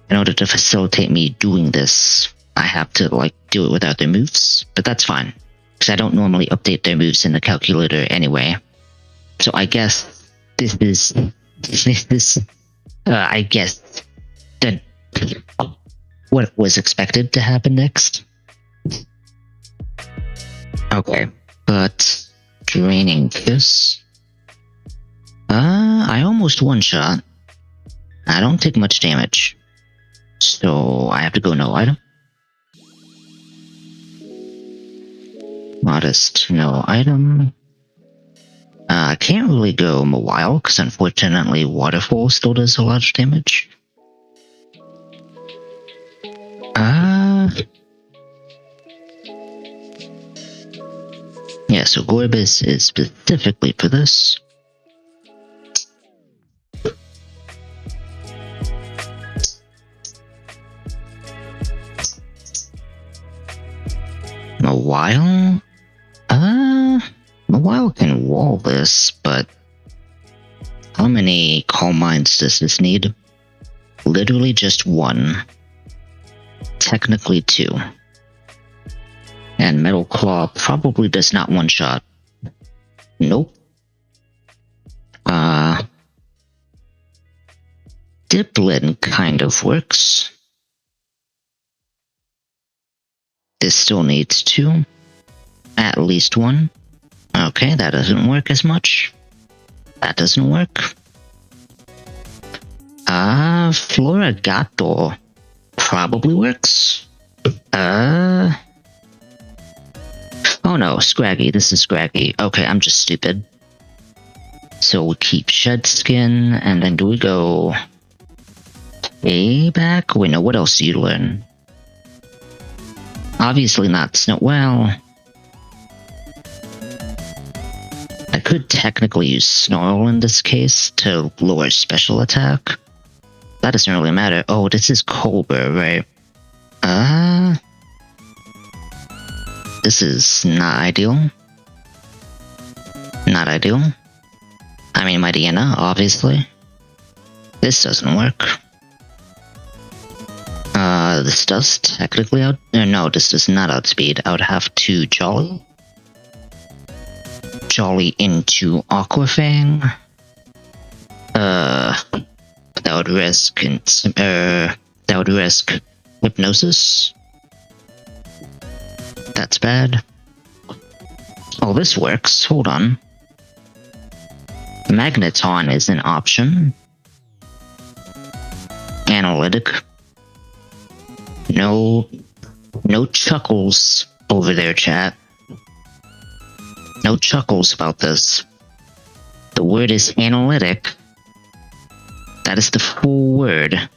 in order to facilitate me doing this, I have to like do it without their moves, but that's fine, because I don't normally update their moves in the calculator anyway. So I guess this is I guess that what was expected to happen next. Okay, but draining this. I almost one-shot. I don't take much damage, so I have to go no item. Modest, no item. I can't really go Mawile, because unfortunately Waterfall still does a lot of damage. Yeah, so Gorbis is specifically for this. Mawile? Mawile can wall this, but how many Calm Minds does this need? Literally just one. Technically two. And Metal Claw probably does not one-shot. Nope. Diplin kind of works. This still needs two. At least one. Okay, that doesn't work as much. That doesn't work. Floragato probably works. Oh no, Scraggy. This is Scraggy. Okay, I'm just stupid. So we keep Shed Skin, and then do we go Payback? Wait, no, what else do you learn? Obviously not Snow. Well, I could technically use Snarl in this case to lower special attack. That doesn't really matter. Oh, this is Colbur, right? This is not ideal. Not ideal. I mean, my Diana, obviously. This doesn't work. This does technically no, this does not outspeed. I would have to Jolly. Jolly into Aquafang. That would risk Hypnosis. That's bad. Oh, this works. Hold on. Magneton is an option. Analytic. No chuckles over there, chat. No chuckles about this. The word is analytic. That is the full word.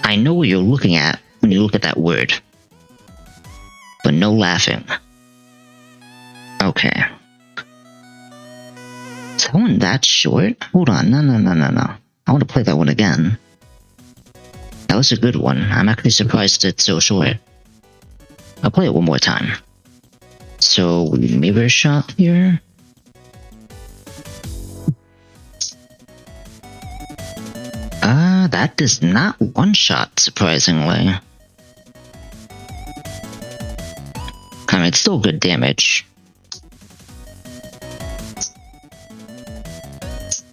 I know what you're looking at when you look at that word. But no laughing. Okay. Is that one that short? Hold on, no. I want to play that one again. That was a good one. I'm actually surprised it's so short. I'll play it one more time. So, Mirror Shot here. That does not one-shot, surprisingly. I mean, it's still good damage.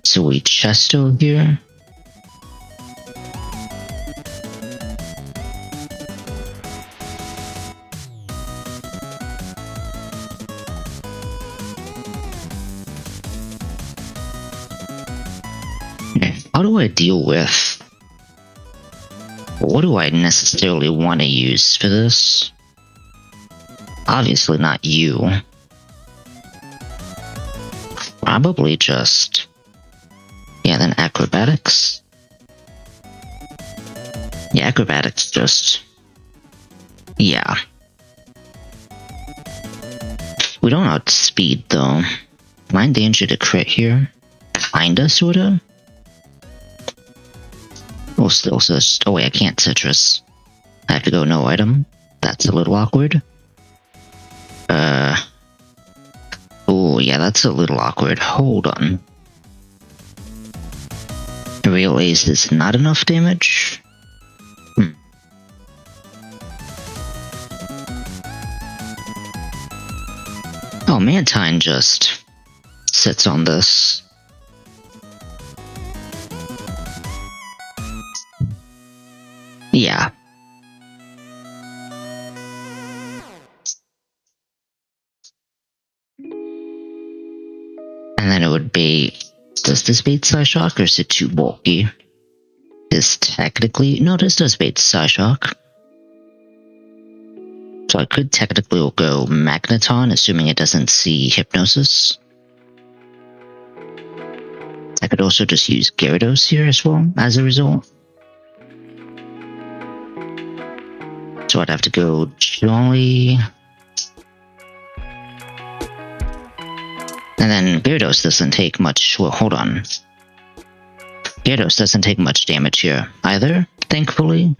So we Chesto here. How do I deal with... What do I necessarily want to use for this? Obviously not you. Probably just... Yeah, then Acrobatics. Yeah, Acrobatics just Yeah. We don't outspeed, though. Am I in danger to crit here? Kinda, sorta? Oh, still, oh wait, I can't citrus. I have to go no item. That's a little awkward. Oh, yeah, that's a little awkward. Hold on. Real Ace is not enough damage? Oh, Mantine just sits on this. Yeah. And then it would be, does this bait Psyshock or is it too bulky? This technically, no, this does bait Psyshock. So I could technically go Magneton, assuming it doesn't see Hypnosis. I could also just use Gyarados here as well, as a result. So I'd have to go Jolly. And then Gyarados doesn't take much, well, hold on. Gyarados doesn't take much damage here either, thankfully.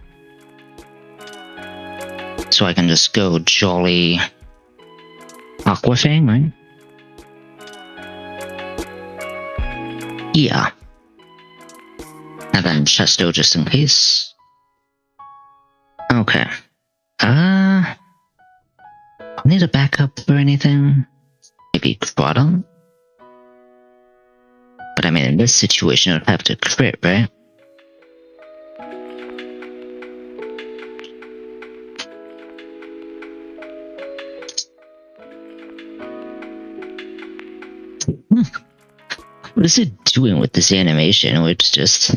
So I can just go Jolly Aquafang, right? Yeah. And then Chesto just in case. Okay. I need a backup or anything? Maybe Groudon? But I mean, in this situation, I'd have to crit, right? What is it doing with this animation? It's just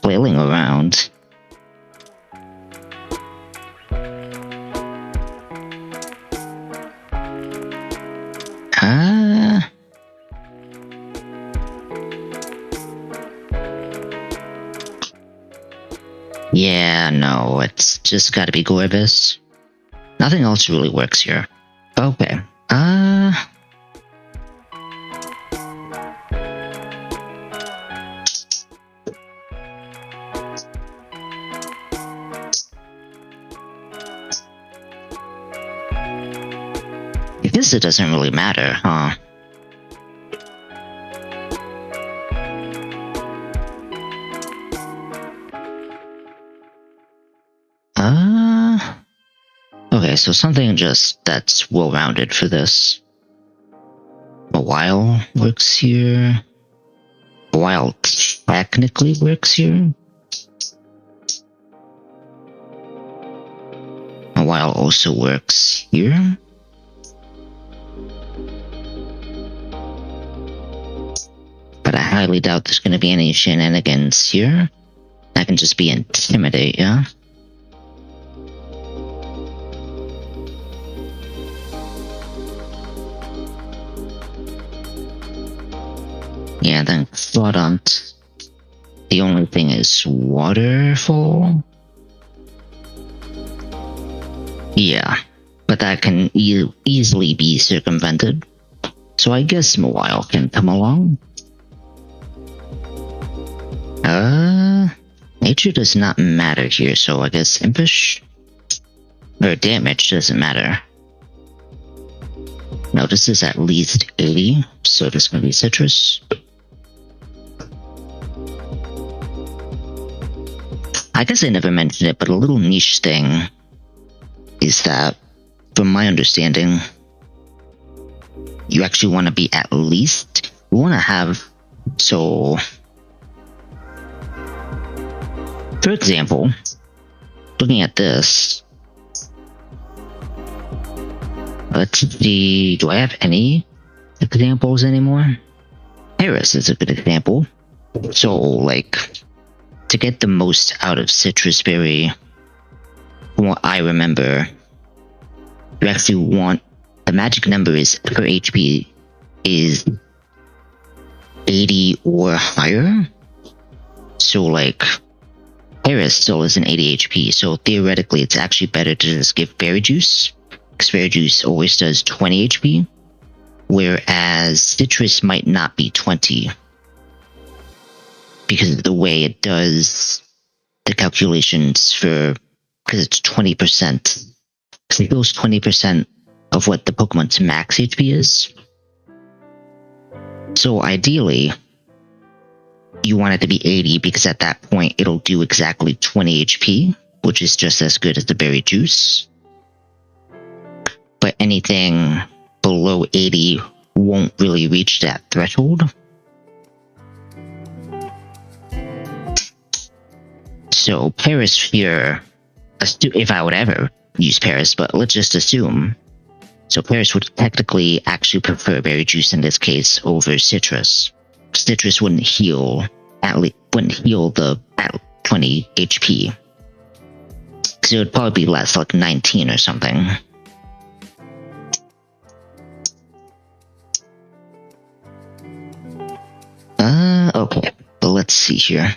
flailing around. Yeah, no, it's just gotta be Gorbis. Nothing else really works here. Okay. I guess it doesn't really matter, huh? Okay, so something just that's well-rounded for this. A while works here. A while technically works here. A while also works here. But I highly doubt there's going to be any shenanigans here. That can just be Intimidate, yeah? Yeah, then Floodont. The only thing is Waterfall. Yeah, but that can easily be circumvented. So I guess Mawile can come along. Nature does not matter here, so I guess Impish? Or damage doesn't matter. No, this is at least 80, so this is gonna be Citrus. I guess I never mentioned it, but a little niche thing is that, from my understanding, you actually want to be at least, you want to have, so, for example, looking at this, let's see, do I have any examples anymore? Harris is a good example. So, like, to get the most out of Citrus Berry, from what I remember, you actually want, the magic number is, per HP, is 80 or higher. So, like, Paris still isn't 80 HP, so theoretically it's actually better to just give Berry Juice, because Berry Juice always does 20 HP, whereas Citrus might not be 20, because of the way it does the calculations for, because it's 20%, because it goes 20% of what the Pokemon's max HP is. So ideally, you want it to be 80 because at that point it'll do exactly 20 HP, which is just as good as the Berry Juice. But anything below 80 won't really reach that threshold. So Paris here, if I would ever use Paris, but let's just assume. So Paris would technically actually prefer Berry Juice in this case over Citrus. Citrus wouldn't heal the at 20 HP. So it would probably be less, like 19 or something. Okay, but let's see here.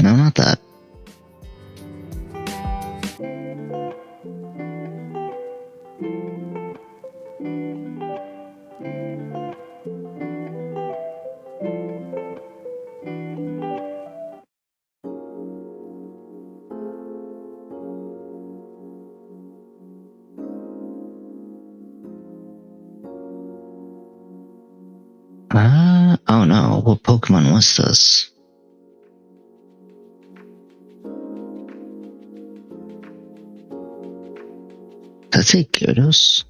No, not that. Oh no, what Pokemon was this? Did I say Gyarados?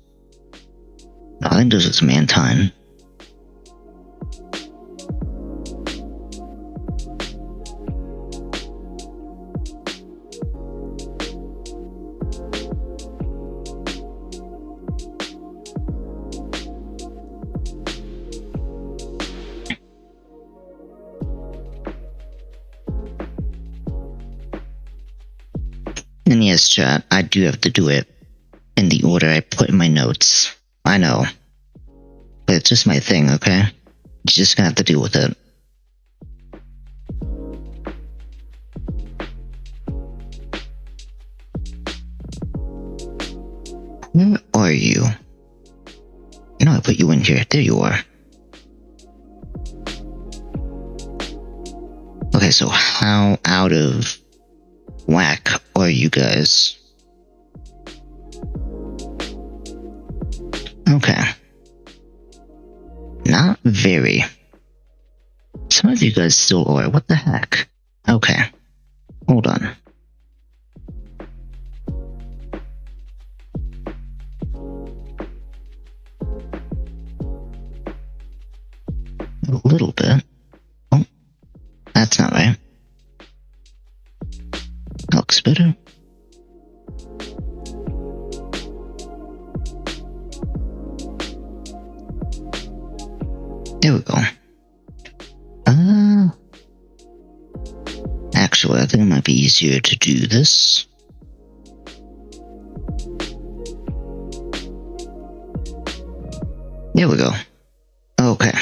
No, I think this is Mantine. And yes, chat, I do have to do it in the order I put in my notes. I know. But it's just my thing, okay? You're just gonna have to deal with it. Where are you? You know I put you in here. There you are. Okay, so how out of whack are you guys? Okay. Not very. Some of you guys still are. What the heck? Okay. Hold on. A little bit. Oh, that's not right. That looks better. There we go. Actually, I think it might be easier to do this. There we go. Okay.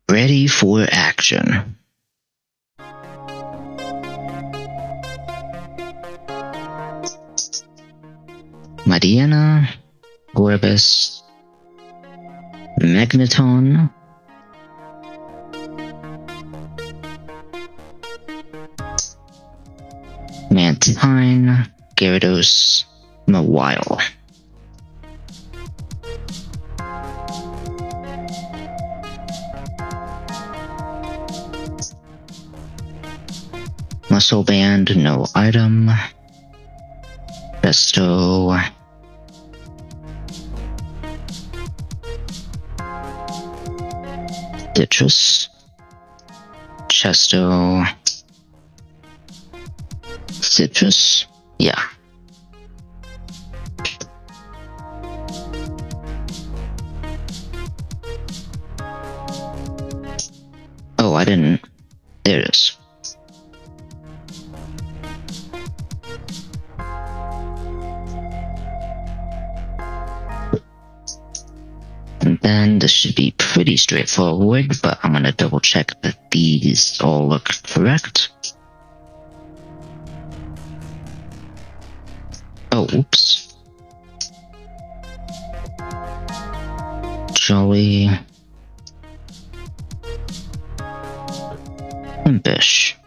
Ready for action. Mariana, Gorbis, Magneton, Mantine, Gyarados, Mawile. Muscle Band, no item. Besto. Citrus. Chesto. Citrus. Yeah. Oh, I didn't. There it is. And then this should be pretty straightforward, but I'm gonna double check that these all look correct. Oh, oops. Jolly. Impish.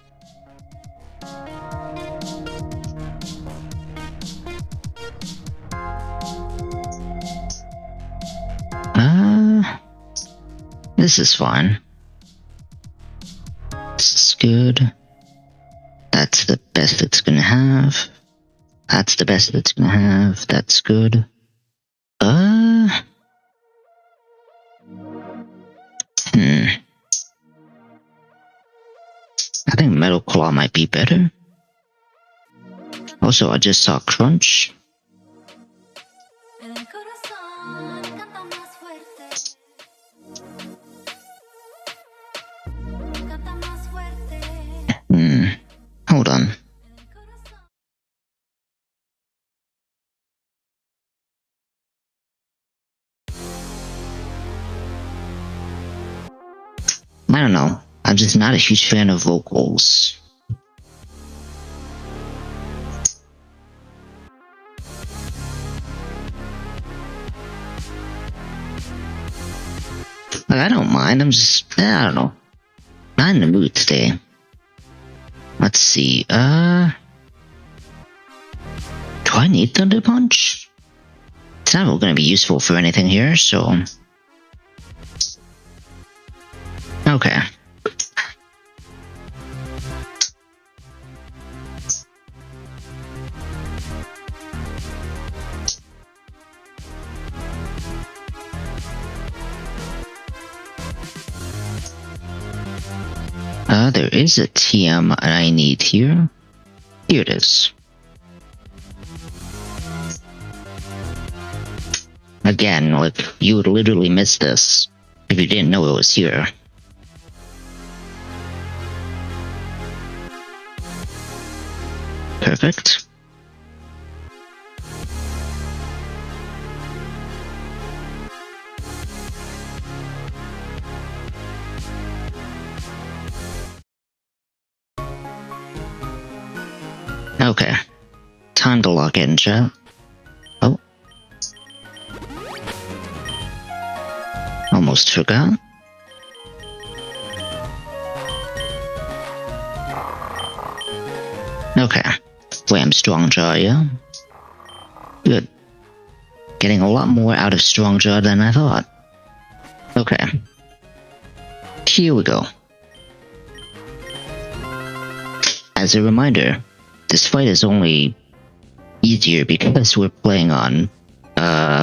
This is fine. This is good. That's the best it's gonna have. That's the best it's gonna have. That's good. I think Metal Claw might be better. Also, I just saw Crunch. Hold on. I don't know. I'm just not a huge fan of vocals. Like, I don't mind. I'm just, I don't know. Not in the mood today. Let's see. Do I need Thunder Punch? It's not going to be useful for anything here, so. Okay. There is a TM I need here. Here it is. Again, like, you would literally miss this if you didn't know it was here. Perfect. Okay. Time to lock in, chat. Oh. Almost forgot. Okay. Wham Strong Jaw, yeah? Good. Getting a lot more out of Strong Jaw than I thought. Okay. Here we go. As a reminder, this fight is only easier because we're playing on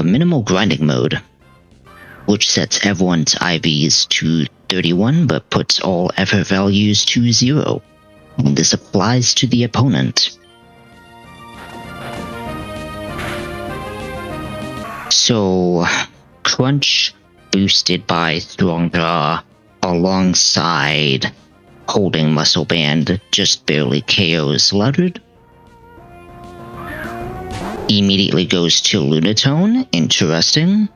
minimal grinding mode, which sets everyone's IVs to 31 but puts all effort values to 0. And this applies to the opponent. So, Crunch boosted by Strong Jaw alongside Holding Muscle Band just barely KOs Leopard. Immediately goes to Lunatone. Interesting.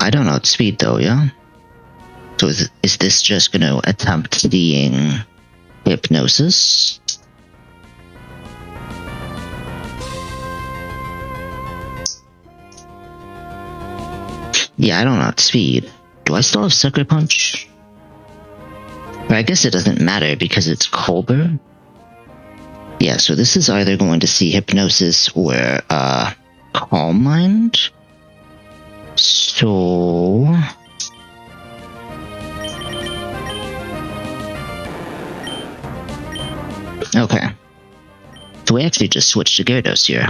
I don't know speed though, yeah? So is this just gonna attempt being Hypnosis? Yeah, I don't know speed. Do I still have Sucker Punch? I guess it doesn't matter because it's Colbur. Yeah, so this is either going to see Hypnosis or Calm Mind. So okay. So we actually just switched to Gyarados here.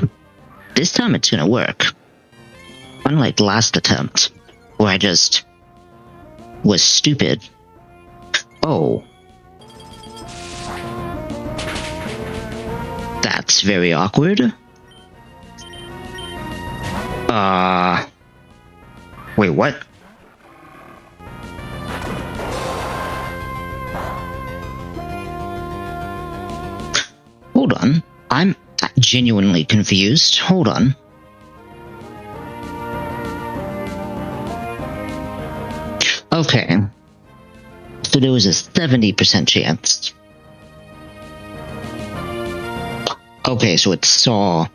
This time it's gonna work. Unlike last attempt, where I just was stupid. Oh. That's very awkward. Wait, what? Hold on. I'm genuinely confused. Hold on. Okay. So there was a 70% chance. Okay, so it saw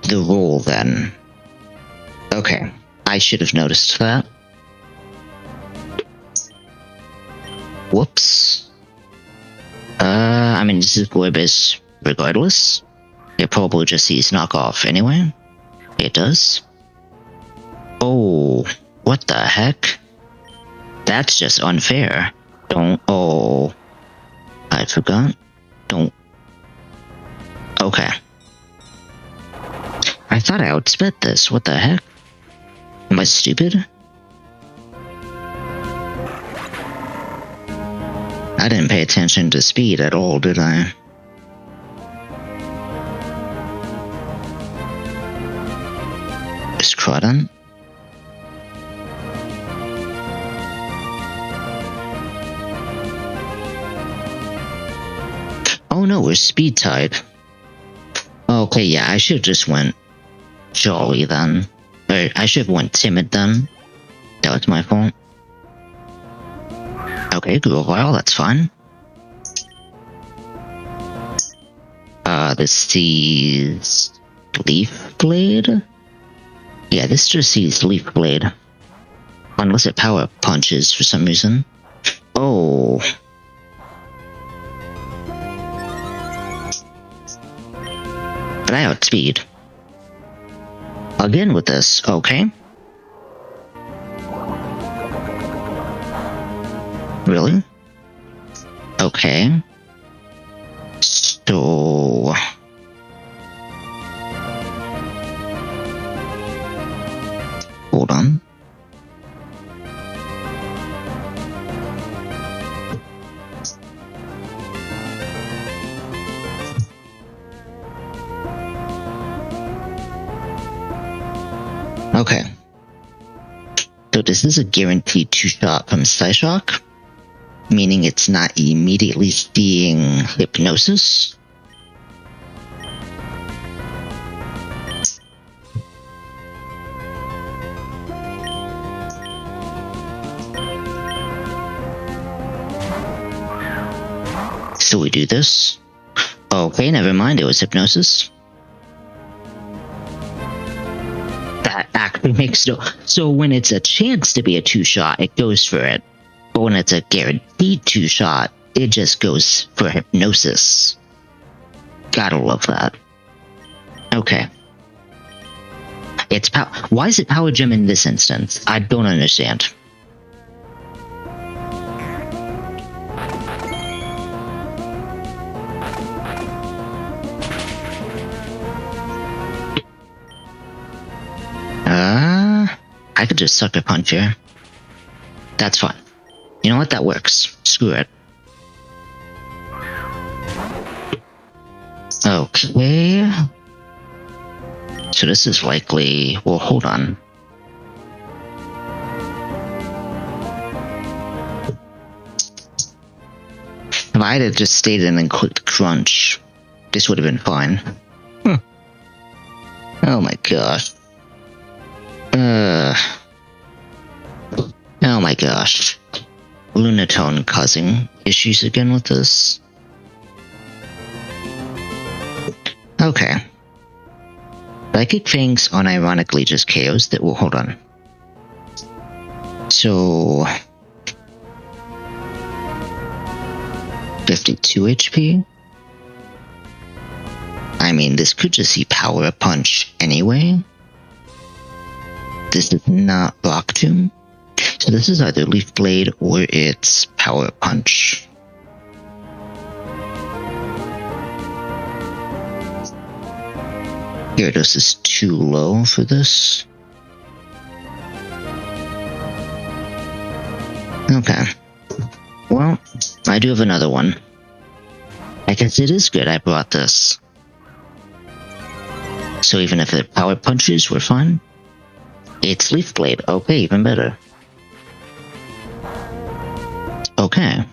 the roll then. Okay. I should have noticed that. Whoops. I mean, this is Gorbis regardless. It probably just sees knockoff anyway. It does. Oh, what the heck? That's just unfair. Don't. Oh. I forgot. Don't. Okay. I thought I outsped this. What the heck? Am I stupid? I didn't pay attention to speed at all, did I? Is Crawdon? Oh no, we're speed tied. Okay, yeah, I should have just went jolly then. Or I should have went timid then. That was my fault. Okay, Grovile, that's fine. This sees Leaf Blade? Yeah, this just sees Leaf Blade. Unless it power punches for some reason. Oh. But I outspeed. Again with this, okay. Really? Okay. So... Hold on. Okay. So this is a guaranteed 2-shot from Psyshock, meaning it's not immediately seeing Hypnosis. So we do this. Okay, never mind, it was Hypnosis. That actually makes no... So when it's a chance to be a 2-shot, it goes for it. But when it's a guaranteed 2-shot, it just goes for Hypnosis. Gotta love that. Okay. It's why is it Power Gem in this instance? I don't understand. I could just Sucker Punch here. That's fine. You know what? That works. Screw it. Okay. So this is likely... Well, hold on. If I had just stayed in and clicked Crunch, this would have been fine. Oh my gosh. Oh my gosh. Lunatone causing issues again with this. Okay. Psychic Fangs unironically just KOs that will hold on. So 52 HP. I mean, this could just see Power Punch anyway. This is not Rock Tomb. So this is either Leaf Blade or it's Power Punch. Gyarados is too low for this. Okay. Well, I do have another one. I guess it is good I brought this. So even if they're power punches, we're fine. It's Leaf Blade. Okay, even better. Okay.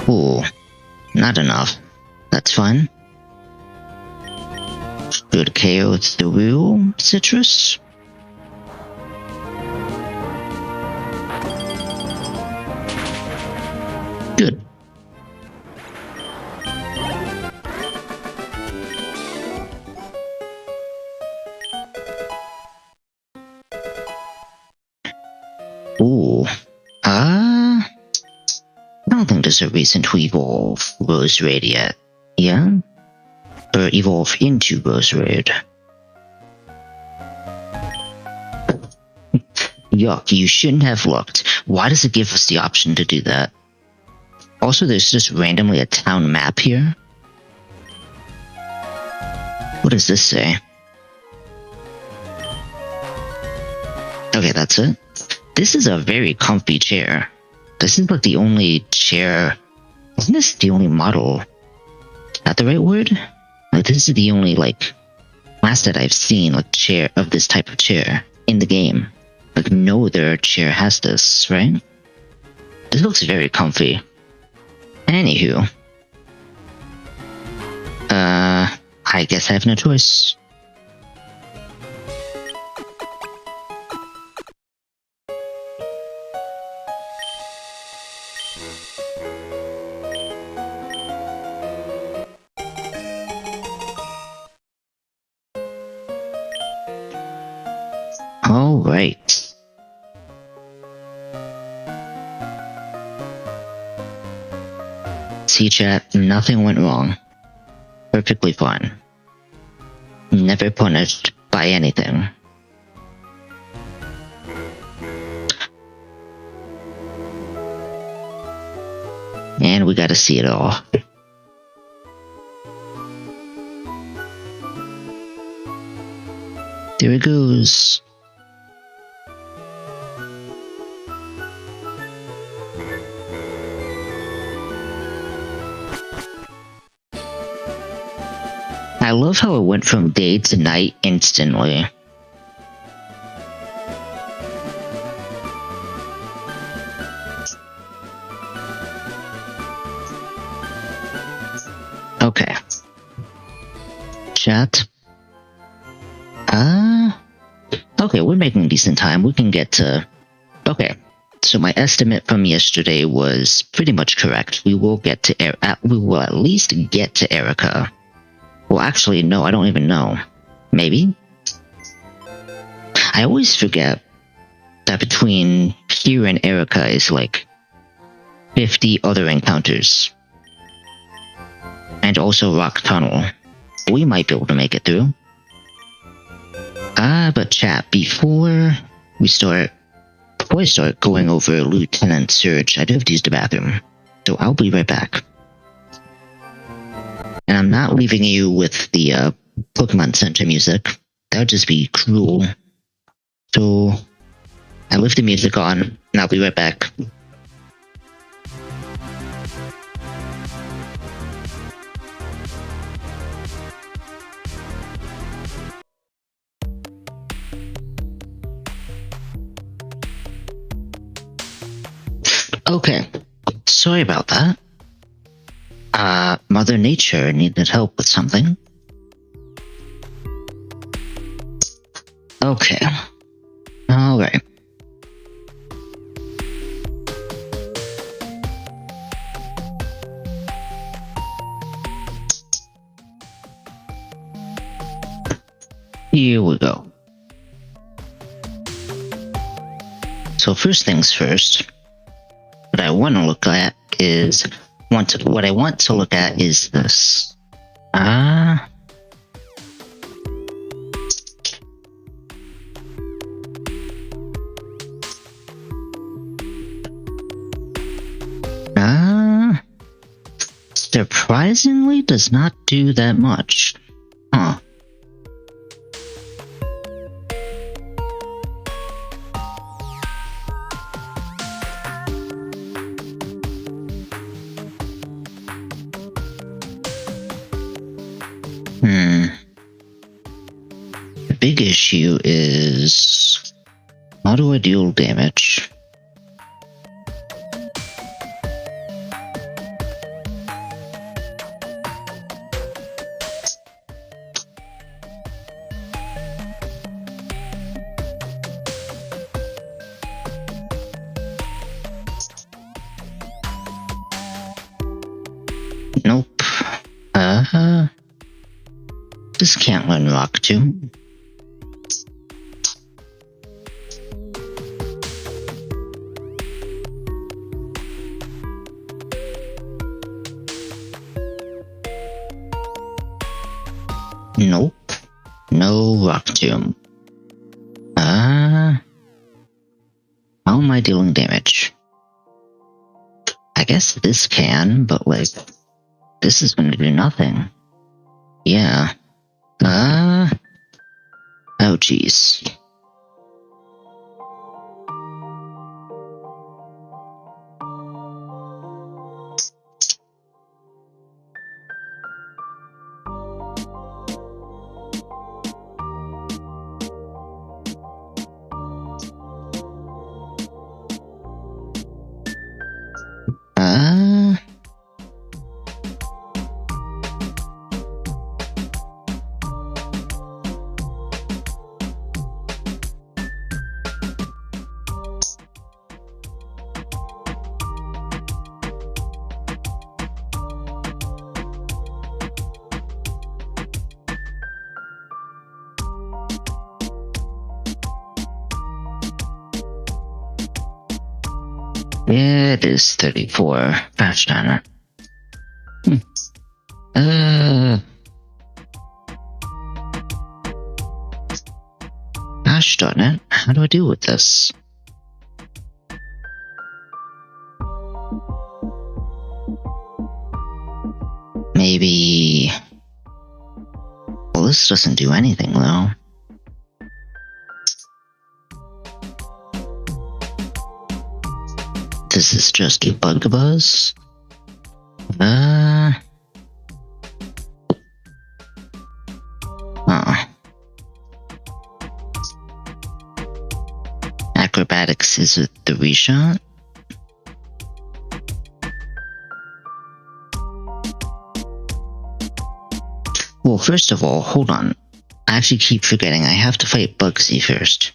Ooh, not enough. That's fine. Good KO through Citrus. Good. Ooh. I don't think there's a reason to evolve Rose Raid yet. Yeah? Or evolve into Rose Raid. Yuck, you shouldn't have looked. Why does it give us the option to do that? Also, there's just randomly a town map here. What does this say? Okay, that's it. This is a very comfy chair. This is like the only chair... Isn't this the only model? Is that the right word? Like, this is the only, like, class that I've seen, like, chair of this type of chair in the game. Like, no other chair has this, right? This looks very comfy. Anywho. I guess I have no choice. Alright. See, chat, nothing went wrong. Perfectly fine. Never punished by anything. And we gotta see it all. There it goes. I love how it went from day to night instantly. Okay. Chat. Okay, we're making decent time. We can get to... Okay, so my estimate from yesterday was pretty much correct. We will get to... we will at least get to Erica. Well, actually, no, I don't even know. Maybe? I always forget that between here and Erica is like 50 other encounters. And also Rock Tunnel. We might be able to make it through. But chat, before I start going over Lieutenant Surge, I do have to use the bathroom. So I'll be right back. And I'm not leaving you with the Pokemon Center music. That would just be cruel. So I leave the music on, and I'll be right back. Okay, sorry about that. Mother Nature needed help with something. Okay. Alright. Here we go. So first things first, what I want to look at is what I want to look at is this. surprisingly does not do that much. Huh. The big issue is, how do I deal damage? Nope. This can't learn rock too. Nope. No rock tomb. How am I dealing damage? I guess this can, but like, this is gonna do nothing. Yeah. Oh jeez. It is 34. Gosh darn it. Gosh darn it. How do I deal with this? Maybe... Well, this doesn't do anything, though. This is just a bug buzz. Acrobatics is a 3-shot. Well, first of all, hold on. I actually keep forgetting I have to fight Bugsy first.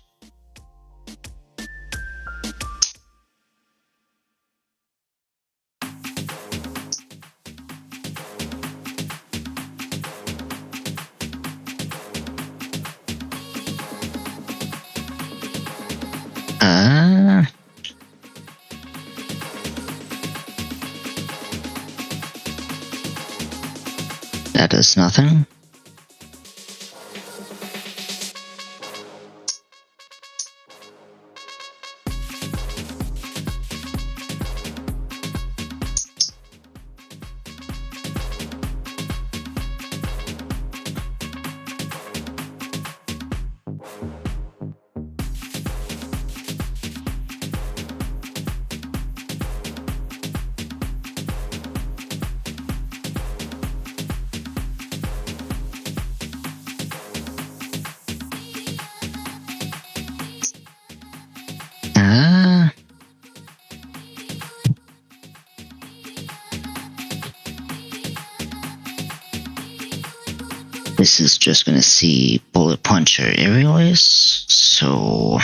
That does nothing. This is just gonna see Bullet Puncher Aerial Ace, so...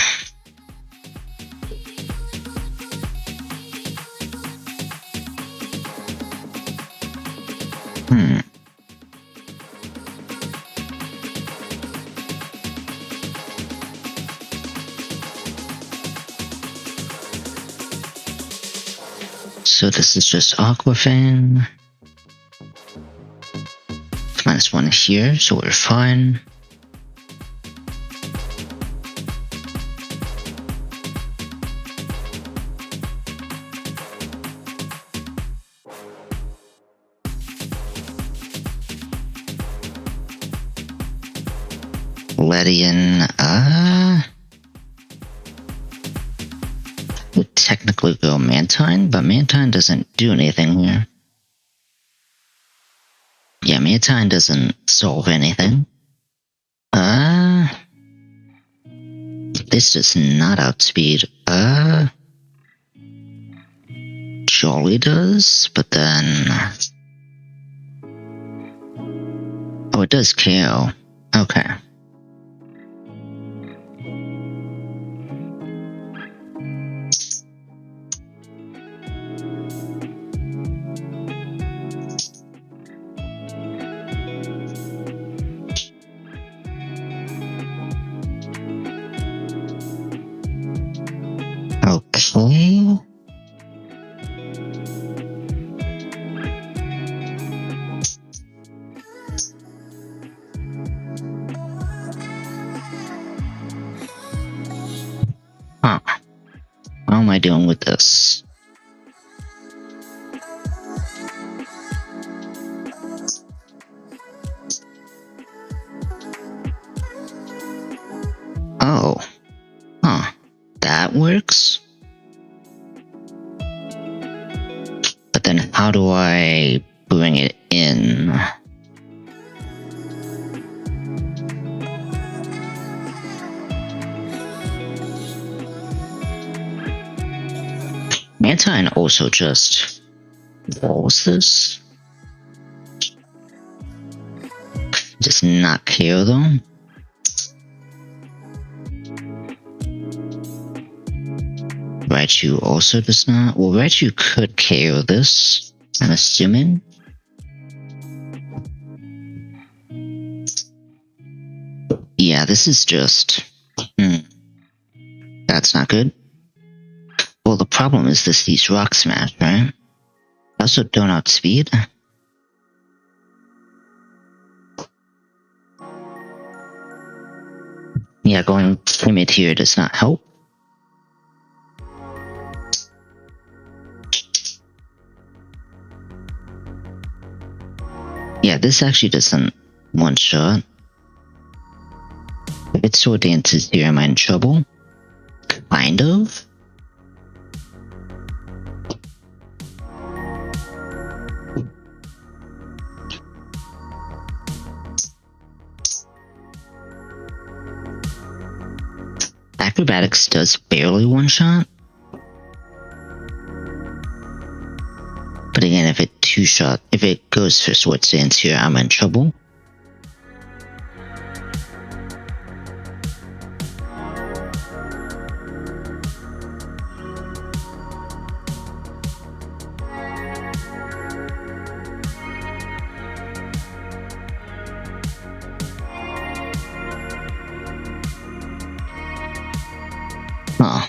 So this is just Aquafang. -1 here, so we're fine. Ledian, would technically go Mantine, but Mantine doesn't do anything here. Yeah, Mantine doesn't solve anything. This does not outspeed. Jolly does, but then... Oh, it does KO. Okay. Okay. Huh. How am I doing with this? Oh. Huh. That works? But then how do I bring it in? Mantine also just walls this? Does not KO though? Raichu also does not. Well, Raichu could KO this, I'm assuming. Yeah, this is just... That's not good. Well, the problem is these Rock Smash, right? Also don't outspeed. Yeah, going timid here does not help. Yeah, this actually doesn't one-shot. If it Sword Dances here, am I in trouble? Kind of? Acrobatics does barely one-shot. But again, if it goes for Sword Dance here, I'm in trouble. Huh.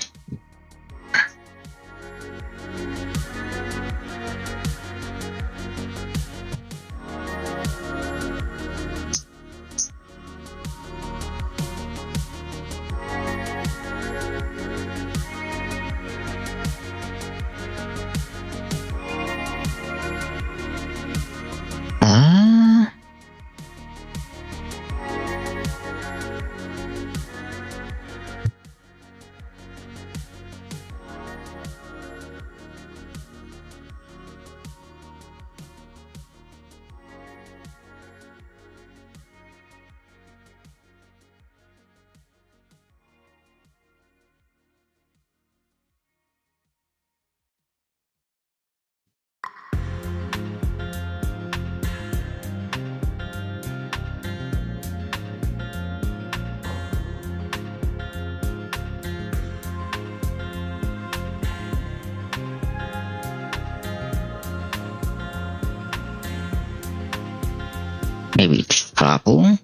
Maybe trouble?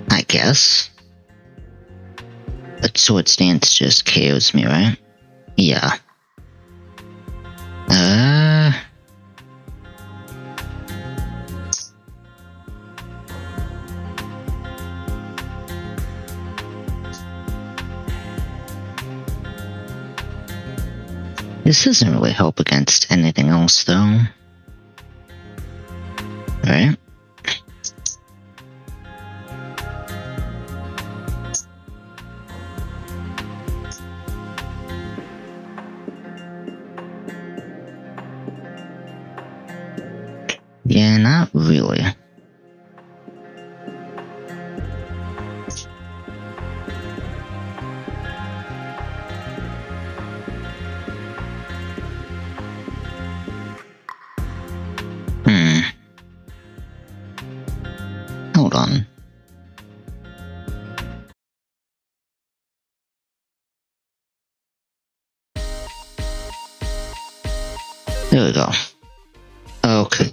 I guess. But Sword Dance just KOs me, right? Yeah. This doesn't really help against anything else, though. Right? Yeah, not really. Hold on. There we go. Okay.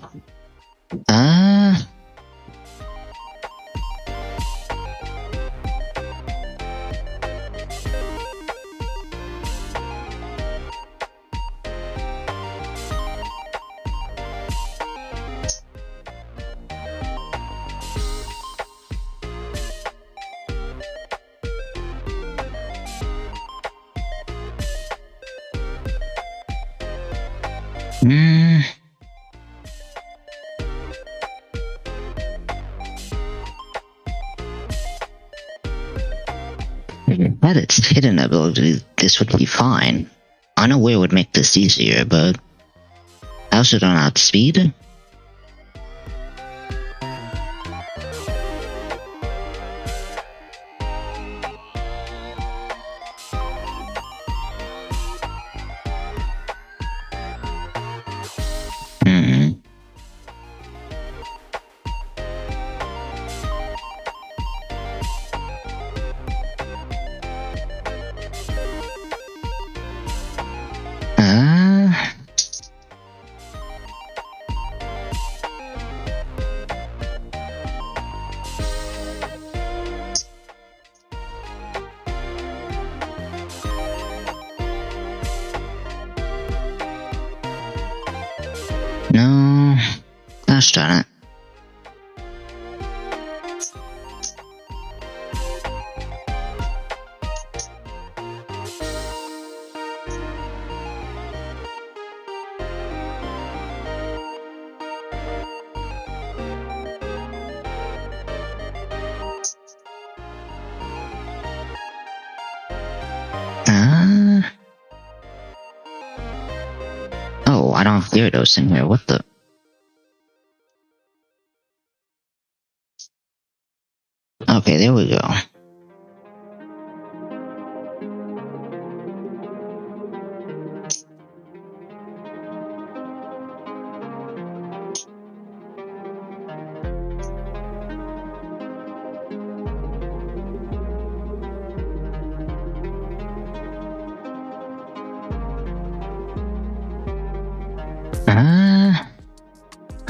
Had its hidden ability, this would be fine. Unaware would make this easier, but I also don't have speed. No, gosh darn it. Oh, I don't have Gyarados in here. What the? Okay, there we go.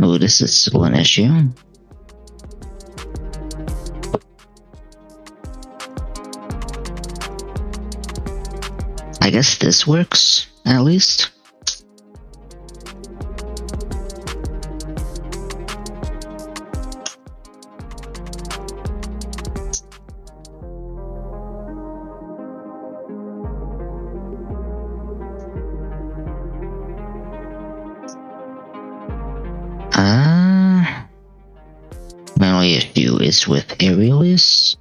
Oh, this is still an issue. I guess this works, at least. My only issue is with Aerialist.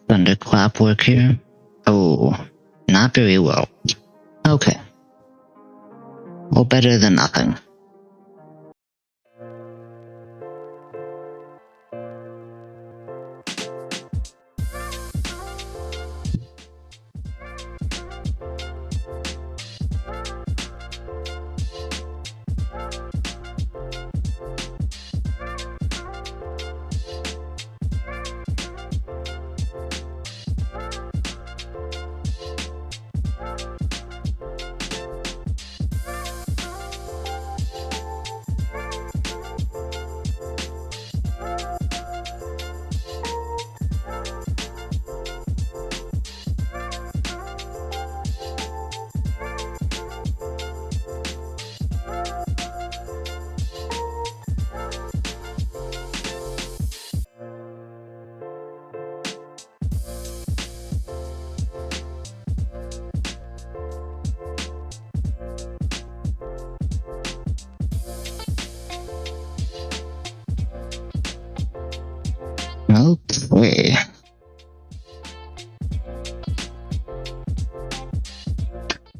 Thunderclap work here? Oh, not very well. Okay. Well, better than nothing. Wait.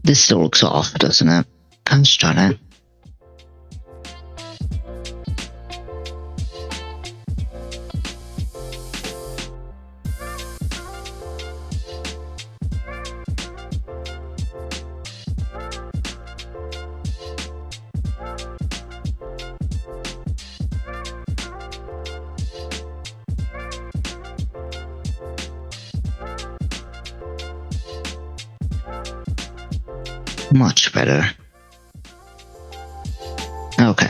This still looks off, doesn't it? Let's try that. Much better. Okay.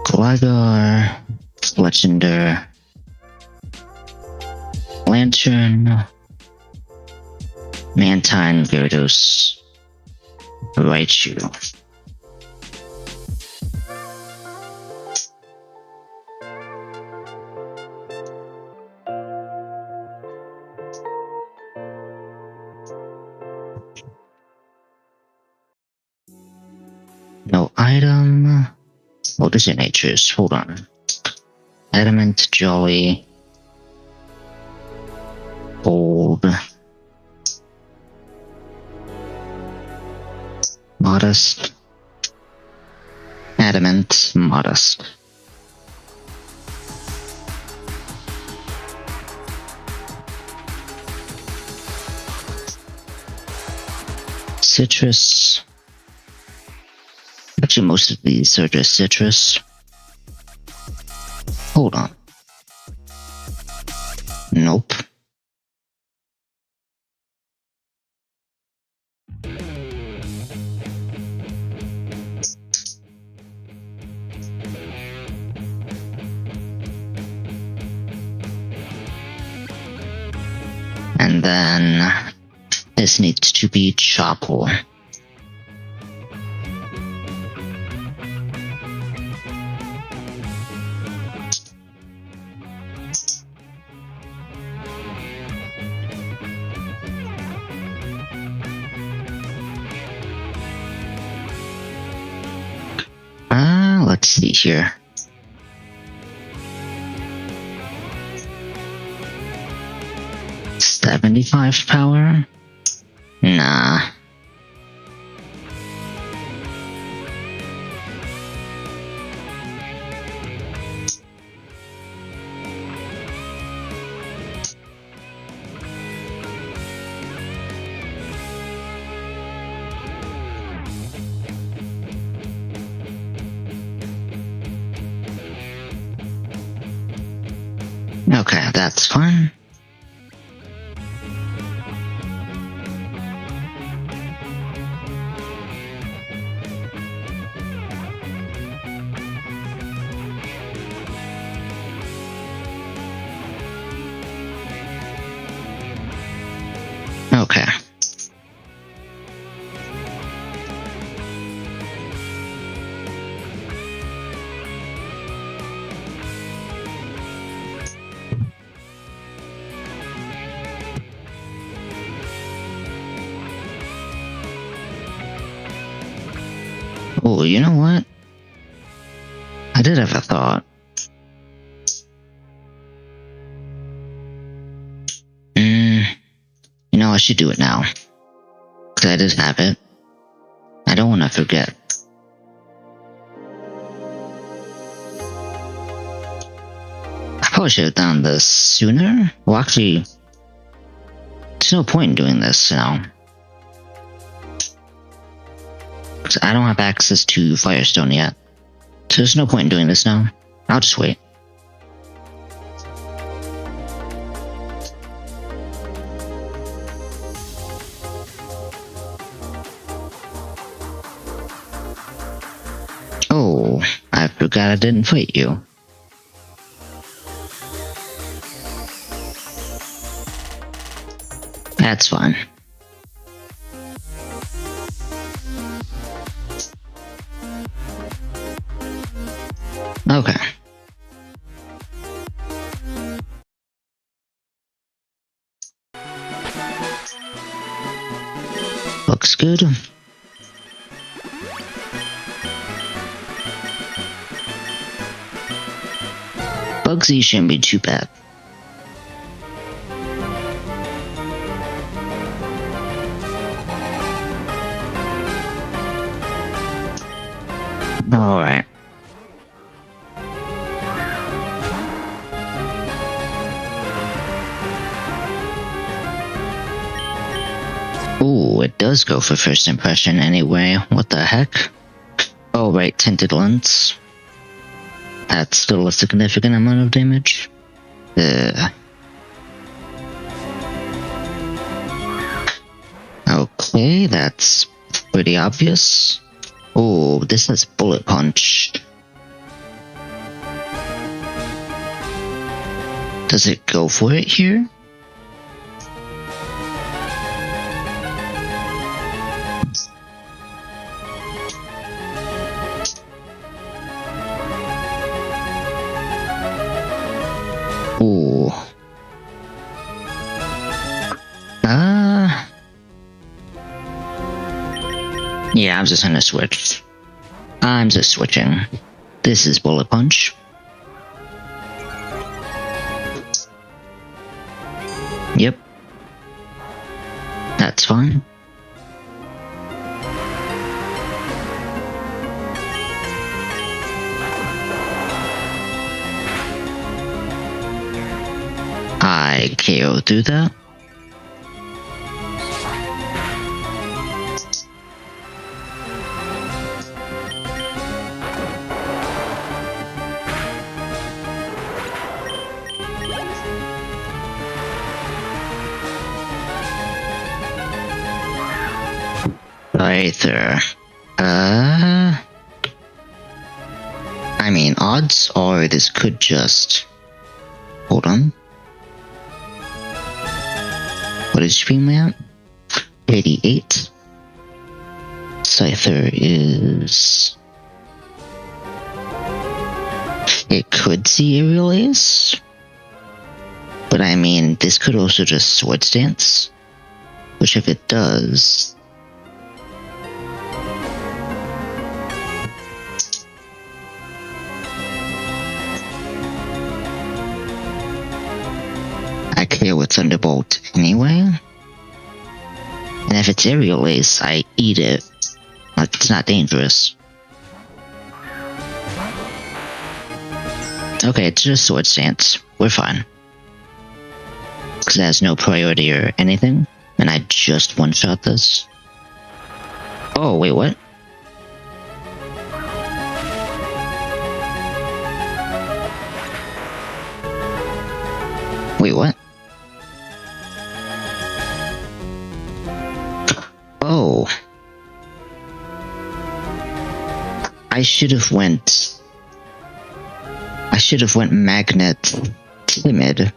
Gligar, Fletchender, Lantern, Mantine, Gyarados, Raichu. No item. Oh, this is nature's. Hold on. Adamant, Jolly, Bold, Modest, Adamant, Modest. Citrus. Actually, most of these are just citrus. Hold on. Nope. And then this needs to be Chopple. Let's see here. $75 power? Nah. Okay, that's fine. Okay. Oh, you know what? I did have a thought. You know, I should do it now. Because I did have it. I don't want to forget. I probably should have done this sooner. Well, actually, there's no point in doing this now. Because I don't have access to Firestone yet. So there's no point in doing this now. I'll just wait. Oh, I forgot I didn't fight you. That's fine. Okay. Looks good. Bugsy shouldn't be too bad. Alright. Ooh, it does go for first impression anyway. What the heck? Oh, right, tinted lens. That's still a significant amount of damage. Okay, that's pretty obvious. Oh, this has bullet punch. Does it go for it here? Ooh. Yeah, I'm just gonna switch. I'm just switching. This is bullet punch. Yep. That's fine. I KO through that. Either. I mean, odds are this could just... Hold on. What is Stream at? 88. Scyther is... It could see Aerial Ace. But I mean, this could also just Sword Stance. Which if it does... I KO with Thunderbolt anyway. And if it's Aerial Ace, I eat it. Like, it's not dangerous. Okay, it's just Sword Stance. We're fine. Because it has no priority or anything. And I just one-shot this. Oh, wait, what? Wait, what? Oh. I should have went Magnet Timid.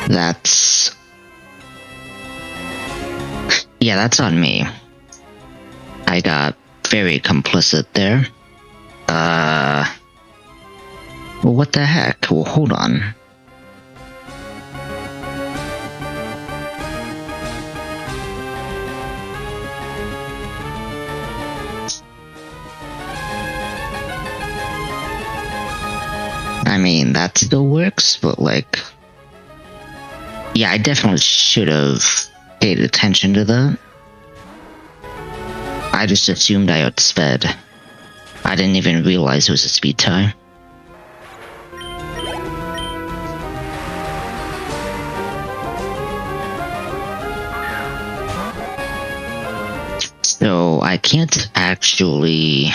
That's... Yeah, that's on me. I got very complicit there. Well, what the heck? Well, hold on. I mean, that still works, but like... Yeah, I definitely should have paid attention to that. I just assumed I outsped. I didn't even realize it was a speed tie. So I can't actually...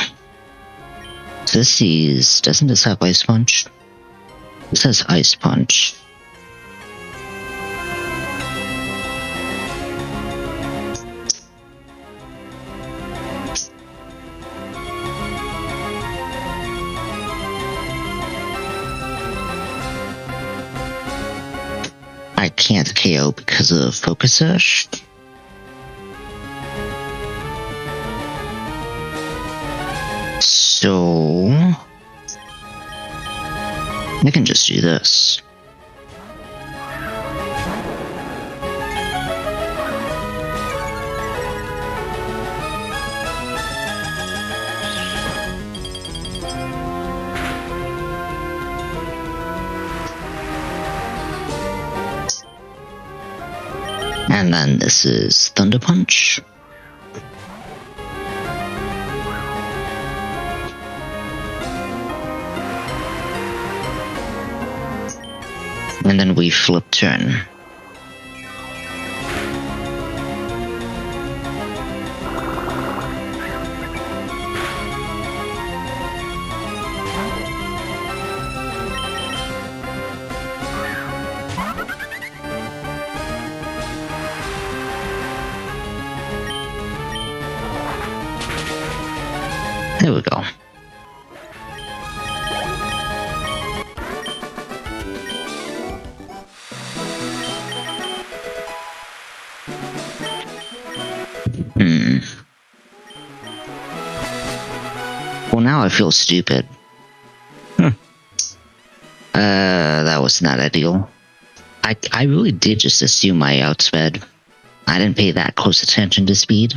Doesn't this have Ice Punch? This has Ice Punch. I can't KO because of Focus Sash. So... I can just do this. And then this is Thunder Punch. And then we flip turn. There we go. Well, now I feel stupid. That was not ideal. I really did just assume I outsped. I didn't pay that close attention to speed.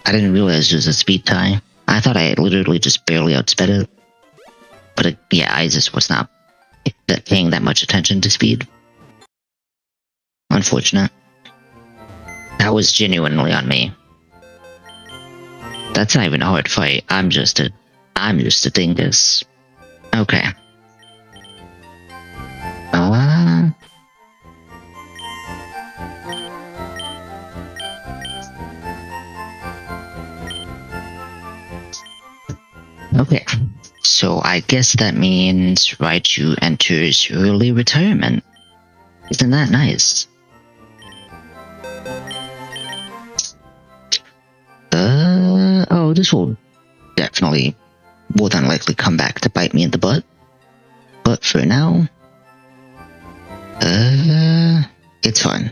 I didn't realize it was a speed tie. I thought I literally just barely outsped it. But yeah, I just was not paying that much attention to speed. Unfortunate. That was genuinely on me. That's not even a hard fight. I'm just a dingus. Okay. Okay. So I guess that means Raichu enters early retirement. Isn't that nice? Oh, this will definitely, more than likely come back to bite me in the butt. But for now, it's fine.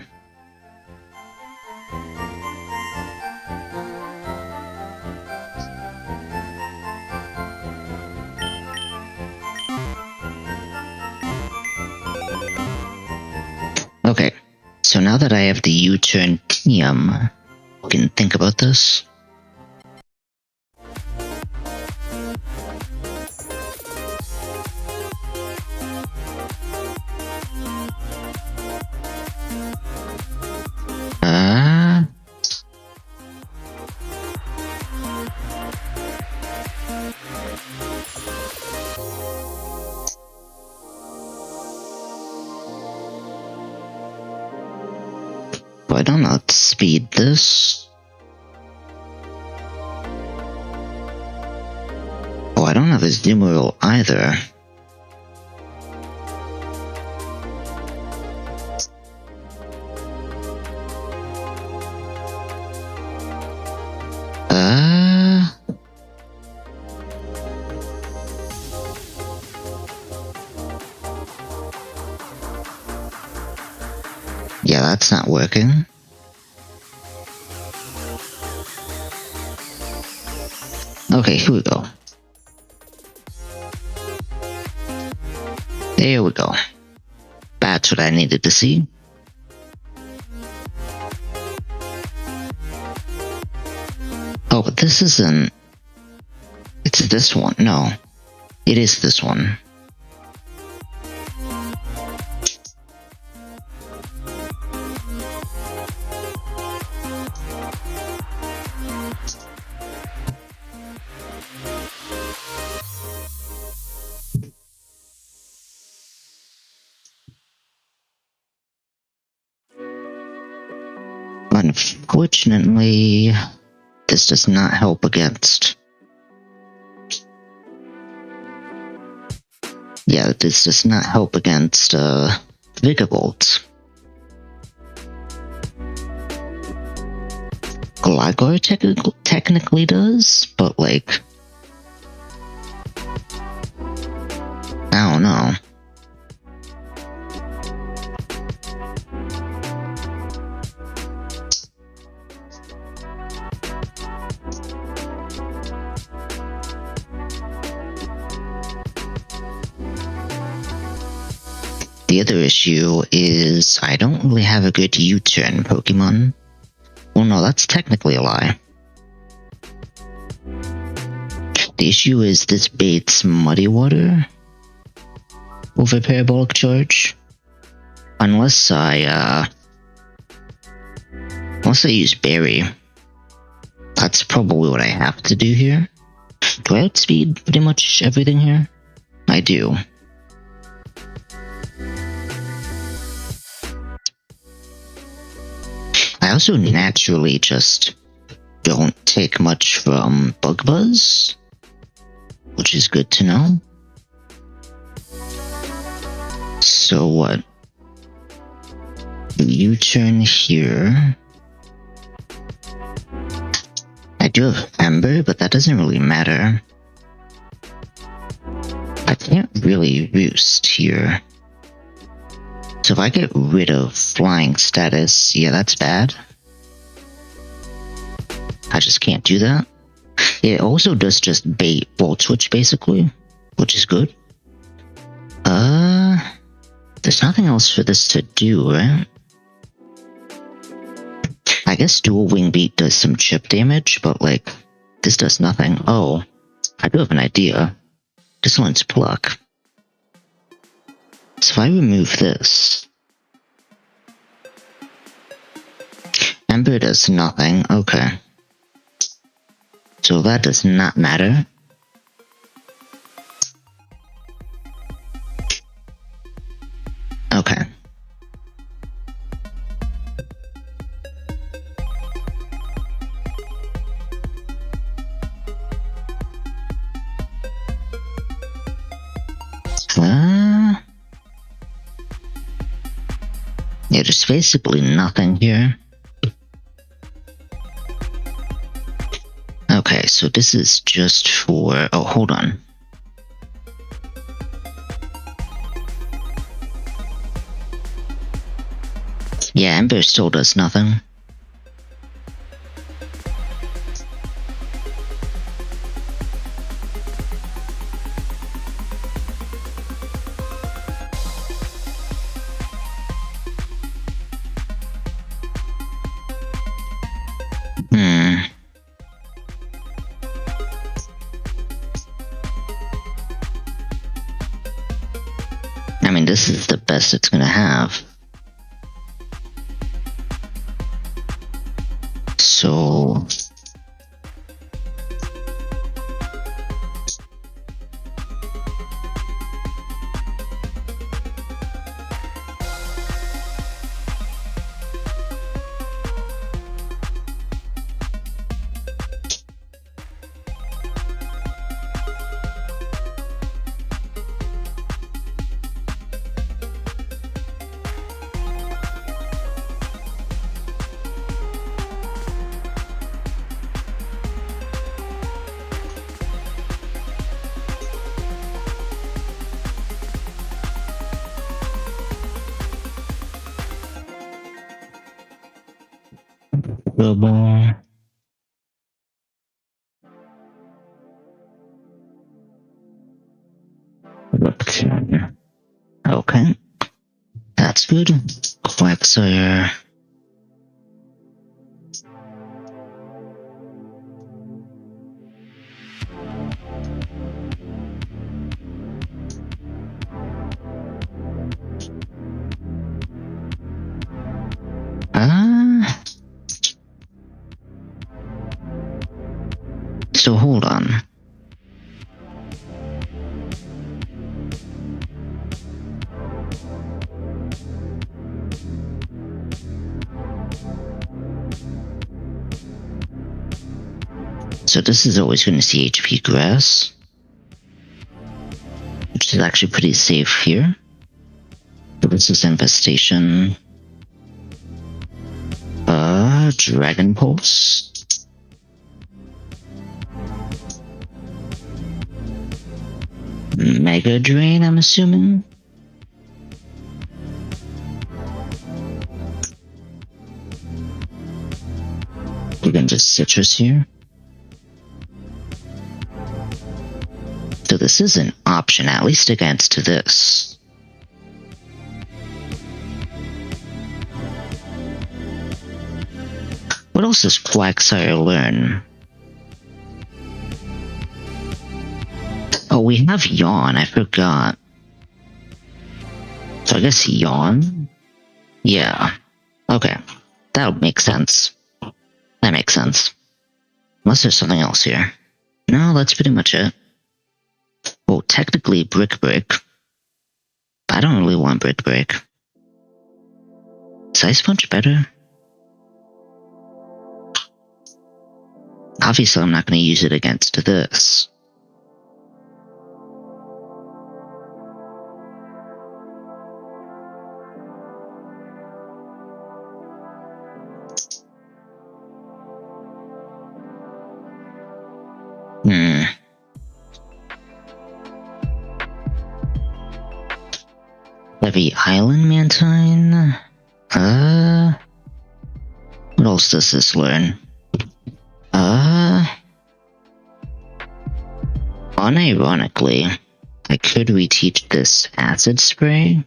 Okay, so now that I have the U-turn TM, we can think about this. Why don't I speed this? Oh, I don't have his numeral either. Yeah, that's not working. Okay, here we go. There we go. That's what I needed to see. Oh, but this isn't... It's this one. No. It is this one. Unfortunately, this does not help against... Yeah, this does not help against, Vigavolt. Gligar technically does, but like... I don't know. The other issue is I don't really have a good U-turn Pokemon. Well, no, that's technically a lie. The issue is this baits Muddy Water over Parabolic Charge. Unless I Unless I use berry. That's probably what I have to do here. Do I outspeed pretty much everything here? I do. I also naturally just don't take much from Bug Buzz, which is good to know. So what? U-turn here. I do have Ember, but that doesn't really matter. I can't really roost here. So if I get rid of flying status, yeah, that's bad. I just can't do that. It also does just bait Volt Switch, basically, which is good. There's nothing else for this to do, right? I guess Dual Wing Beat does some chip damage, but like, this does nothing. Oh, I do have an idea. This one's Pluck. So if I remove this, Ember does nothing. Okay. So that does not matter. Okay. Yeah, there's basically nothing here. Okay, so this is just for... Oh, hold on. Yeah, Ember still does nothing. I mean, this is the best it's gonna have. So... Okay. Okay. That's good. Quagsire. So hold on. So this is always going to see HP Grass, which is actually pretty safe here. So this is Infestation. Dragon Pulse. Mega Drain, I'm assuming. We're gonna just Citrus here. So this is an option, at least against this. What else does Quagsire learn? Oh, we have Yawn, I forgot. So I guess Yawn? Yeah. Okay, that'll make sense. That makes sense. Unless there's something else here. No, that's pretty much it. Well, technically brick. But I don't really want brick. Is Ice Punch better? Obviously, I'm not going to use it against this. Heavy Island Mantine? What else does this learn? Unironically, I could reteach this Acid Spray.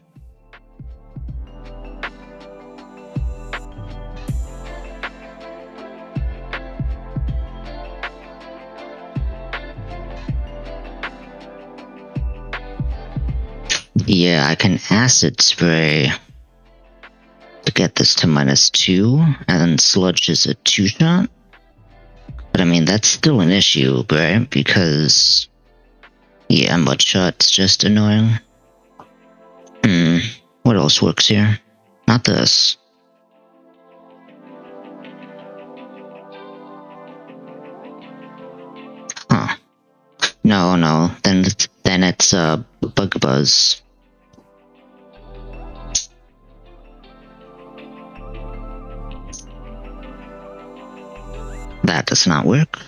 Yeah, I can Acid Spray to get this to -2, and then Sludge is a 2-shot. But I mean, that's still an issue, right? Because, yeah, Mudshot's just annoying. What else works here? Not this. Huh. No, then it's Bug Buzz. That does not work.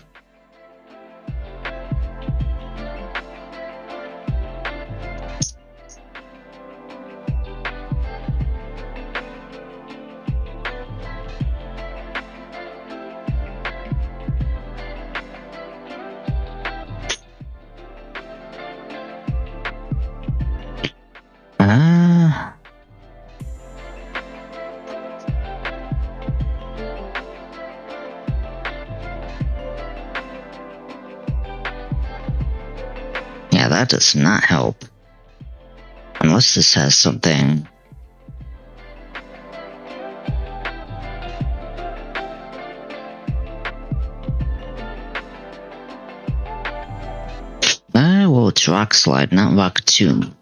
Yeah, that does not help. Unless this has something. Well, it's Rock Slide, not Rock Tomb.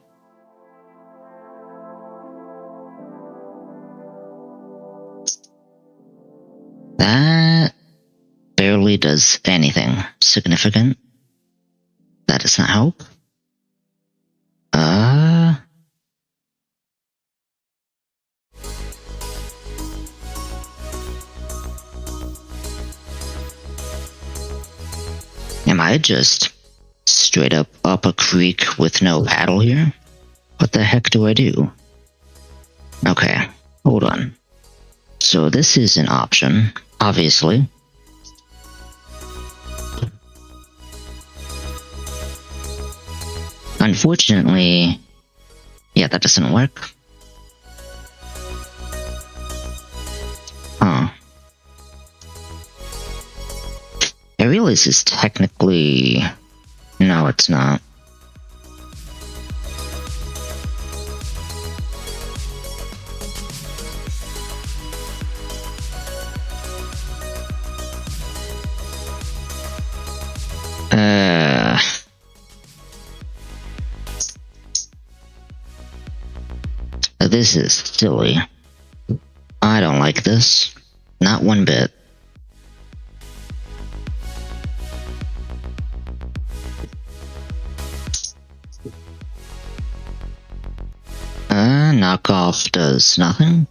That barely does anything significant. That does not help. Am I just straight up a creek with no paddle here? What the heck do I do? Okay, hold on. So this is an option, obviously. Unfortunately, yeah, that doesn't work. Huh. I realize it's technically... No, it's not. This is silly. I don't like this. Not one bit. Knockoff does nothing.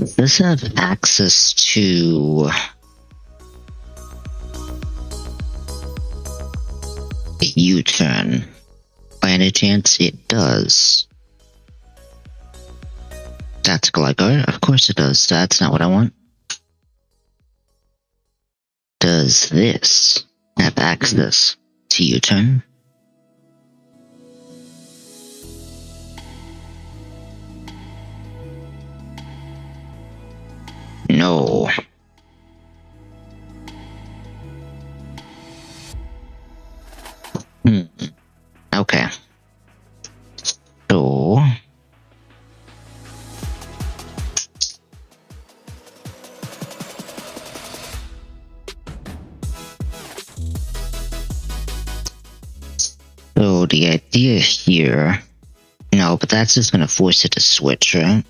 Does have access to a U-turn? By any chance, it does. That's Gligar? Of course it does. That's not what I want. Does this have access to U-turn? No. Okay. So... So the idea here... No, but that's just gonna force it to switch, right?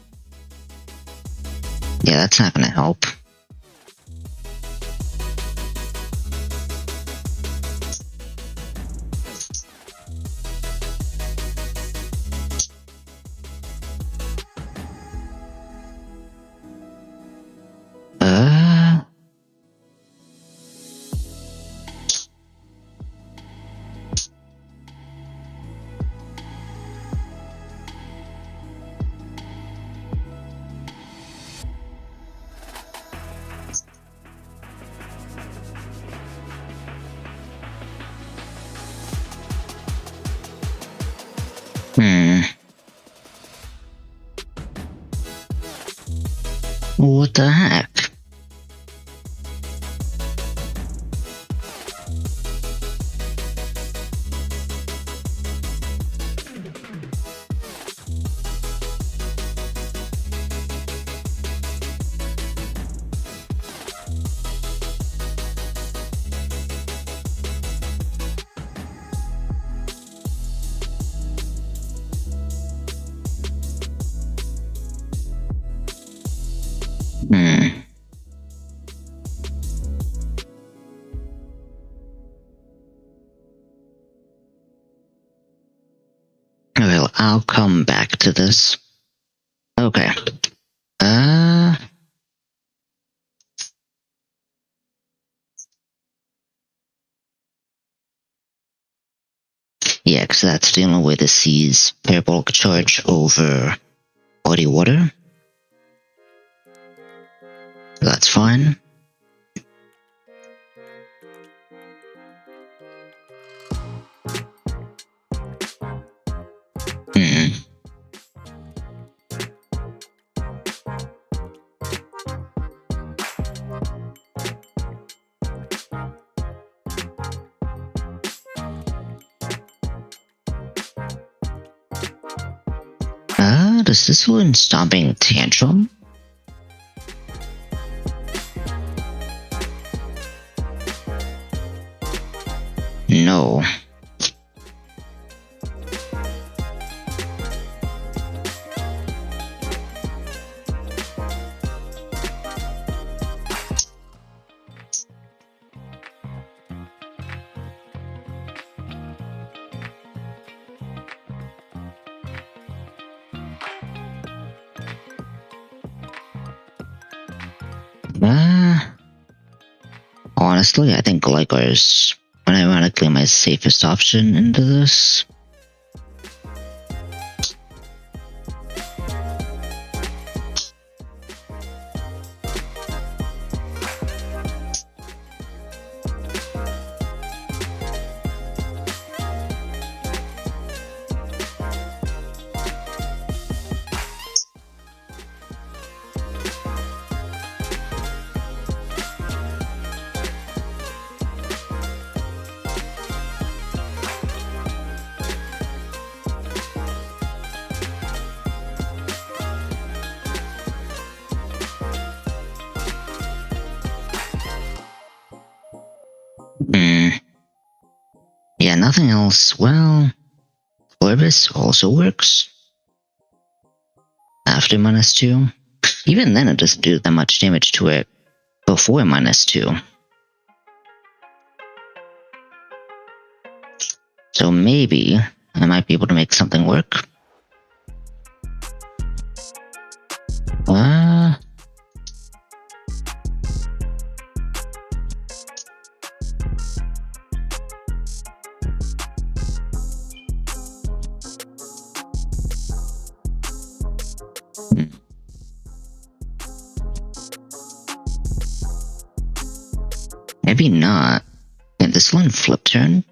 Yeah, that's not gonna help. What the heck? Well, I'll come back to this. Okay. Yeah, because that's the only way to seize Parabolic Charge over Body Water. That's fine. Does this one Stomping Tantrum? No. Honestly, I think Gligar is unironically my safest option into this. Yeah, nothing else. Well, Orbis also works. After -2. Even then, it doesn't do that much damage to it before -2. So maybe I might be able to make something work. Maybe not. Can this one flip turn?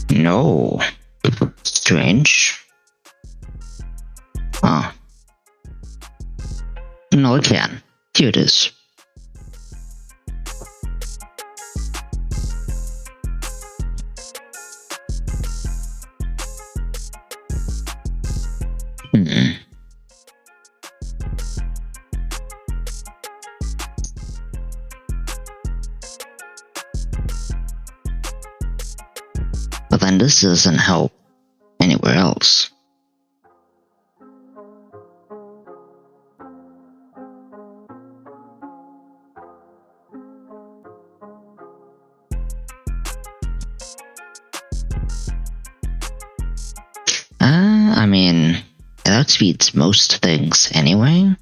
No. Strange. Oh. No, it can. Here it is. But then this doesn't help anywhere else. I mean, it outspeeds most things anyway.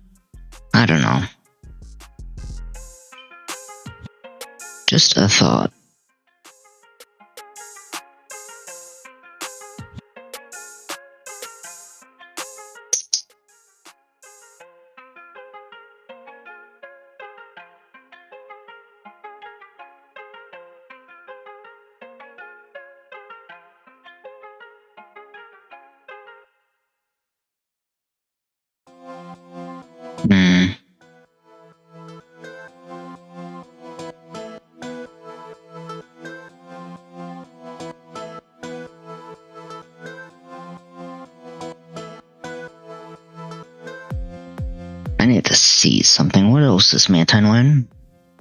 I don't know. Just a thought. I need to see something. What else does Mantine learn?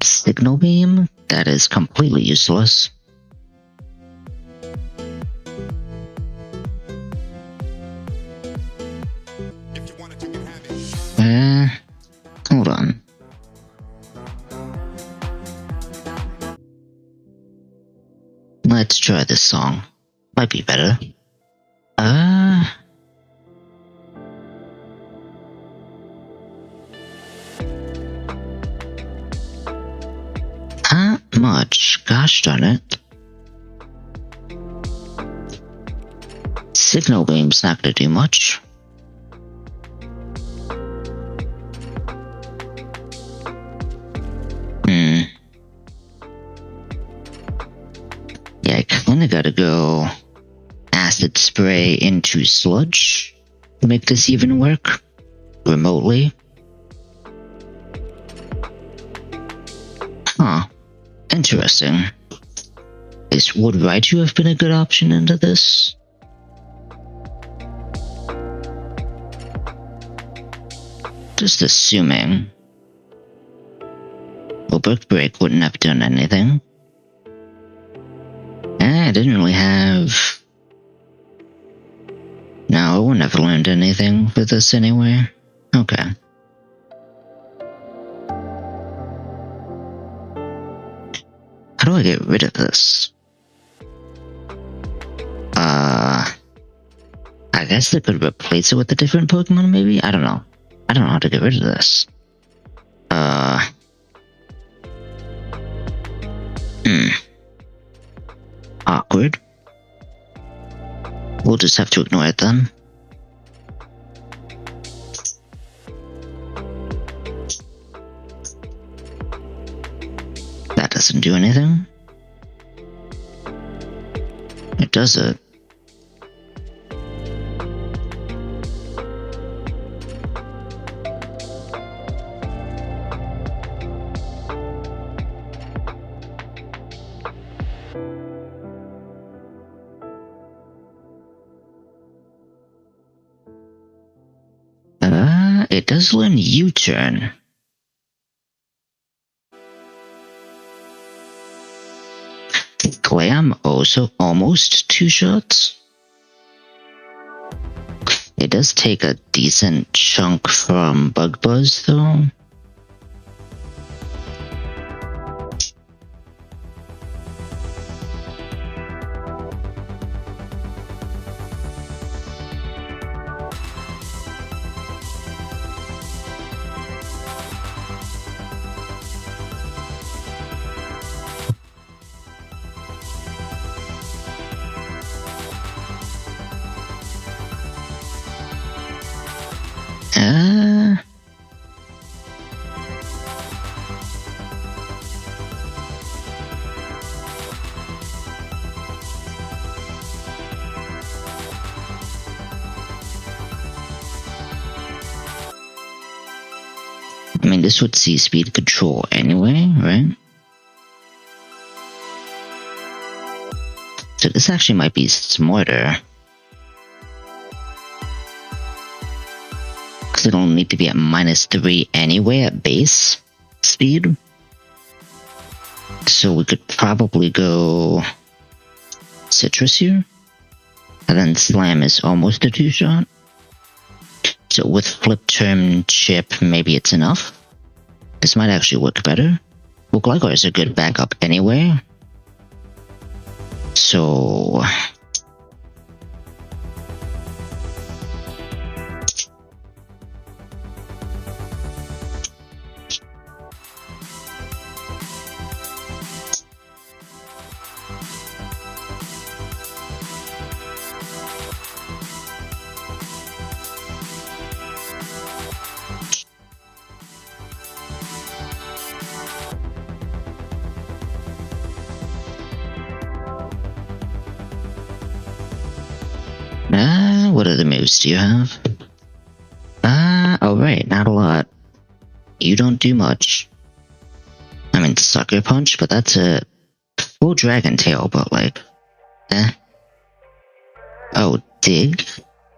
Signal beam? That is completely useless. Hold on. Let's try this song. Might be better. Not much. Gosh darn it. Signal beam's not gonna do much. Yeah, I kinda gotta go acid spray into sludge to make this even work remotely. Huh. Interesting. Would Raichu have been a good option into this? Just assuming. Well, Brick Break wouldn't have done anything. I didn't really have... No, I wouldn't have learned anything with this anyway. Okay. How do I get rid of this? I guess they could replace it with a different Pokemon, maybe? I don't know. I don't know how to get rid of this. Awkward. We'll just have to ignore it then. That doesn't do anything. It does it. It does learn U-turn. Glam also almost 2 shots. It does take a decent chunk from Bug Buzz though. I mean, this would see speed control anyway, right? So this actually might be smarter. Because it'll need to be at -3 anyway at base speed. So we could probably go Citrus here. And then Slam is almost a 2-shot. So with Flip Turn Chip, maybe it's enough. This might actually work better. Well, Gligar is a good backup anyway. So... what other moves do you have? Alright, not a lot. You don't do much. I mean, Sucker Punch, but that's a full Dragon Tail, but like, Oh, Dig?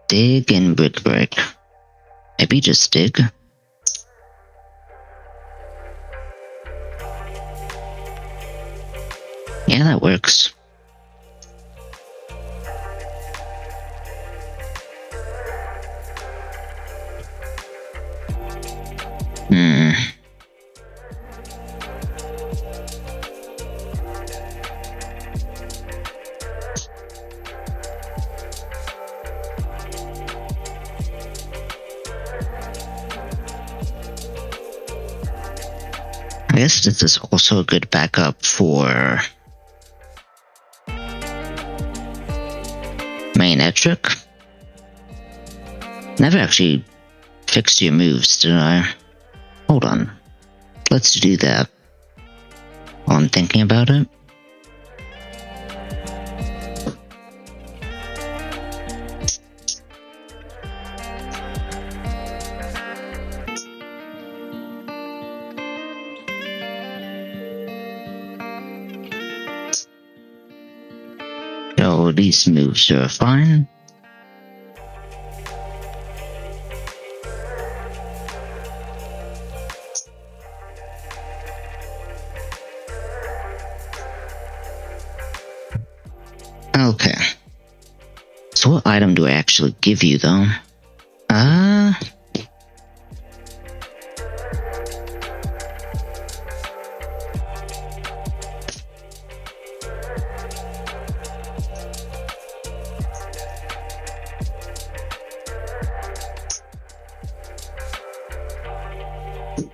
Dig and Brick Break. Maybe just Dig. Yeah, that works. I guess this is also a good backup for main Etric. Never actually fixed your moves, did I? Hold on. Let's do that while I'm thinking about it. So these moves are fine. Okay. So what item do I actually give you though?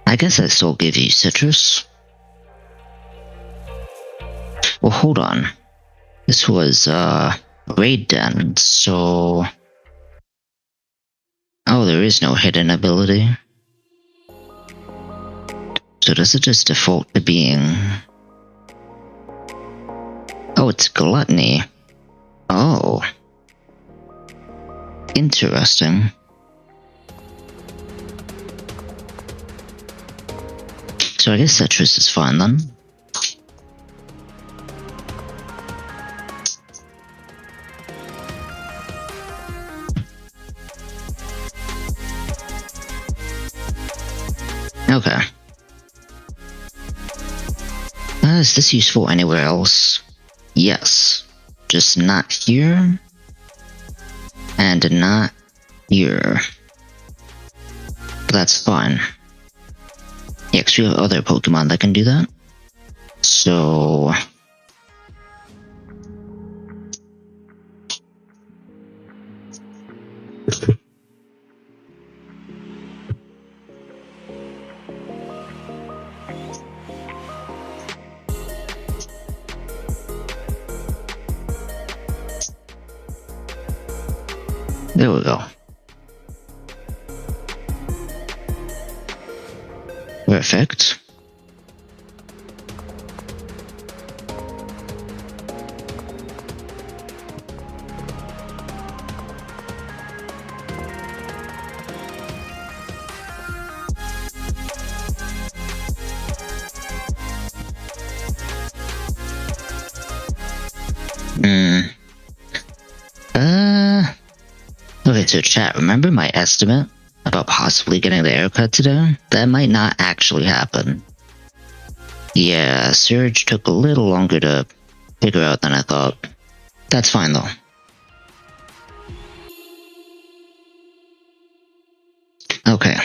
I guess I still give you Citrus. Well, hold on. This was, Raid Den, so... Oh, there is no hidden ability. So does it just default to being... Oh, it's Gluttony. Oh. Interesting. So I guess Citrus is fine then. Okay. Is this useful anywhere else? Yes. Just not here. And not here. But that's fine. Yeah, because we have other Pokemon that can do that. So... There we go. Perfect. Okay, so chat, remember my estimate about possibly getting the haircut today? That might not actually happen. Yeah, Surge took a little longer to figure out than I thought. That's fine though. Okay.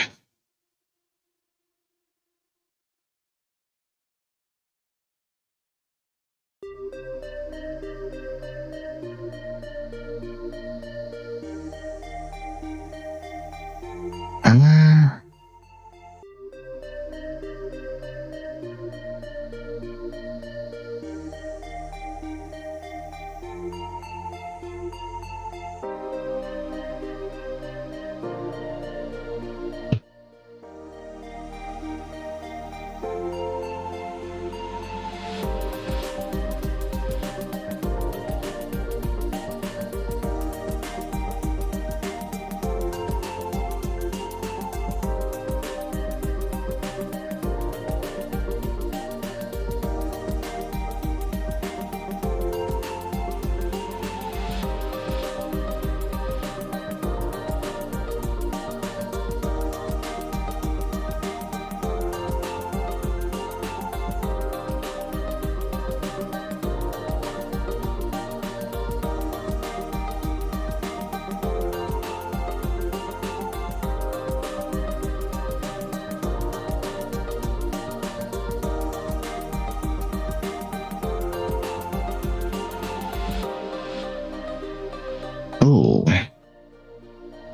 Oh.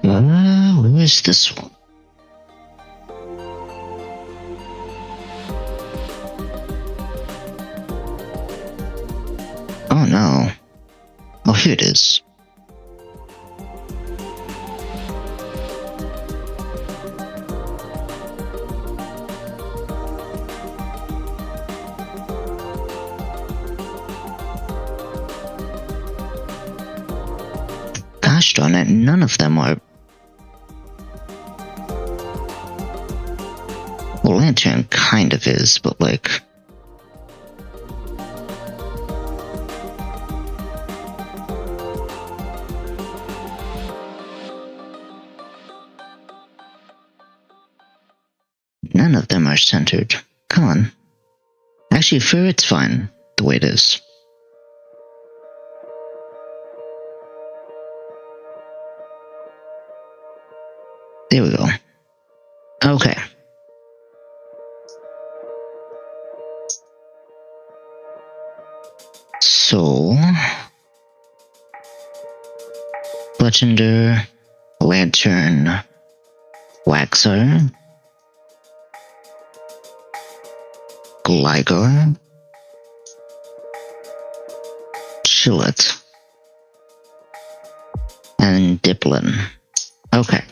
Where is this one? Oh no. Oh, here it is. Gosh darn it, none of them are... Well, Lantern kind of is, but like... None of them are centered. Come on. Actually, for it's fine, the way it is. There we go. Okay. So... Bludgeoner, Lantern, Waxer, Gligar, Chillet, and Diplin. Okay.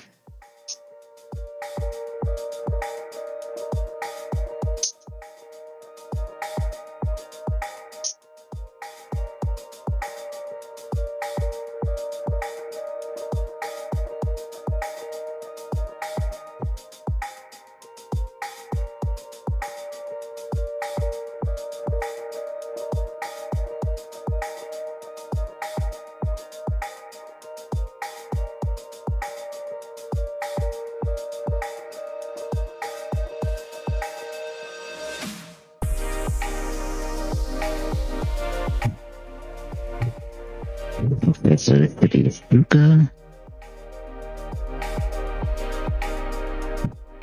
Okay, so it is Yuka,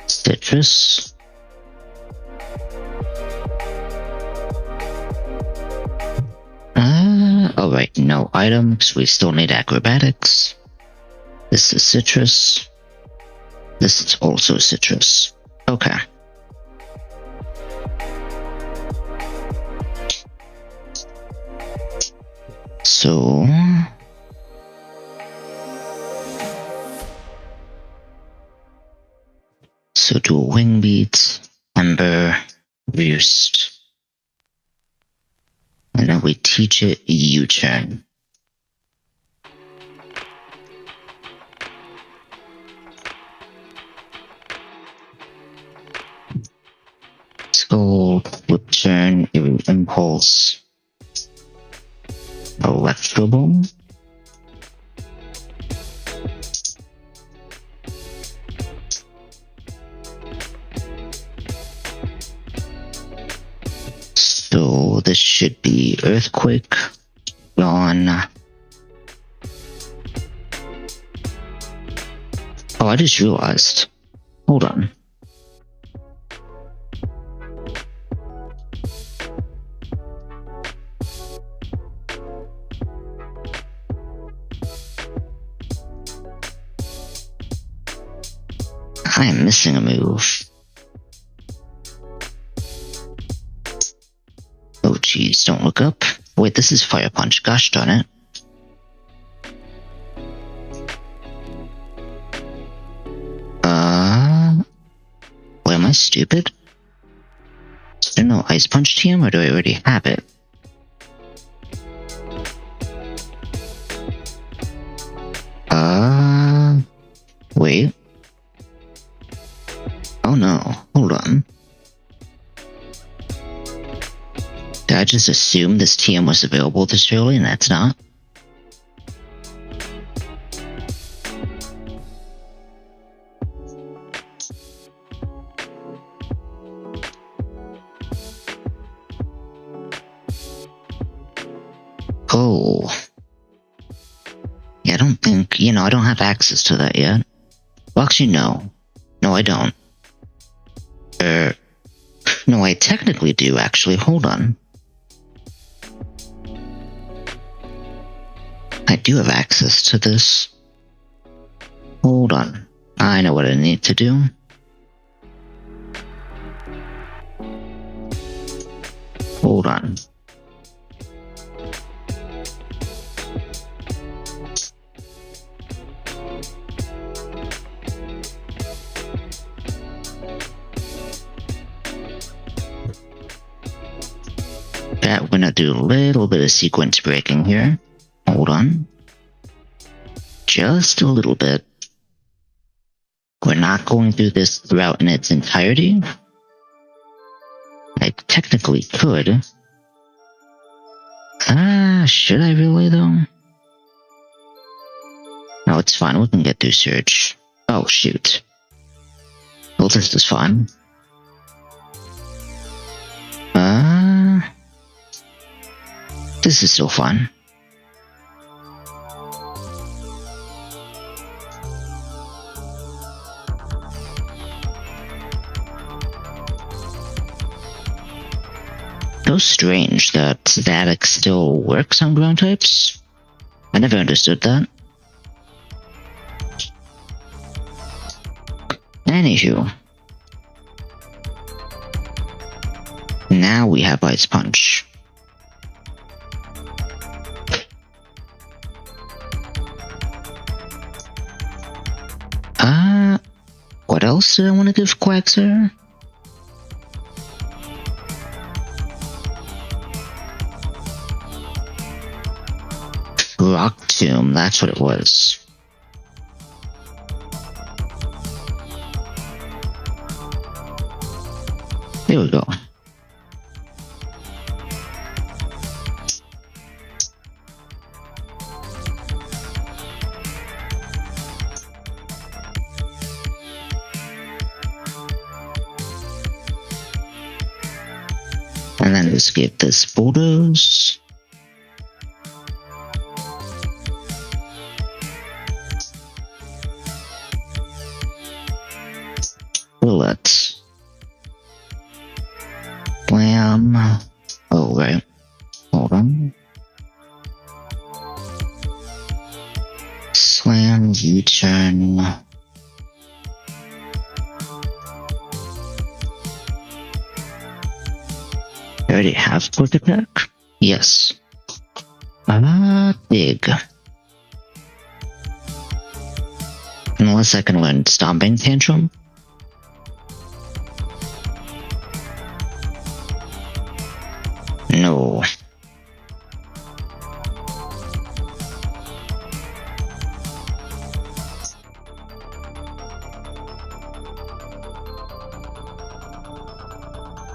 Citrus, alright, no items, we still need acrobatics. This is Citrus. This is also Citrus. Okay. So... So do a Wing Beat, Ember, Roost. And then we teach it U-turn. Skull, Flip Turn, Impulse, Electric. flexible. So this should be earthquake gone. Oh, I just realized. Hold on. I am missing a move. Oh geez, don't look up. Wait, this is Fire Punch, gosh darn it. Wait, am I stupid? Is there no Ice Punch TM, or do I already have it? Wait. Oh no, hold on. Did I just assume this TM was available this early and that's not? Oh. Yeah, I don't think, I don't have access to that yet. Well, actually, no. No, I don't. No, I technically do, actually. Hold on. I do have access to this. Hold on. I know what I need to do. Hold on. We're gonna do a little bit of sequence breaking here. Hold on. Just a little bit. We're not going through this throughout in its entirety. I technically could. Should I really though? No, it's fine. We can get through Surge. Oh, shoot. Well, this is fine. This is so fun. So strange that static still works on ground types. I never understood that. Anywho. Now we have Ice Punch. What else did I want to give Quagsire? Rock Tomb, that's what it was. Here we go. And then just give this Bulldoze. Bullet. Blam. Oh, right. Hold on. Slam, U-turn. I already have quick attack? Yes. Big. Unless I can learn Stomping Tantrum. No.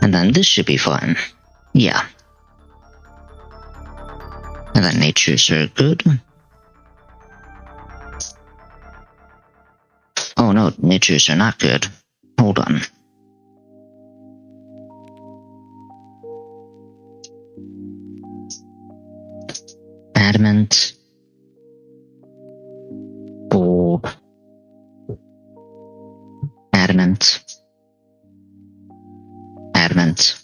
And then this should be fun. Yeah. And That natures are good. Oh no, natures are not good. Hold on. Adamant. Gold. Adamant. Adamant.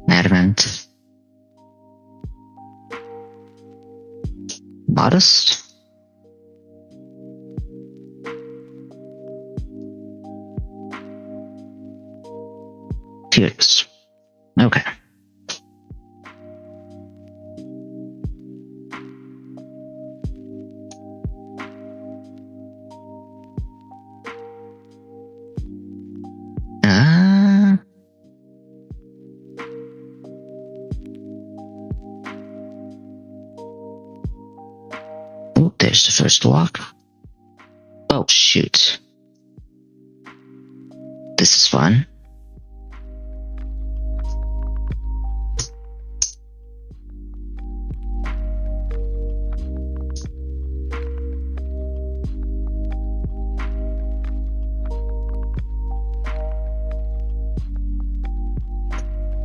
Adamant. Modest. Tears. Okay. Oh, there's the first walk. Oh, shoot. This is fun.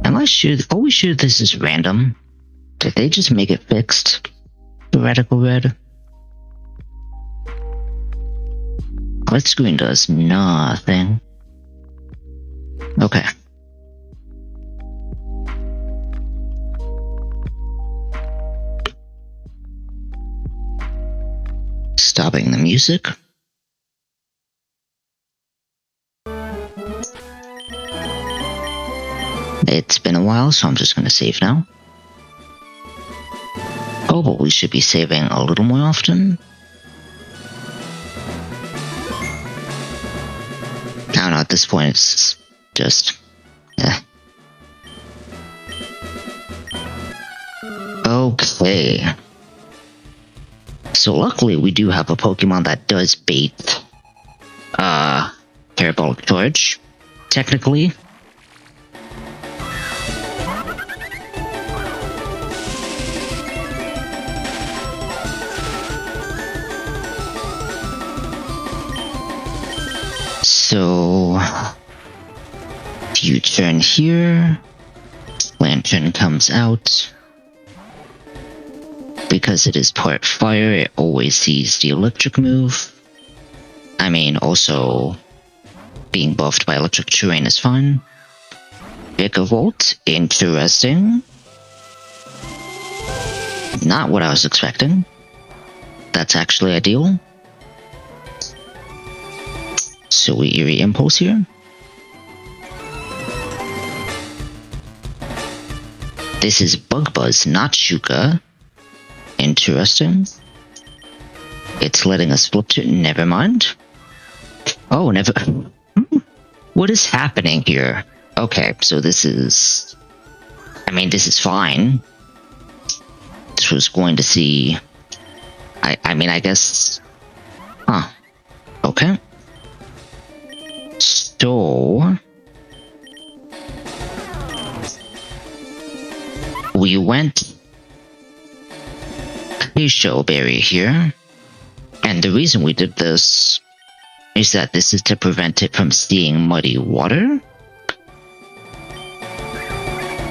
Am I sure? Are we sure this is random? Did they just make it fixed? The radical red? Red screen does nothing. Okay. Stopping the music. It's been a while, so I'm just gonna save now. Oh, but we should be saving a little more often. I don't know, at this point it's just... Okay. So luckily we do have a Pokemon that does bait Parabolic Charge, technically. So, if you turn here, Lantern comes out. Because it is part fire, it always sees the electric move. I mean, also, being buffed by electric terrain is fine. Vigavolt, interesting. Not what I was expecting. That's actually ideal. So we Eerie Impulse here. This is Bug Buzz, not Shuka. Interesting. It's letting us flip to... Never mind. Oh, never... What is happening here? Okay, so this is... I mean, this is fine. This was going to see... I mean, I guess... Huh. Okay. So... We went... Show Berry here, and the reason we did this is that this is to prevent it from seeing muddy water.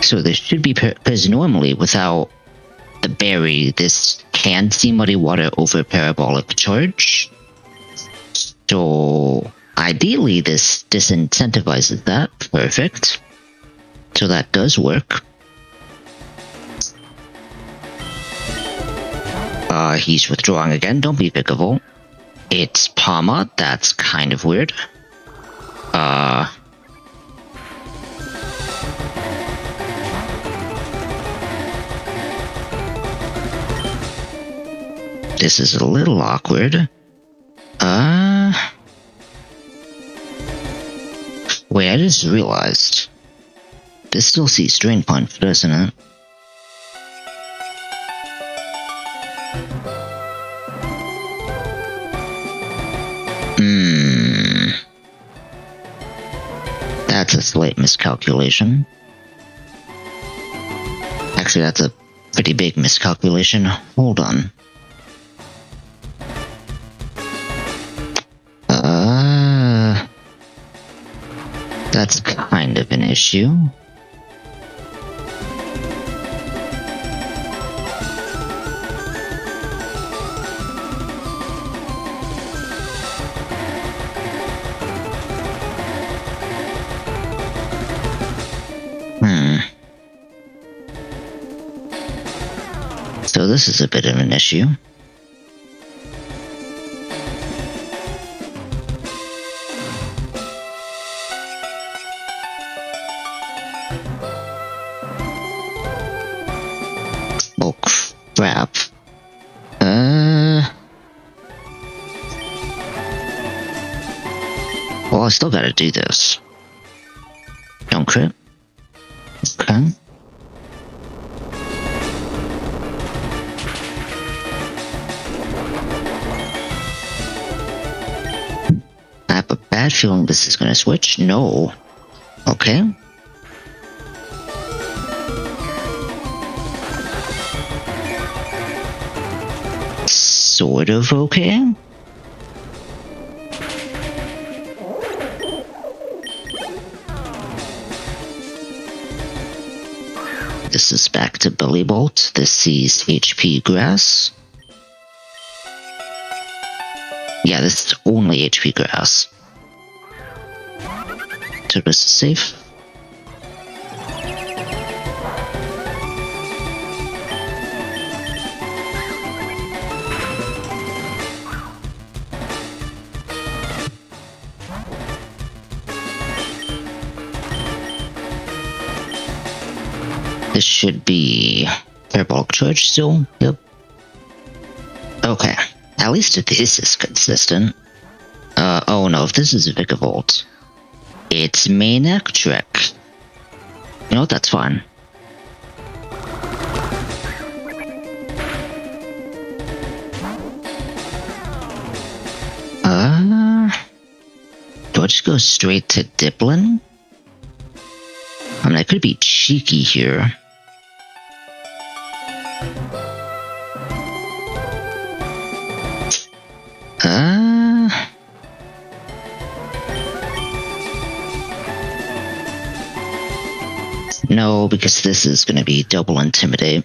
So this should be, because normally without the berry, this can see muddy water over Parabolic Charge. So ideally this disincentivizes that. Perfect. So that does work. He's withdrawing again. Don't be Vigavolt. It's Palma. That's kind of weird. This is a little awkward. Wait, I just realized. This still sees Drain Punch, doesn't it? That's a slight miscalculation. Actually, that's a pretty big miscalculation. Hold on. That's kind of an issue. So this is a bit of an issue. Oh crap. Well, I still gotta do this. Don't crit. Okay. I have a bad feeling this is gonna switch. No. Okay. Sort of okay. This is back to Belly Bolt. This sees HP Grass. Yeah, this is only HP Grass. So this is safe. This should be Parabolic Charge still. Yep. Okay. At least this is consistent. Oh no, if this is a Vikavolt, it's main trick. You know what, that's fine. Do I just go straight to Diplin? I mean, I could be cheeky here. No, because this is going to be double Intimidate.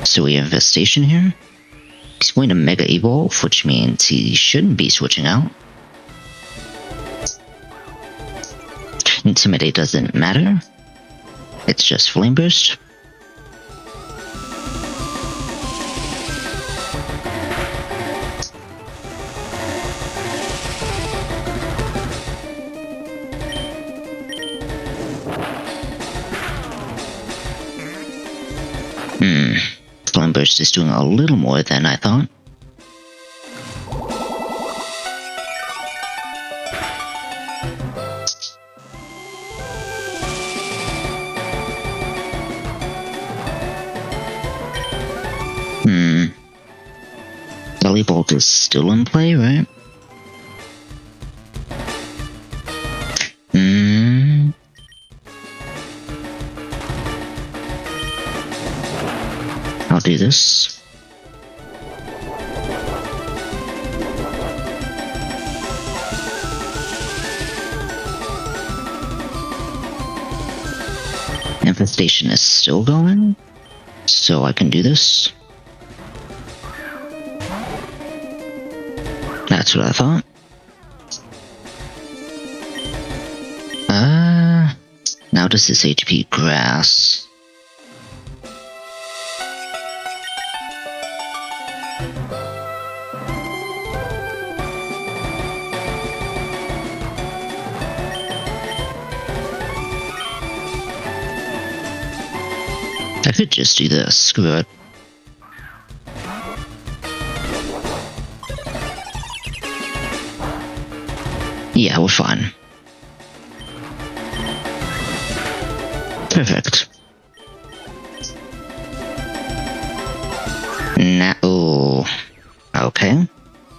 So we have Infestation here. He's going to Mega Evolve, which means he shouldn't be switching out. Intimidate doesn't matter. It's just Flame Burst. Flame Burst is doing a little more than I thought. Belly Bolt is still in play, right? I'll do this. Infestation is still going, so I can do this. That's what I thought. Now this is HP Grass. I could just do this, screw it. Yeah, we're fine. Perfect. Oh, okay.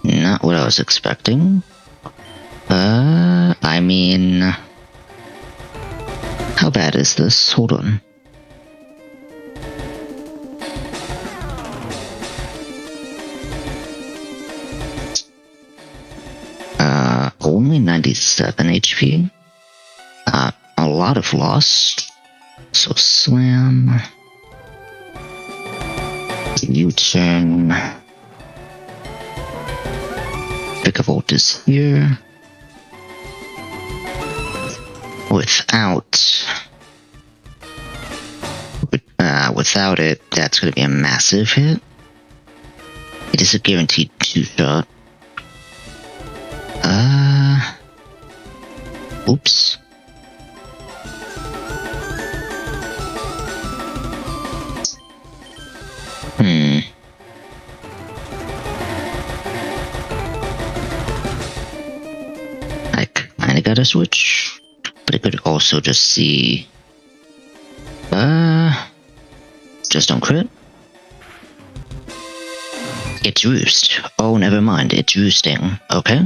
Not what I was expecting. I mean, how bad is this? Hold on. only 97 HP. A lot of loss. So slam. U-turn. Picavolt is here. Without it, that's going to be a massive hit. It is a guaranteed 2-shot. Oops. I kinda gotta switch, but I could also just see. Just don't crit. It's roost. Oh, never mind. It's roosting. Okay.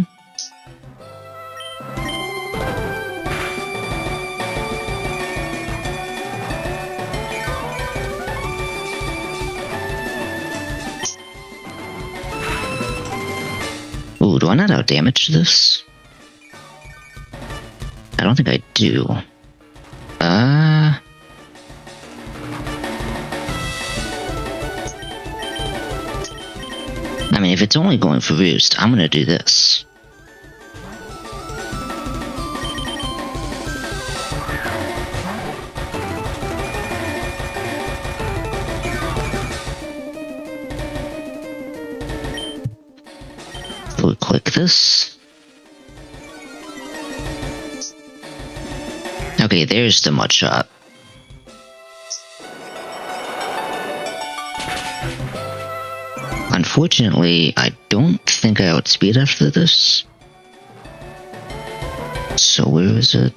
Ooh, do I not outdamage this? I don't think I do. I mean, if it's only going for roost, I'm gonna do this. We'll click this. Okay, there's the mud shot. Unfortunately, I don't think I outspeed after this. So where is it?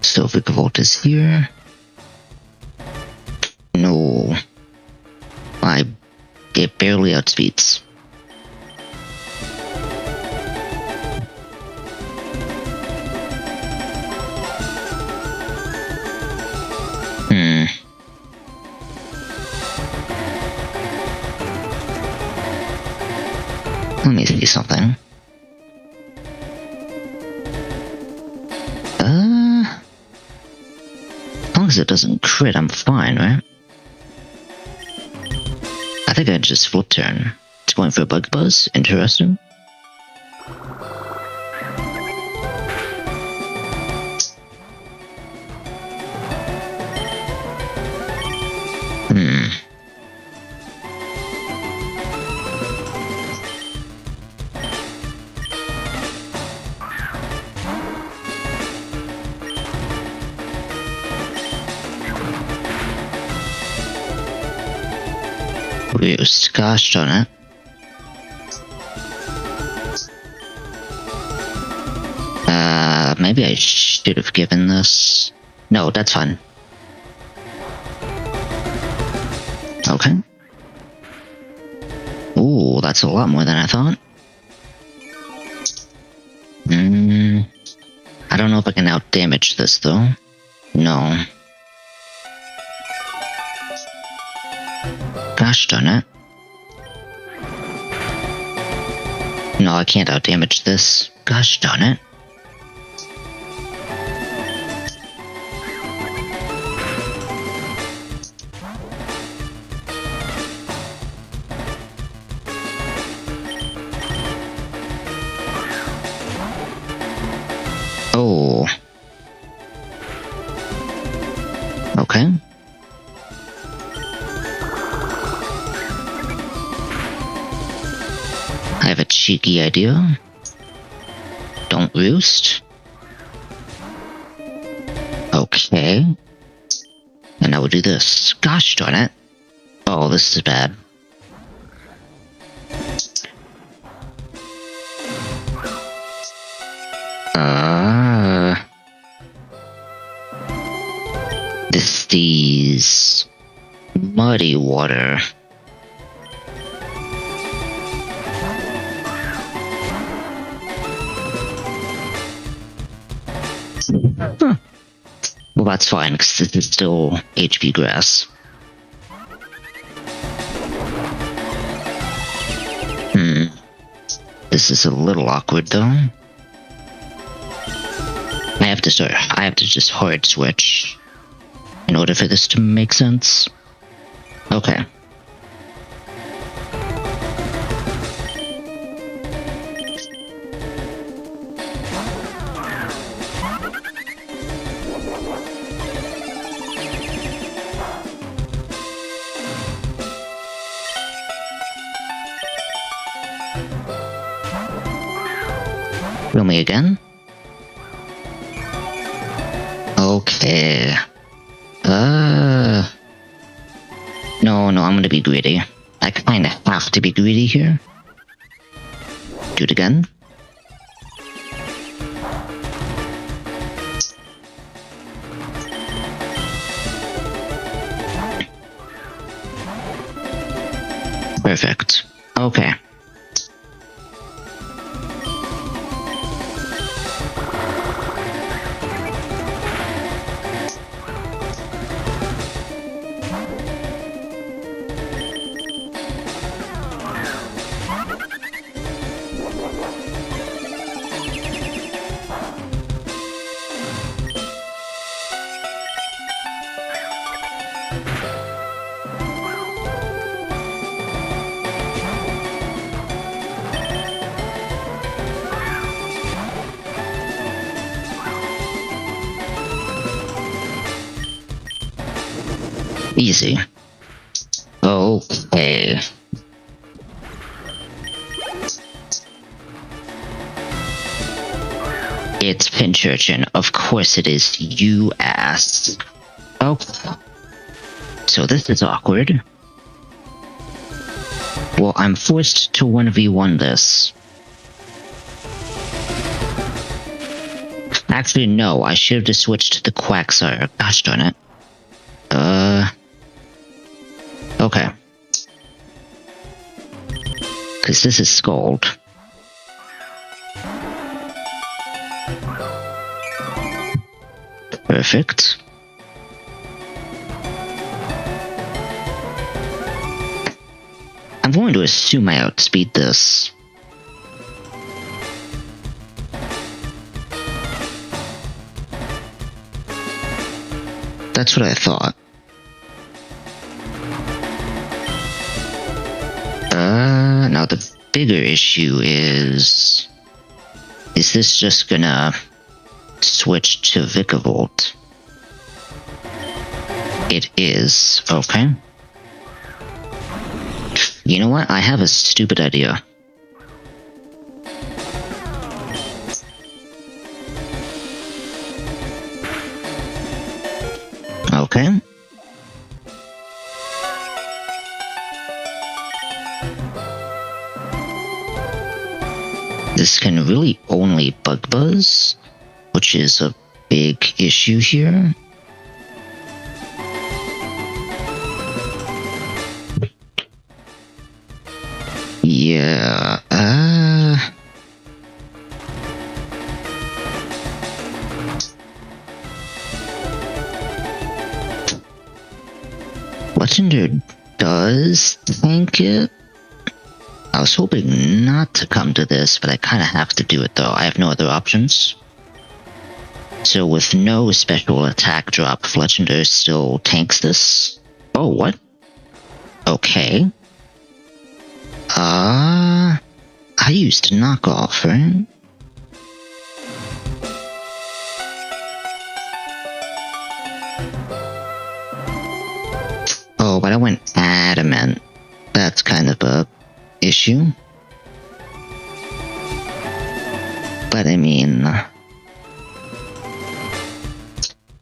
So Picavolt is here. No. It barely outspeeds. Let me see something. As long as it doesn't crit, I'm fine, right? I think I just flip turn. It's going for a bug buzz. Interesting. Roost. Gosh darn it. Maybe I should have given this. No, that's fine. Okay. Ooh, that's a lot more than I thought. I don't know if I can outdamage this though. No. Gosh darn it. No, I can't outdamage this. Gosh darn it. Oh. Okay. I have a cheeky idea. Don't roost. Okay. And I will do this. Gosh darn it. Oh, this is bad. These muddy water. Huh. Well, that's fine, because this is still HP grass. This is a little awkward, though. I have to just hard switch in order for this to make sense. Okay. Roll me again. Okay. No, I'm gonna be greedy. I kinda have to be greedy here. Do it again. Perfect. Okay. Easy. Okay. It's Pngtuber. Of course it is, you ass. Okay. So this is awkward. Well, I'm forced to 1v1 this. Actually, no, I should have just switched to the Quacksire. Gosh darn it. Okay. Because this is Scald. Perfect. I'm going to assume I outspeed this. That's what I thought. Now the bigger issue is this just gonna switch to Vikavolt? It is. Okay. You know what? I have a stupid idea. Okay. This can really only Bug Buzz, which is a big issue here. Yeah, Legendary does tank it. I was hoping not to come to this, but I kind of have to do it though. I have no other options. So with no special attack drop, Fletchender still tanks this. Oh, what? Okay. I used knockoff, right? Oh, but I went adamant. That's kind of a issue. But I mean,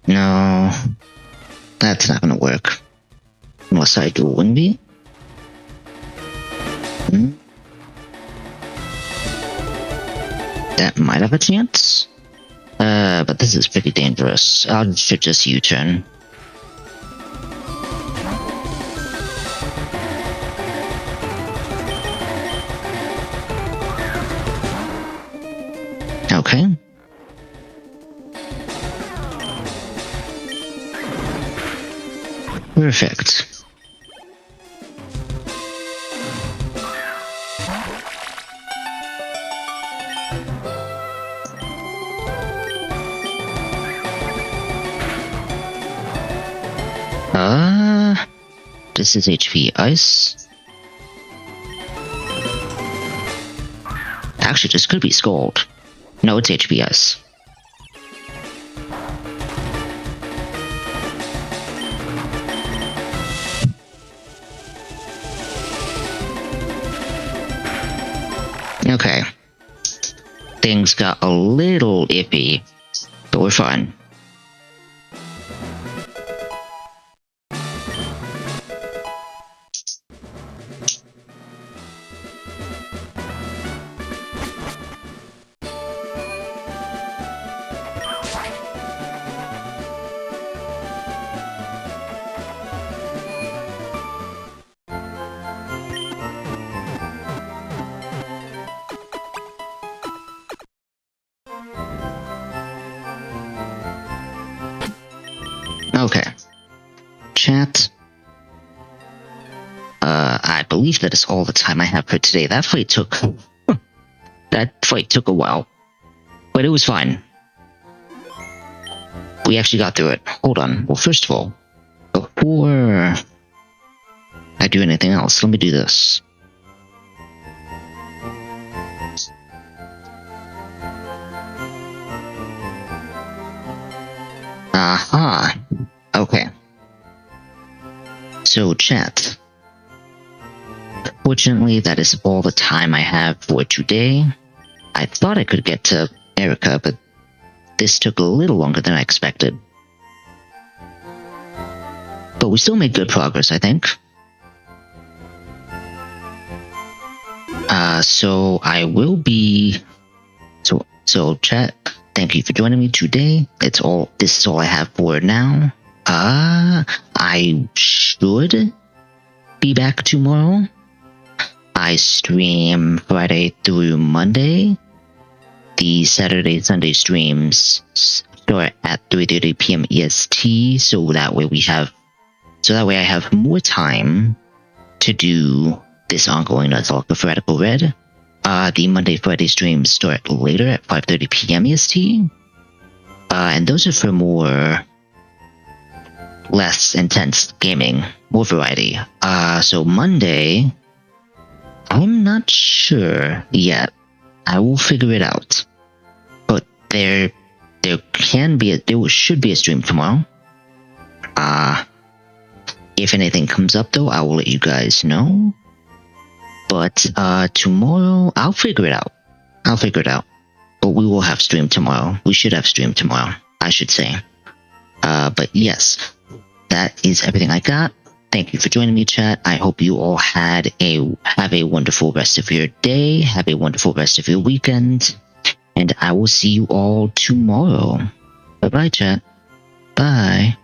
no, that's not gonna work. Unless I do Winby. That might have a chance. But this is pretty dangerous. I should just U-turn. Okay. Perfect. This is HP Ice. Actually, this could be Scald. No, it's HP Ice. Okay. Things got a little iffy, but we're fine. Okay. Chat. I believe that is all the time I have for today. That fight took a while, but it was fine. We actually got through it. Hold on. Well, first of all, before I do anything else, let me do this. Aha. Okay. So, chat. Fortunately, that is all the time I have for today. I thought I could get to Erica, but this took a little longer than I expected. But we still made good progress, I think. So I will be... So chat, thank you for joining me today. This is all I have for now. I should be back tomorrow. I stream Friday through Monday. The Saturday, Sunday streams start at 3:30 p.m. EST, so that way I have more time to do this ongoing nuzlocke of Radical Red. The Monday, Friday streams start later at 5:30 p.m. EST. And those are for less intense gaming, more variety. So Monday, I'm not sure yet. I will figure it out. But there should be a stream tomorrow. If anything comes up though, I will let you guys know. But tomorrow, I'll figure it out. But we will have stream tomorrow. We should have stream tomorrow, I should say. But yes, that is everything I got. Thank you for joining me, chat. I hope you all have a wonderful rest of your day. Have a wonderful rest of your weekend. And I will see you all tomorrow. Bye-bye, chat. Bye.